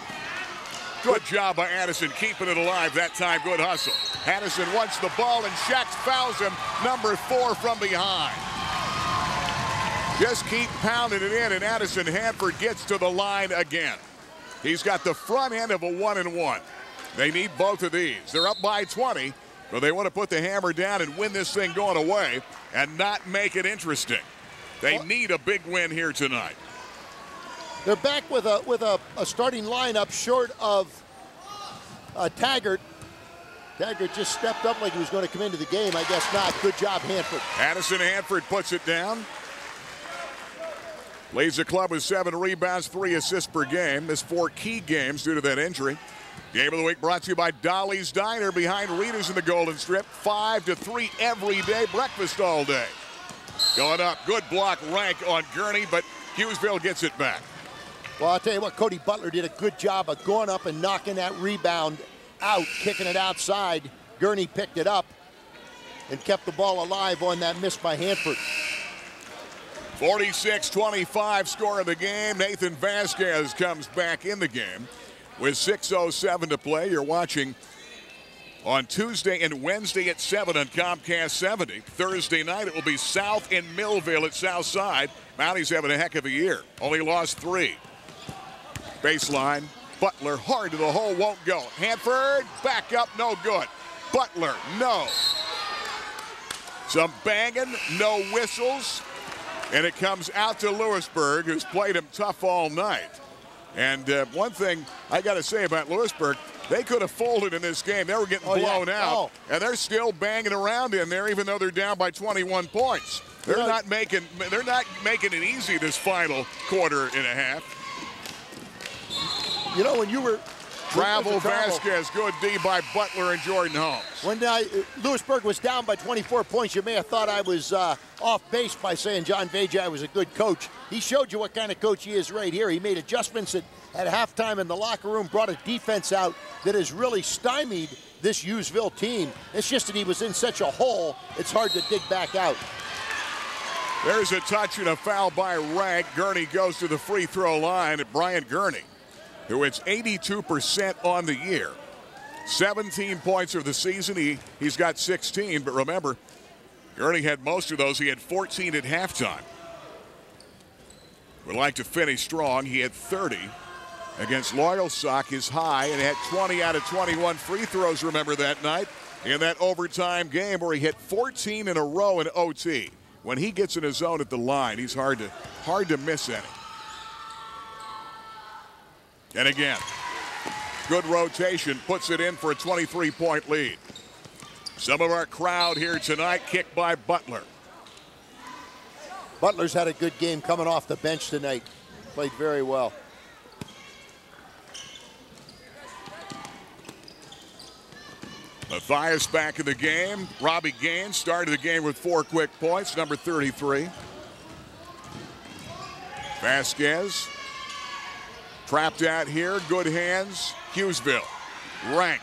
S13: Good job by Addison keeping it alive that time. Good hustle. Addison wants the ball and Shax fouls him. Number 4 from behind. Just keep pounding it in, and Addison Hanford gets to the line again. He's got the front end of a 1-and-1. They need both of these. They're up by 20, but they want to put the hammer down and win this thing going away and not make it interesting. They need a big win here tonight.
S2: They're back with a starting lineup short of Taggart. Taggart just stepped up like he was going to come into the game. I guess not. Good job, Hanford.
S13: Addison Hanford puts it down. Leads the club with 7 rebounds, 3 assists per game. Missed 4 key games due to that injury. Game of the week brought to you by Dolly's Diner behind Rita's in the Golden Strip. 5 to 3 every day, breakfast all day. Going up, good block rank on Gurney, but Hughesville gets it back.
S2: Well, I'll tell you what, Cody Butler did a good job of going up and knocking that rebound out, kicking it outside. Gurney picked it up and kept the ball alive on that miss by Hanford.
S13: 46-25 score of the game. Nathan Vasquez comes back in the game with 6:07 to play. You're watching on Tuesday and Wednesday at 7 on Comcast 70. Thursday night it will be South in Millville at Southside. Mounties having a heck of a year. Only lost 3. Baseline. Butler hard to the hole, won't go. Hanford back up, no good. Butler, no. Some banging, no whistles. And it comes out to Lewisburg, who's played him tough all night. And one thing I got to say about Lewisburg, they could have folded in this game. They were getting blown out, and they're still banging around in there, even though they're down by 21 points. They're not making it easy this final quarter and a half.
S2: You know, when you were
S13: Travel Vasquez, good D by Butler and Jordan Holmes.
S2: When Lewisburg was down by 24 points, you may have thought I was off base by saying John Vajai was a good coach. He showed you what kind of coach he is right here. He made adjustments at halftime in the locker room, brought a defense out that has really stymied this Hughesville team. It's just that he was in such a hole, it's hard to dig back out.
S13: There's a touch and a foul by Rank. Gurney goes to the free throw line at Brian Gurney, who hits 82% on the year. 17 points of the season. He's got 16, but remember, Gurney had most of those. He had 14 at halftime. Would like to finish strong. He had 30 against Loyalsock, his high, and had 20 out of 21 free throws, remember that night, in that overtime game where he hit 14 in a row in OT. When he gets in his zone at the line, he's hard to miss any. And again, good rotation, puts it in for a 23-point lead. Some of our crowd here tonight, kicked by Butler.
S2: Butler's had a good game coming off the bench tonight. Played very well.
S13: Matthias back in the game. Robbie Gaines started the game with 4 quick points, number 33. Vasquez trapped out here, good hands. Hughesville, Rank,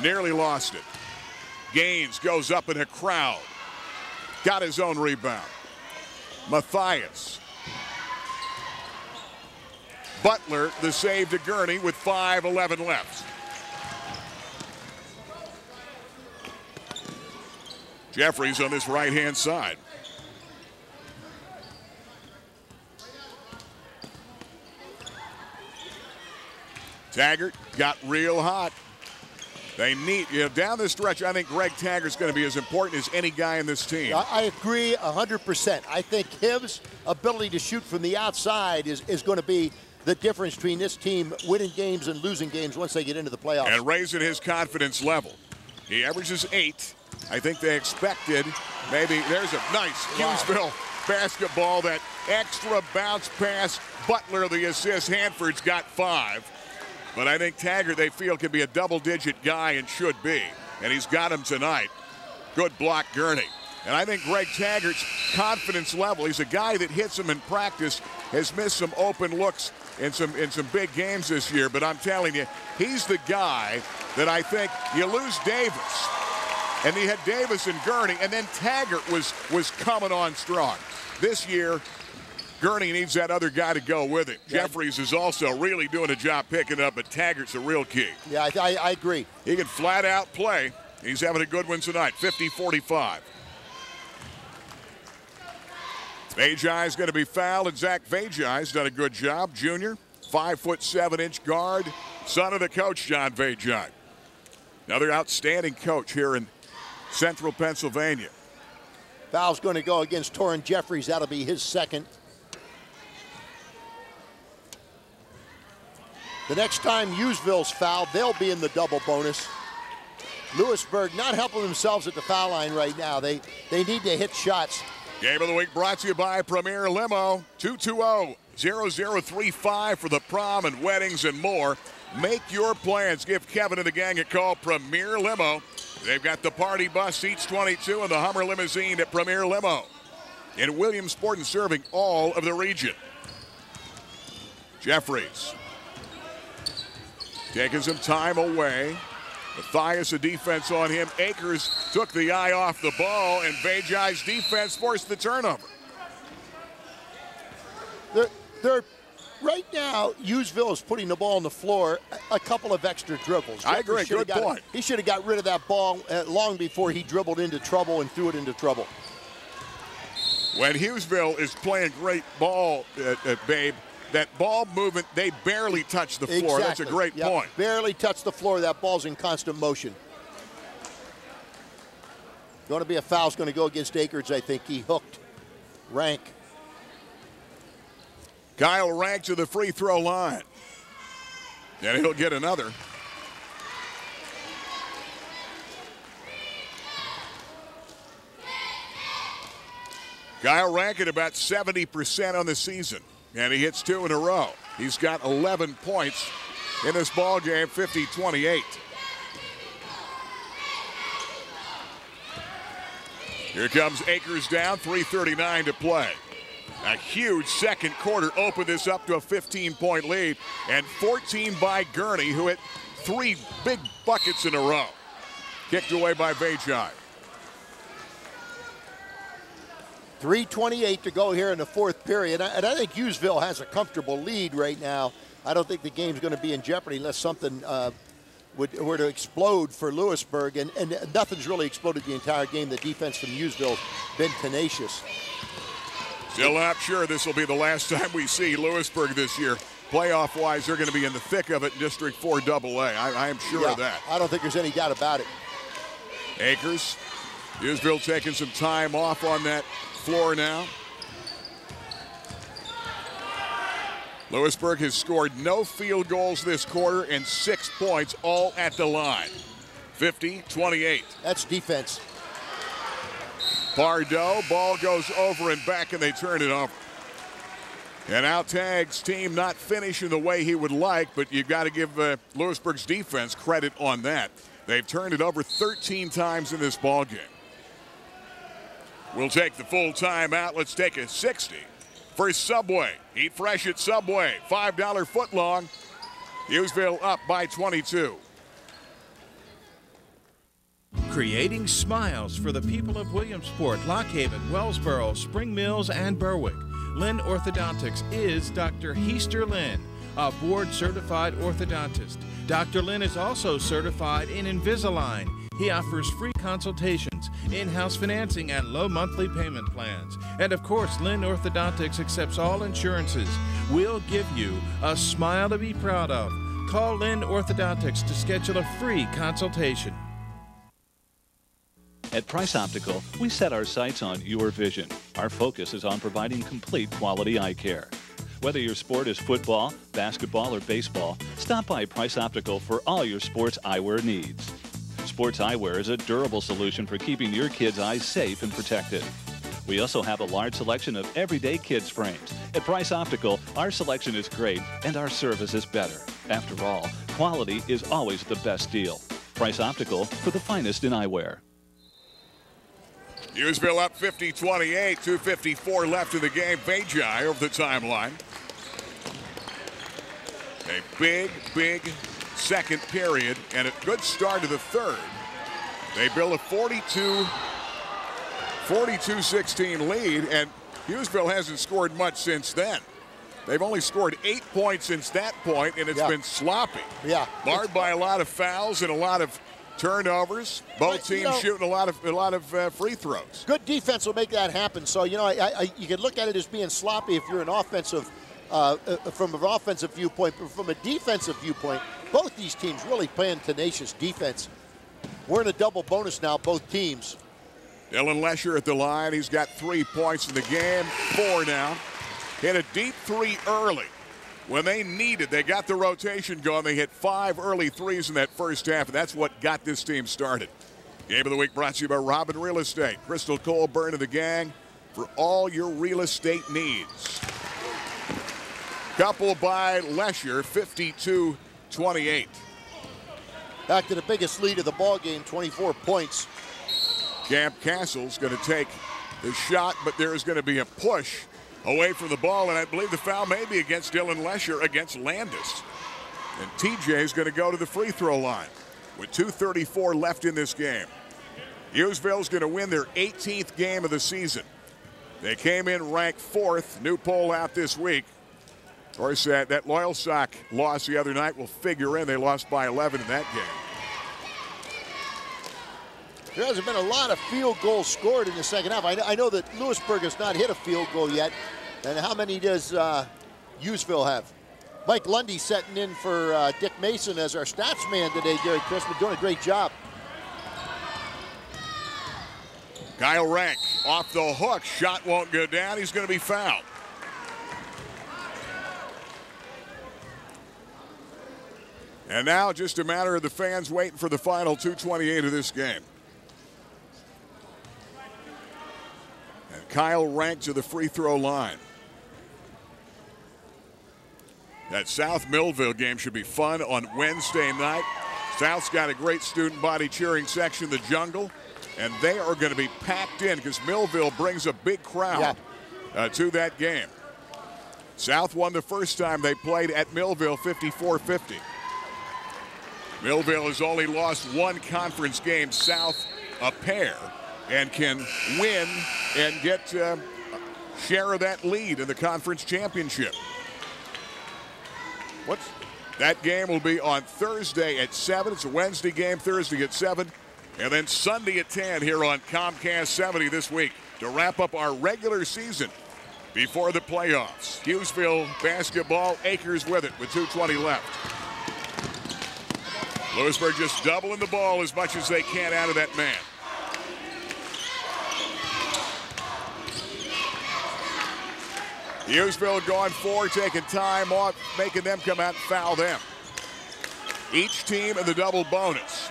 S13: nearly lost it. Gaines goes up in a crowd. Got his own rebound. Matthias. Butler, the save to Gurney with 5:11 left. Jeffries on this right-hand side. Taggart got real hot. They need, down this stretch, I think Greg Taggart's going to be as important as any guy in this team.
S2: I agree 100%. I think his ability to shoot from the outside is going to be the difference between this team winning games and losing games once they get into the playoffs.
S13: And raising his confidence level. He averages 8. I think they expected maybe. There's a nice Hughesville basketball, that extra bounce pass. Butler the assist. Hanford's got 5. But I think Taggart, they feel, can be a double-digit guy and should be. And he's got him tonight. Good block, Gurney. And I think Greg Taggart's confidence level, he's a guy that hits him in practice, has missed some open looks in some big games this year. But I'm telling you, he's the guy that I think you lose Davis. And he had Davis and Gurney, and then Taggart was coming on strong. This year, Gurney needs that other guy to go with him. Yeah. Jeffries is also really doing a job picking up, but Taggart's a real key.
S2: Yeah, I agree.
S13: He can flat out play. He's having a good one tonight, 50-45. Vajai's going to be fouled, and Zach Vajai's done a good job. Junior, 5'7" guard, son of the coach, John Vajai. Another outstanding coach here in Central Pennsylvania.
S2: Foul's going to go against Torrin Jeffries. That'll be his second. The next time Hughesville's fouled, they'll be in the double bonus. Lewisburg not helping themselves at the foul line right now. They need to hit shots.
S13: Game of the week brought to you by Premier Limo. 220-0035 for the prom and weddings and more. Make your plans. Give Kevin and the gang a call. Premier Limo. They've got the party bus, seats 22, and the Hummer limousine at Premier Limo. In Williamsport and serving all of the region. Jeffries taking some time away. Matthias, a defense on him. Akers took the eye off the ball, and Vajai's defense forced the turnover.
S2: They're right now, Hughesville is putting the ball on the floor, a couple of extra dribbles.
S13: I agree, good point.
S2: He should have got rid of that ball long before he dribbled into trouble and threw it into trouble.
S13: When Hughesville is playing great ball, Babe, that ball movement, they barely touch the floor.
S2: Exactly.
S13: That's a great point.
S2: Barely touch the floor. That ball's in constant motion. Going to be a foul's going to go against Akers, I think. He hooked Rank.
S13: Kyle Rank to the free throw line. And he'll get another. Kyle Rank at about 70% on the season. And he hits 2 in a row. He's got 11 points in this ball game, 50-28. Here comes Akers down, 3:39 to play. A huge second quarter opened this up to a 15-point lead, and 14 by Gurney, who hit 3 big buckets in a row. Kicked away by Vajai.
S2: 3:28 to go here in the fourth period, and I think Hughesville has a comfortable lead right now. I don't think the game's going to be in jeopardy unless something were to explode for Lewisburg, and nothing's really exploded the entire game. The defense from Hughesville's been tenacious.
S13: Still not sure this will be the last time we see Lewisburg this year. Playoff-wise, they're going to be in the thick of it in District 4 AA. I am sure of that.
S2: I don't think there's any doubt about it.
S13: Akers, Hughesville taking some time off on that floor now. Lewisburg has scored no field goals this quarter and 6 points, all at the line. 50-28.
S2: That's defense.
S13: Pardo, ball goes over and back, and they turn it over. And now Tagg's team not finishing the way he would like, but you've got to give Lewisburg's defense credit on that. They've turned it over 13 times in this ball game. We'll take the full timeout. Let's take a 60 for Subway. Eat fresh at Subway. $5 footlong. Hughesville up by 22.
S5: Creating smiles for the people of Williamsport, Lockhaven, Wellsboro, Spring Mills, and Berwick. Lynn Orthodontics is Dr. Heister Lynn, a board-certified orthodontist. Dr. Lynn is also certified in Invisalign. He offers free consultations, in-house financing, and low monthly payment plans. And of course, Lynn Orthodontics accepts all insurances. We'll give you a smile to be proud of. Call Lynn Orthodontics to schedule a free consultation.
S14: At Price Optical, we set our sights on your vision. Our focus is on providing complete quality eye care. Whether your sport is football, basketball, or baseball, stop by Price Optical for all your sports eyewear needs. Sports eyewear is a durable solution for keeping your kids' eyes safe and protected. We also have a large selection of everyday kids' frames. At Price Optical, our selection is great and our service is better. After all, quality is always the best deal. Price Optical for the finest in eyewear.
S13: Hughesville up 50-28, 2:54 left in the game. Vajai over the timeline. A big second period and a good start to the third. They build a 42-16 lead, and Hughesville hasn't scored much since then. They've only scored 8 points since that point, and it's been sloppy.
S2: Yeah,
S13: marred by a lot of fouls and a lot of turnovers. Both teams shooting a lot of free throws.
S2: Good defense will make that happen. So you can look at it as being sloppy if you're an offensive, from an offensive viewpoint, but from a defensive viewpoint, both these teams really playing tenacious defense. We're in a double bonus now, both teams.
S13: Dylan Lesher at the line. He's got 3 points in the game, 4 now. Hit a deep three early. When they needed, they got the rotation going. They hit 5 early threes in that first half, and that's what got this team started. Game of the Week brought to you by Robin Real Estate. Crystal Colburn and the gang for all your real estate needs. Coupled by Lesher, 52-28.
S2: Back to the biggest lead of the ball game, 24 points.
S13: Camp Castle's going to take the shot, but there is going to be a push away from the ball, and I believe the foul may be against Dylan Lesher against Landis. And TJ is going to go to the free throw line with 2:34 left in this game. Hughesville's going to win their 18th game of the season. They came in ranked 4th. New poll out this week. Of course, that Loyal Sock loss the other night will figure in. They lost by 11 in that game.
S2: There hasn't been a lot of field goals scored in the second half. I know that Lewisburg has not hit a field goal yet. And how many does Hughesville have? Mike Lundy setting in for Dick Mason as our stats man today, Gary Christman, doing a great job.
S13: Kyle Rank off the hook. Shot won't go down. He's going to be fouled. And now just a matter of the fans waiting for the final 2:28 of this game. And Kyle Rank to the free throw line. That South Millville game should be fun on Wednesday night. South's got a great student body cheering section, the Jungle, and they are going to be packed in because Millville brings a big crowd to that game. South won the first time they played at Millville, 54-50. Millville has only lost one conference game, South a pair, and can win and get share of that lead in the conference championship. That game will be on Thursday at 7. It's a Wednesday game, Thursday at 7. And then Sunday at 10 here on Comcast 70 this week to wrap up our regular season before the playoffs. Hughesville basketball, Akers with it with 2:20 left. Lewisburg just doubling the ball as much as they can out of that man. Hughesville going 4, taking time off, making them come out and foul them. Each team in the double bonus.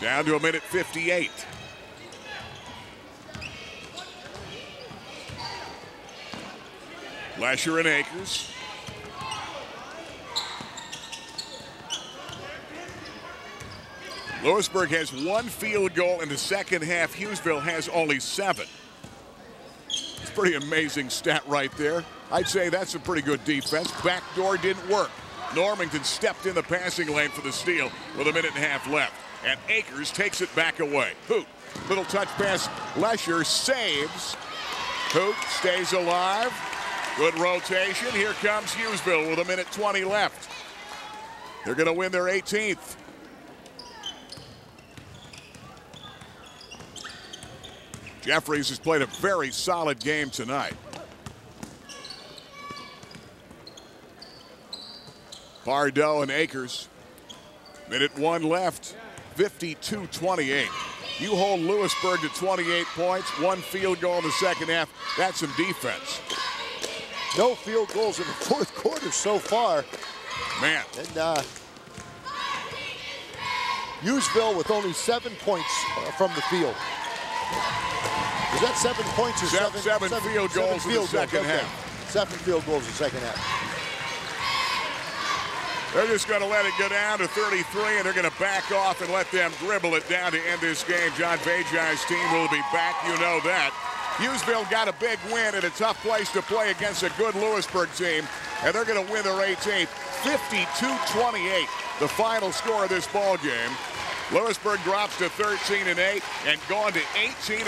S13: Down to a minute 58. Lesher and Akers. Lewisburg has 1 field goal in the second half. Hughesville has only 7. It's a pretty amazing stat right there. I'd say that's a pretty good defense. Backdoor didn't work. Normington stepped in the passing lane for the steal with a minute and a half left. And Akers takes it back away. Hoot, little touch pass. Lesher saves. Hoot stays alive. Good rotation. Here comes Hughesville with a minute 20 left. They're going to win their 18th. Jeffries has played a very solid game tonight. Pardo and Akers. Minute 1 left. 52-28. You hold Lewisburg to 28 points, 1 field goal in the second half. That's some defense.
S21: No field goals in the fourth quarter so far.
S13: Man.
S21: And Hughesville with only 7 points from the field. Is that 7 points or
S13: seven field goals in the second half?
S21: 7 field goals in the second half.
S13: They're just going to let it go down to 33, and they're going to back off and let them dribble it down to end this game. John Vajay's team will be back, you know that. Hughesville got a big win at a tough place to play against a good Lewisburg team, and they're going to win their 18th, 52-28, the final score of this ball game. Lewisburg drops to 13-8 and going to 18-2,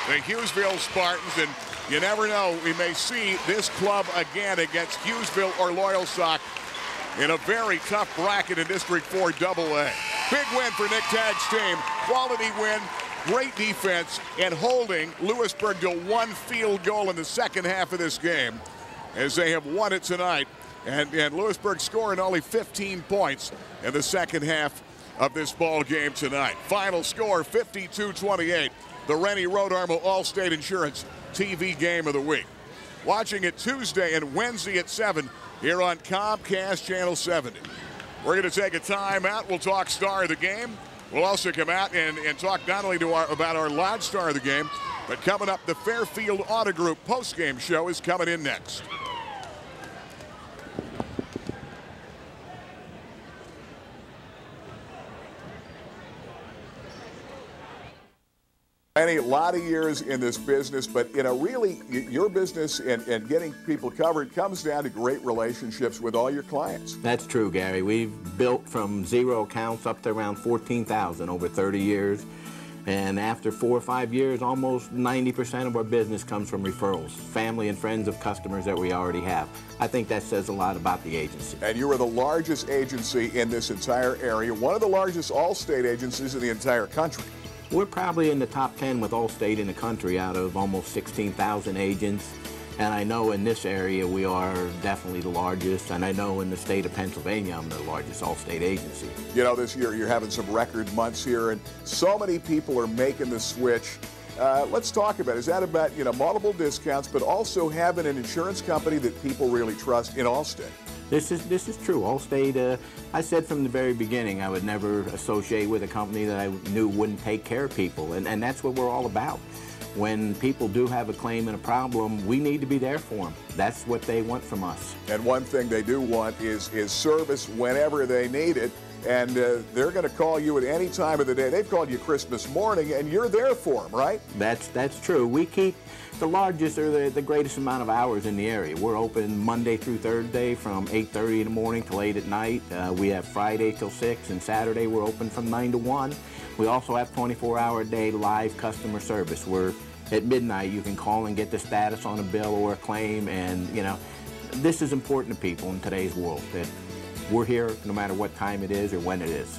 S13: the Hughesville Spartans, and you never know, we may see this club again against Hughesville or Loyalsock in a very tough bracket in District 4 AA. Big win for Nick Tagg's team, quality win, great defense, and holding Lewisburg to 1 field goal in the second half of this game as they have won it tonight. And Lewisburg scoring only 15 points in the second half of this ball game tonight. Final score 52-28, the Rennie Road Armor Allstate Insurance TV game of the week. Watching it Tuesday and Wednesday at 7 here on Comcast Channel 70. We're going to take a timeout. We'll talk star of the game. We'll also come out and talk not only about our live star of the game, but coming up, the Fairfield Auto Group post-game show is coming in next. A lot of years in this business, but really your business and getting people covered comes down to great relationships with all your clients.
S6: That's true, Gary. We've built from 0 accounts up to around 14,000 over 30 years. And after 4 or 5 years, almost 90% of our business comes from referrals, family and friends of customers that we already have. I think that says a lot about the agency.
S13: And you are the largest agency in this entire area, one of the largest Allstate agencies in the entire country.
S6: We're probably in the top 10 with Allstate in the country out of almost 16,000 agents. And I know in this area we are definitely the largest. And I know in the state of Pennsylvania I'm the largest Allstate agency.
S13: You know, this year you're having some record months here, and so many people are making the switch. Let's talk about it. Is that about, multiple discounts, but also having an insurance company that people really trust in Allstate?
S6: This is true. Allstate, I said from the very beginning I would never associate with a company that I knew wouldn't take care of people, and that's what we're all about. When people do have a claim and a problem, we need to be there for them. That's what they want from us.
S13: And one thing they do want is service whenever they need it, and they're going to call you at any time of the day. They've called you Christmas morning, and you're there for them, right?
S6: That's true. We keep the largest or the greatest amount of hours in the area. We're open Monday through Thursday from 8:30 in the morning till 8 at night. We have Friday till 6, and Saturday we're open from 9 to 1. We also have 24-hour-a-day live customer service where at midnight you can call and get the status on a bill or a claim, and this is important to people in today's world, that we're here no matter what time it is or when it is.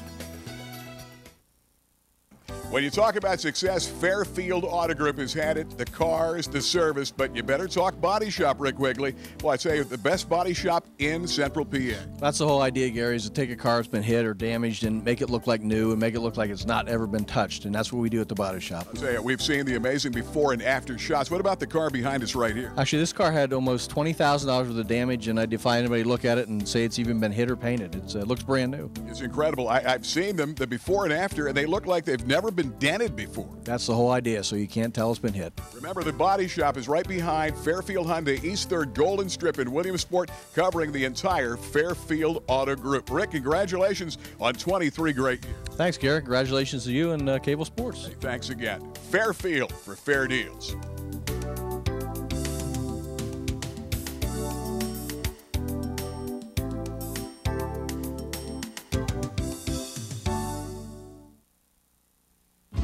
S13: When you talk about success, Fairfield Auto Group has had it, the cars, the service, but you better talk body shop, Rick Wigley. Well, I'd say the best body shop in Central PA.
S22: That's the whole idea, Gary, is to take a car that's been hit or damaged and make it look like new and make it look like it's not ever been touched, and that's what we do at the body shop.
S13: I'll tell you, we've seen the amazing before and after shots. What about the car behind us right here?
S22: Actually, this car had almost $20,000 worth of damage, and I defy anybody to look at it and say it's even been hit or painted. It looks brand new.
S13: It's incredible. I've seen them, the before and after, and they look like they've never been dented before.
S22: That's the whole idea, so you can't tell it's been hit.
S13: Remember, the body shop is right behind Fairfield Hyundai East 3rd Golden Strip in Williamsport, covering the entire Fairfield Auto Group. Rick, congratulations on 23 great years.
S22: Thanks, Gary. Congratulations to you and Cable Sports.
S13: Hey, thanks again. Fairfield for fair deals.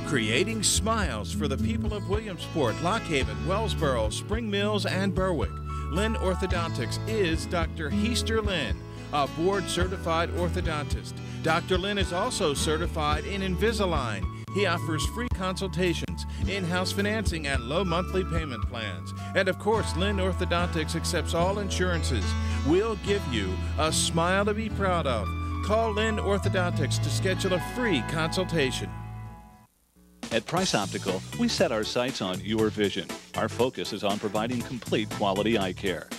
S5: Creating smiles for the people of Williamsport, Lockhaven, Wellsboro, Spring Mills, and Berwick. Lynn Orthodontics is Dr. Heister Lynn, a board-certified orthodontist. Dr. Lynn is also certified in Invisalign. He offers free consultations, in-house financing, and low monthly payment plans. And of course, Lynn Orthodontics accepts all insurances. We'll give you a smile to be proud of. Call Lynn Orthodontics to schedule a free consultation.
S14: At Price Optical, we set our sights on your vision. Our focus is on providing complete quality eye care.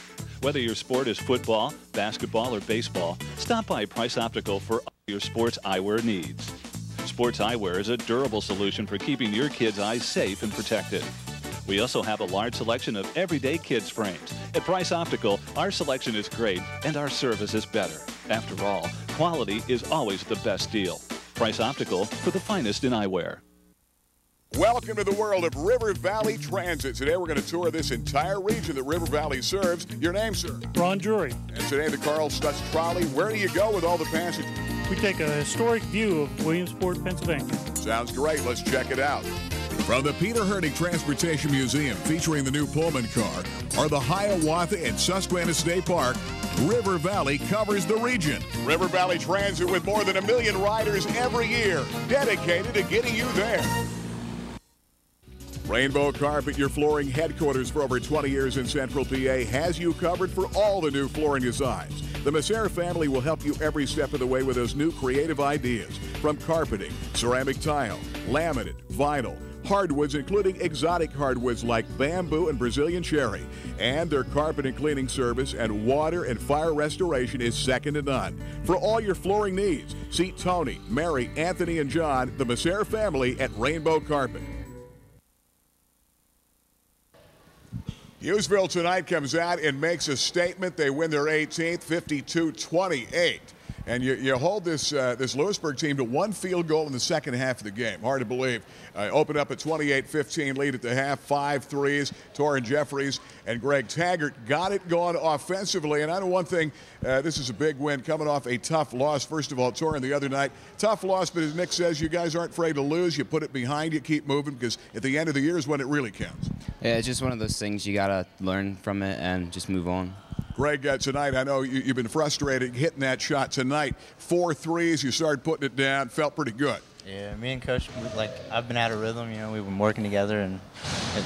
S14: Whether your sport is football, basketball, or baseball, stop by Price Optical for all your sports eyewear needs. Sports eyewear is a durable solution for keeping your kids' eyes safe and protected. We also have a large selection of everyday kids' frames. At Price Optical, our selection is great and our service is better. After all, quality is always the best deal. Price Optical, for the finest in eyewear.
S13: Welcome to the world of River Valley Transit. Today we're going to tour this entire region that River Valley serves. Your name, sir?
S20: Ron Drury.
S13: And today the Carl Stutz Trolley. Where do you go with all the passengers?
S20: We take a historic view of Williamsport, Pennsylvania.
S13: Sounds great. Let's check it out. From the Peter Herning Transportation Museum, featuring the new Pullman car, or the Hiawatha and Susquehanna State Park, River Valley covers the region. River Valley Transit with more than 1 million riders every year, dedicated to getting you there. Rainbow Carpet, your flooring headquarters for over 20 years in Central PA, has you covered for all the new flooring designs. The Masser family will help you every step of the way with those new creative ideas, from carpeting, ceramic tile, laminate, vinyl, hardwoods, including exotic hardwoods like bamboo and Brazilian cherry. And their carpet and cleaning service and water and fire restoration is second to none. For all your flooring needs, see Tony, Mary, Anthony, and John, the Masser family at Rainbow Carpet. Hughesville tonight comes out and makes a statement. They win their 18th, 52-28. And you hold this Lewisburg team to 1 field goal in the second half of the game. Hard to believe. Opened up a 28-15 lead at the half, 5 threes. Torrin Jeffries and Greg Taggart got it going offensively. And I know one thing, this is a big win coming off a tough loss. First of all, Torrin the other night, tough loss, but as Nick says, you guys aren't afraid to lose. You put it behind you, keep moving, because at the end of the year is when it really counts.
S4: Yeah, it's just one of those things you got to learn from it and just move on.
S13: Greg, tonight, I know you've been frustrated hitting that shot tonight. 4 threes, you started putting it down, felt pretty good.
S15: Yeah, me and Coach, I've been out of rhythm, we've been working together, and it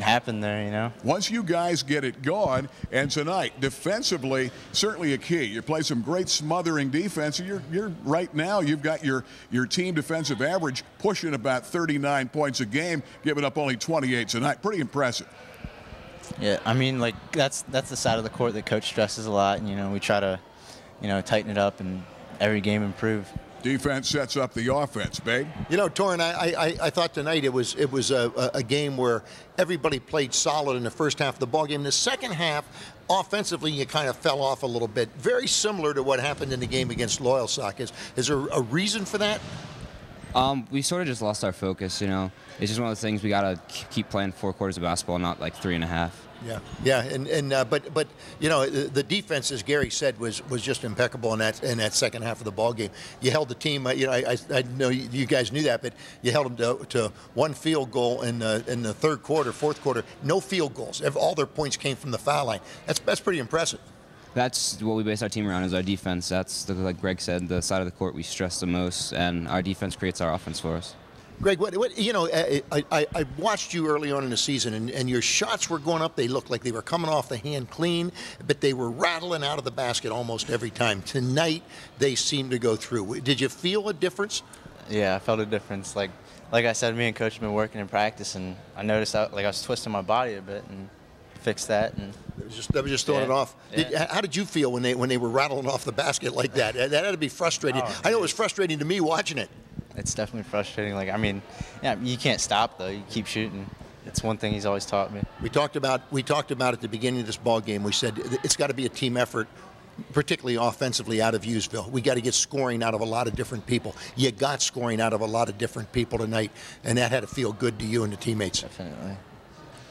S15: happened there,
S13: Once you guys get it going, and tonight, defensively, certainly a key. You play some great smothering defense. You're right now, you've got your team defensive average pushing about 39 points a game, giving up only 28 tonight. Pretty impressive.
S15: Yeah, that's the side of the court that Coach stresses a lot, and we try to, tighten it up and every game improve.
S13: Defense sets up the offense, Babe.
S2: Torrin, I thought tonight it was a game where everybody played solid in the first half of the ball game. The second half, offensively, you kind of fell off a little bit. Very similar to what happened in the game against Loyalsock. Is there a reason for that?
S4: We sort of just lost our focus, It's just one of those things we got to keep playing 4 quarters of basketball, not like 3.5.
S2: Yeah, but the defense, as Gary said, was just impeccable in that second half of the ball game. You held the team. I know you guys knew that, but you held them to 1 field goal in the third quarter, fourth quarter. No field goals. All their points came from the foul line. That's pretty impressive.
S4: That's what we base our team around, is our defense. That's, like Greg said, the side of the court we stress the most, and our defense creates our offense for us.
S2: Greg, I watched you early on in the season, and your shots were going up. They looked like they were coming off the hand clean, but they were rattling out of the basket almost every time. Tonight, they seemed to go through. Did you feel a difference?
S15: Yeah, I felt a difference. Like I said, me and Coach have been working in practice, and I noticed I was twisting my body a bit, and fixed that. And
S2: that was just throwing it off.
S15: Yeah.
S2: How did you feel when they were rattling off the basket like that? That had to be frustrating. I know it was frustrating to me watching it.
S15: It's definitely frustrating. You can't stop though. You keep shooting. It's one thing he's always taught me.
S2: We talked about at the beginning of this ball game. We said it's got to be a team effort, particularly offensively out of Hughesville. We got to get scoring out of a lot of different people. You got scoring out of a lot of different people tonight, and that had to feel good to you and the teammates.
S15: Definitely.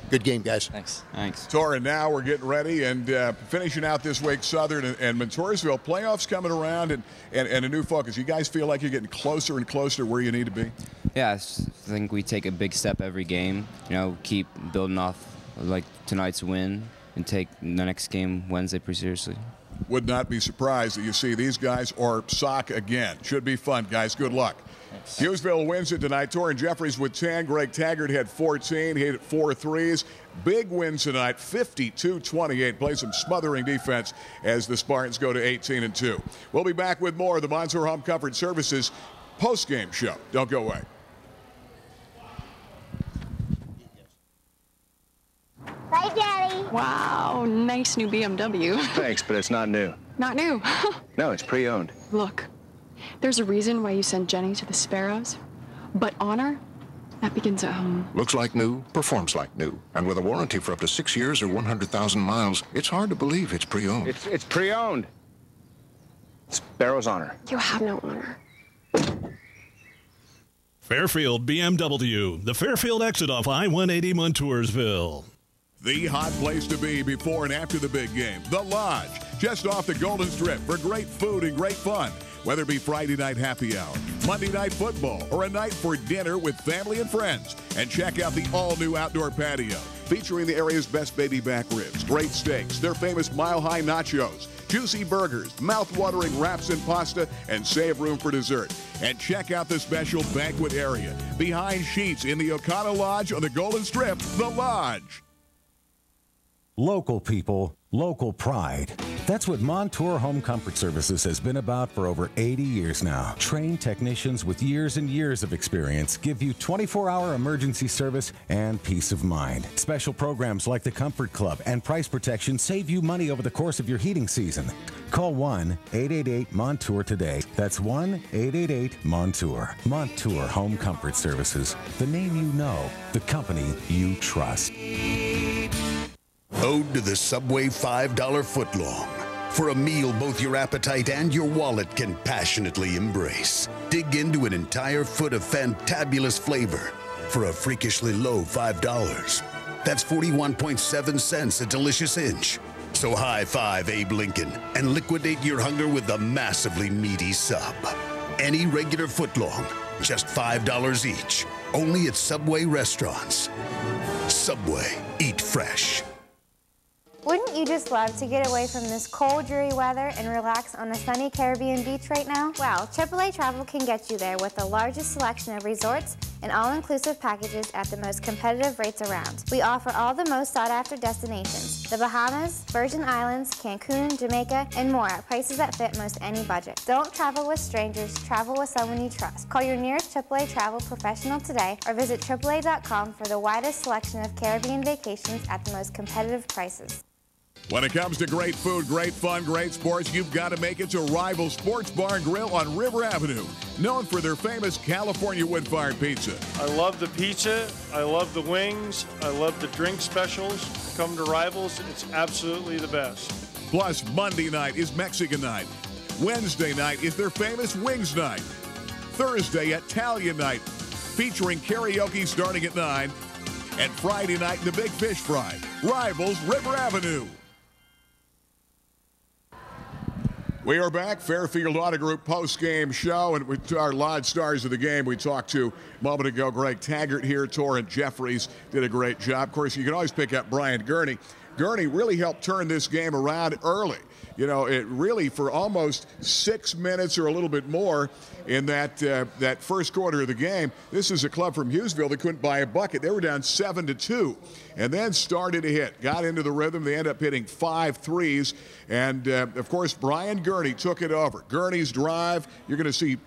S2: Good game, guys.
S15: Thanks.
S13: Torrin, now we're getting ready and finishing out this week. Southern and Montoursville. Playoffs coming around and a new focus. You guys feel like you're getting closer and closer to where you need to be?
S4: Yeah, I think we take a big step every game. Keep building off like tonight's win and take the next game Wednesday pretty seriously.
S13: Would not be surprised that you see these guys or Sock again. Should be fun, guys. Good luck. Thanks. Hughesville wins it tonight. Torrin Jeffries with 10. Greg Taggart had 14. He hit 4 threes. Big win tonight, 52-28. Play some smothering defense as the Spartans go to 18-2. We'll be back with more of the Montour Home Comfort Services post-game show. Don't go away.
S3: Bye, Daddy.
S17: Wow, nice new BMW.
S18: Thanks, but it's not new.
S17: Not new.
S18: No, it's pre-owned.
S17: Look, there's a reason why you sent Jenny to the Sparrows, but honor, that begins at home.
S7: Looks like new, performs like new. And with a warranty for up to 6 years or 100,000 miles, it's hard to believe it's pre-owned.
S18: It's pre-owned. Sparrow's honor.
S17: You have no honor.
S8: Fairfield BMW, the Fairfield exit off I-180 Montoursville.
S13: The hot place to be before and after the big game, The Lodge, just off the Golden Strip for great food and great fun. Whether it be Friday night happy hour, Monday night football, or a night for dinner with family and friends. And check out the all-new outdoor patio, featuring the area's best baby back ribs, great steaks, their famous mile-high nachos, juicy burgers, mouth-watering wraps and pasta, and save room for dessert. And check out the special banquet area, behind sheets in the Okana Lodge on the Golden Strip, The Lodge.
S16: Local people, local pride. That's what Montour Home Comfort Services has been about for over 80 years now. Trained technicians with years and years of experience give you 24-hour emergency service and peace of mind. Special programs like the Comfort Club and price protection save you money over the course of your heating season. Call 1-888-MONTOUR today. That's 1-888-MONTOUR. Montour Home Comfort Services. The name you know, the company you trust.
S9: Ode to the Subway $5 footlong. For a meal both your appetite and your wallet can passionately embrace. Dig into an entire foot of fantabulous flavor for a freakishly low $5. That's 41.7 cents a delicious inch. So high five Abe Lincoln and liquidate your hunger with the massively meaty sub. Any regular footlong, just $5 each. Only at Subway restaurants. Subway, eat fresh.
S3: Wouldn't you just love to get away from this cold, dreary weather and relax on a sunny Caribbean beach right now? Well, AAA Travel can get you there with the largest selection of resorts and all-inclusive packages at the most competitive rates around. We offer all the most sought-after destinations: the Bahamas, Virgin Islands, Cancun, Jamaica, and more at prices that fit most any budget. Don't travel with strangers, travel with someone you trust. Call your nearest AAA Travel professional today or visit AAA.com for the widest selection of Caribbean vacations at the most competitive prices.
S13: When it comes to great food, great fun, great sports, you've got to make it to Rival Sports Bar and Grill on River Avenue, known for their famous California wood-fired pizza.
S10: I love the pizza. I love the wings. I love the drink specials. Come to Rivals. It's absolutely the best.
S13: Plus, Monday night is Mexican night. Wednesday night is their famous Wings night. Thursday, Italian night, featuring karaoke starting at 9. And Friday night, the Big Fish Fry. Rivals, River Avenue. We are back, Fairfield Auto Group post-game show, and with our Lodge stars of the game we talked to a moment ago. Greg Taggart here, Torrent Jeffries did a great job. Of course, you can always pick up Brian Gurney. Gurney really helped turn this game around early. You know, it really for almost 6 minutes or a little bit more in that first quarter of the game. This is a club from Hughesville that couldn't buy a bucket. They were down 7-2 and then started to hit. Got into the rhythm. They ended up hitting 5 threes. And, of course, Brian Gurney took it over. Gurney's drive, you're going to see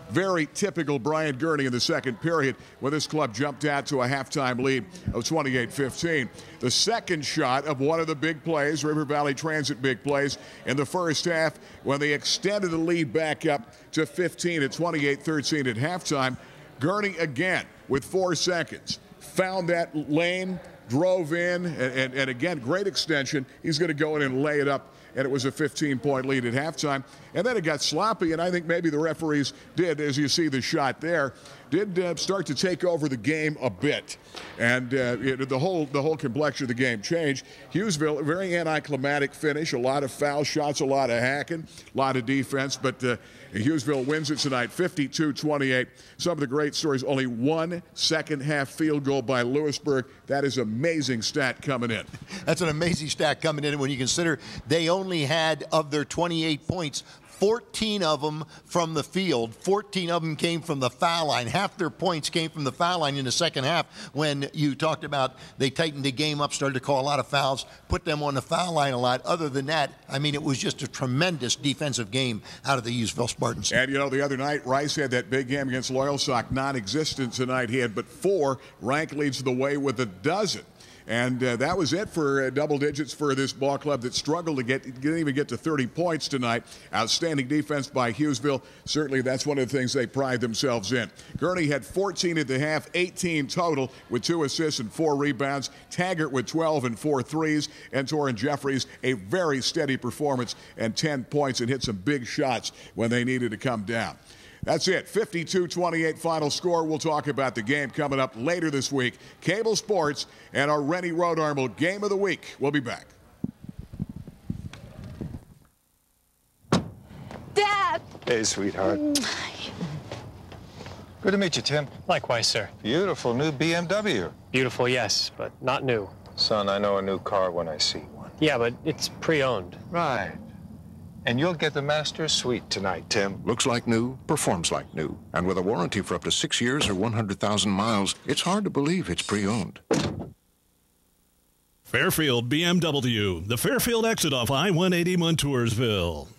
S13: very typical Brian Gurney in the second period when this club jumped out to a halftime lead of 28-15. The second shot of one of the big plays, River Valley Transit big plays, in the first half when they extended the lead back up to 15 at 28-13 at halftime. Gurney again with 4 seconds. Found that lane, drove in, and again, great extension. He's going to go in and lay it up. And it was a 15-point lead at halftime. And then it got sloppy, and I think maybe the referees did, as you see the shot there, did start to take over the game a bit. And the whole complexion of the game changed. Hughesville, a very anticlimactic finish, a lot of foul shots, a lot of hacking, a lot of defense. But Hughesville wins it tonight, 52-28. Some of the great stories, only 1 second-half field goal by Lewisburg. That is an amazing stat coming in.
S2: That's an amazing stat coming in when you consider they only had, of their 28 points, 14 of them from the field. 14 of them came from the foul line. Half their points came from the foul line in the second half when you talked about they tightened the game up, started to call a lot of fouls, put them on the foul line a lot. Other than that, I mean, it was just a tremendous defensive game out of the Hughesville Spartans.
S13: And, you know, the other night, Rice had that big game against Loyalsock, non-existent tonight. He had but 4. Rank leads the way with 12. And that was it for double digits for this ball club that struggled to didn't even get to 30 points tonight. Outstanding defense by Hughesville. Certainly that's one of the things they pride themselves in. Gurney had 14 at the half, 18 total with 2 assists and 4 rebounds. Taggart with 12 and 4 threes. And Torrin Jeffries, a very steady performance and 10 points and hit some big shots when they needed to come down. That's it. 52-28 final score. We'll talk about the game coming up later this week. Cable Sports and our Rennie Road Armel Game of the Week. We'll be back.
S18: Dad! Hey, sweetheart. Good to meet you, Tim.
S11: Likewise, sir.
S18: Beautiful new BMW.
S11: Beautiful, yes, but not new.
S18: Son, I know a new car when I see one.
S11: Yeah, but it's pre-owned.
S18: Right. And you'll get the master suite tonight, Tim.
S7: Looks like new, performs like new. And with a warranty for up to 6 years or 100,000 miles, it's hard to believe it's pre-owned.
S8: Fairfield BMW, the Fairfield exit off I-180 Montoursville.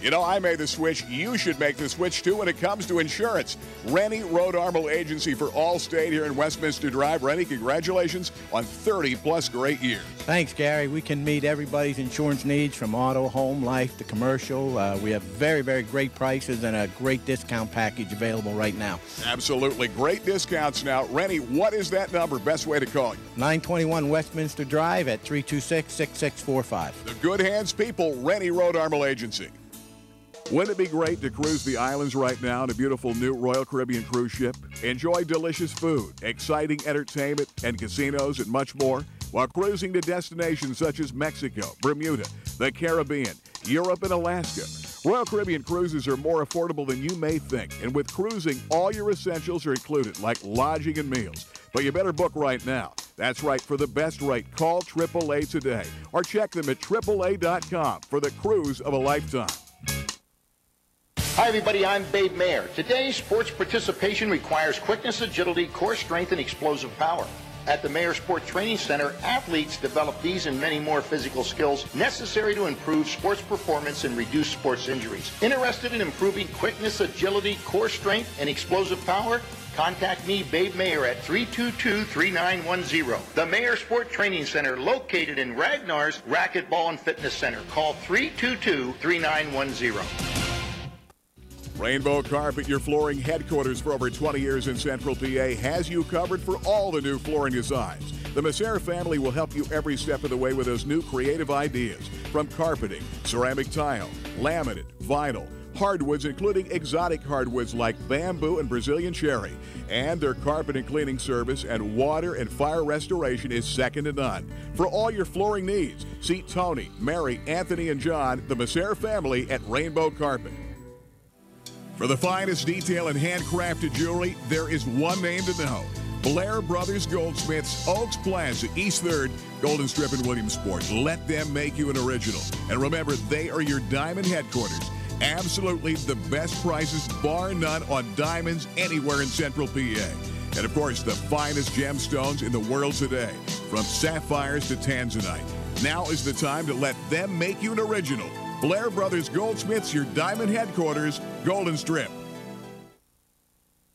S13: You know, I made the switch. You should make the switch, too, when it comes to insurance. Rennie Road Armel Agency for Allstate here in Westminster Drive. Rennie, congratulations on 30-plus great years.
S6: Thanks, Gary. We can meet everybody's insurance needs from auto, home, life to commercial. We have very, very great prices and a great discount package available right now.
S13: Absolutely. Great discounts now. Rennie, what is that number? Best way to call you?
S6: 921 Westminster Drive at 326-6645.
S13: The good hands people, Rennie Road Armel Agency. Wouldn't it be great to cruise the islands right now in a beautiful new Royal Caribbean cruise ship? Enjoy delicious food, exciting entertainment, and casinos and much more while cruising to destinations such as Mexico, Bermuda, the Caribbean, Europe, and Alaska. Royal Caribbean cruises are more affordable than you may think, and with cruising, all your essentials are included, like lodging and meals. But you better book right now. That's right, for the best rate, call AAA today or check them at AAA.com for the cruise of a lifetime.
S2: Hi, everybody. I'm Babe Mayer. Today, sports participation requires quickness, agility, core strength, and explosive power. At the Mayer Sport Training Center, athletes develop these and many more physical skills necessary to improve sports performance and reduce sports injuries. Interested in improving quickness, agility, core strength, and explosive power? Contact me, Babe Mayer, at 322-3910. The Mayer Sport Training Center, located in Ragnar's Racquetball and Fitness Center. Call 322-3910.
S13: Rainbow Carpet, your flooring headquarters for over 20 years in Central PA, has you covered for all the new flooring designs. The Masser family will help you every step of the way with those new creative ideas, from carpeting, ceramic tile, laminate, vinyl, hardwoods, including exotic hardwoods like bamboo and Brazilian cherry. And their carpet and cleaning service and water and fire restoration is second to none. For all your flooring needs, see Tony, Mary, Anthony, and John, the Masser family at Rainbow Carpet. For the finest detail and handcrafted jewelry, there is one name to know. Blair Brothers Goldsmiths, Oaks Plaza, East 3rd, Golden Strip in Williamsport. Let them make you an original. And remember, they are your diamond headquarters. Absolutely the best prices, bar none, on diamonds anywhere in Central PA. And of course, the finest gemstones in the world today, from sapphires to tanzanite. Now is the time to let them make you an original. Blair Brothers Goldsmiths, your diamond headquarters, Golden Strip.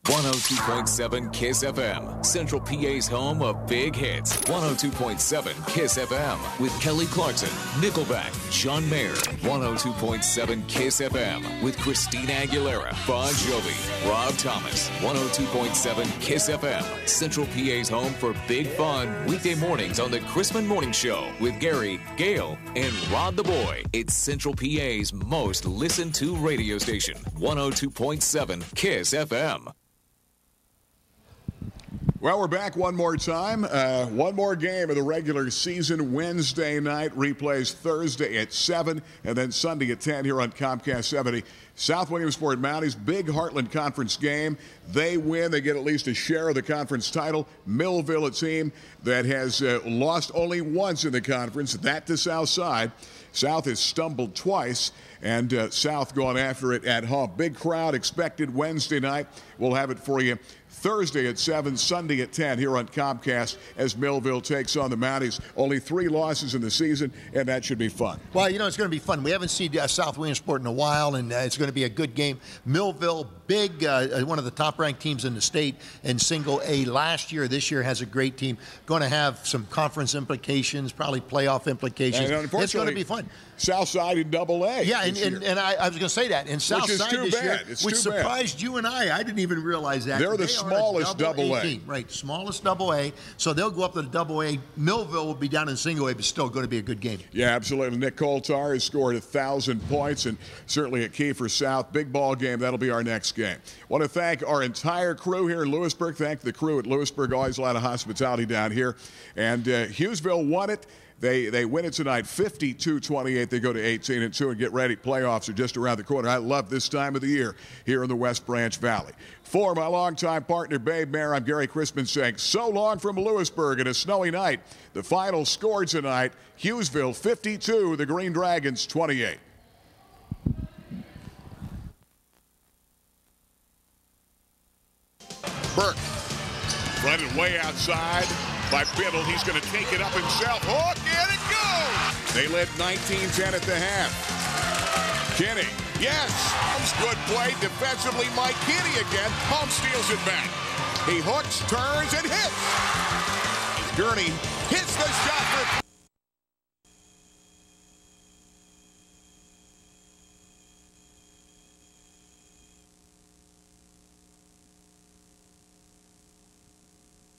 S19: 102.7 KISS FM, Central PA's home of big hits. 102.7 KISS FM with Kelly Clarkson, Nickelback, John Mayer. 102.7 KISS FM with Christina Aguilera, Bon Jovi, Rob Thomas. 102.7 KISS FM, Central PA's home for big fun weekday mornings on the Chrisman Morning Show with Gary, Gail, and Rod the Boy. It's Central PA's most listened to radio station. 102.7 KISS FM.
S13: Well, we're back one more time. One more game of the regular season. Wednesday night replays Thursday at 7 and then Sunday at 10 here on Comcast 70. South Williamsport Mounties, big Heartland Conference game. They win. They get at least a share of the conference title. Millville, a team that has lost only once in the conference, that to Southside. South has stumbled twice, and South going after it at home. Big crowd expected Wednesday night. We'll have it for you Thursday at 7, Sunday at 10 here on Comcast as Millville takes on the Mounties. Only 3 losses in the season, and that should be fun.
S2: Well, you know, it's going to be fun. We haven't seen South Williamsport in a while, and it's going going to be a good game. Millville, big, one of the top-ranked teams in the state in single A last year. This year has a great team. Going to have some conference implications, probably playoff implications. It's going to be fun.
S13: Southside in Double A.
S2: Yeah, and I was going to say that. In Southside this year, which surprised you and I didn't even realize that.
S13: They're the smallest Double A
S2: team. Right, smallest Double A. So they'll go up to the Double A. Millville will be down in single A, but still going to be a good game.
S13: Yeah, absolutely. Nick Coltar has scored 1,000 points, and certainly at Kiefer South. Big ball game. That'll be our next game. Want to thank our entire crew here in Lewisburg. Thank the crew at Lewisburg. Always a lot of hospitality down here. And Hughesville won it. They win it tonight, 52-28. They go to 18-2 and get ready. Playoffs are just around the corner. I love this time of the year here in the West Branch Valley. For my longtime partner, Babe Mayer, I'm Gary Crispin saying so long from Lewisburg and a snowy night. The final score tonight, Hughesville 52, the Green Dragons 28. Burke running way outside by Biddle. He's going to take it up himself. Hook, and it goes! They led 19-10 at the half. Kinney, yes! Good play defensively. Mike Kinney again. Home steals it back. He hooks, turns, and hits. Gurney hits the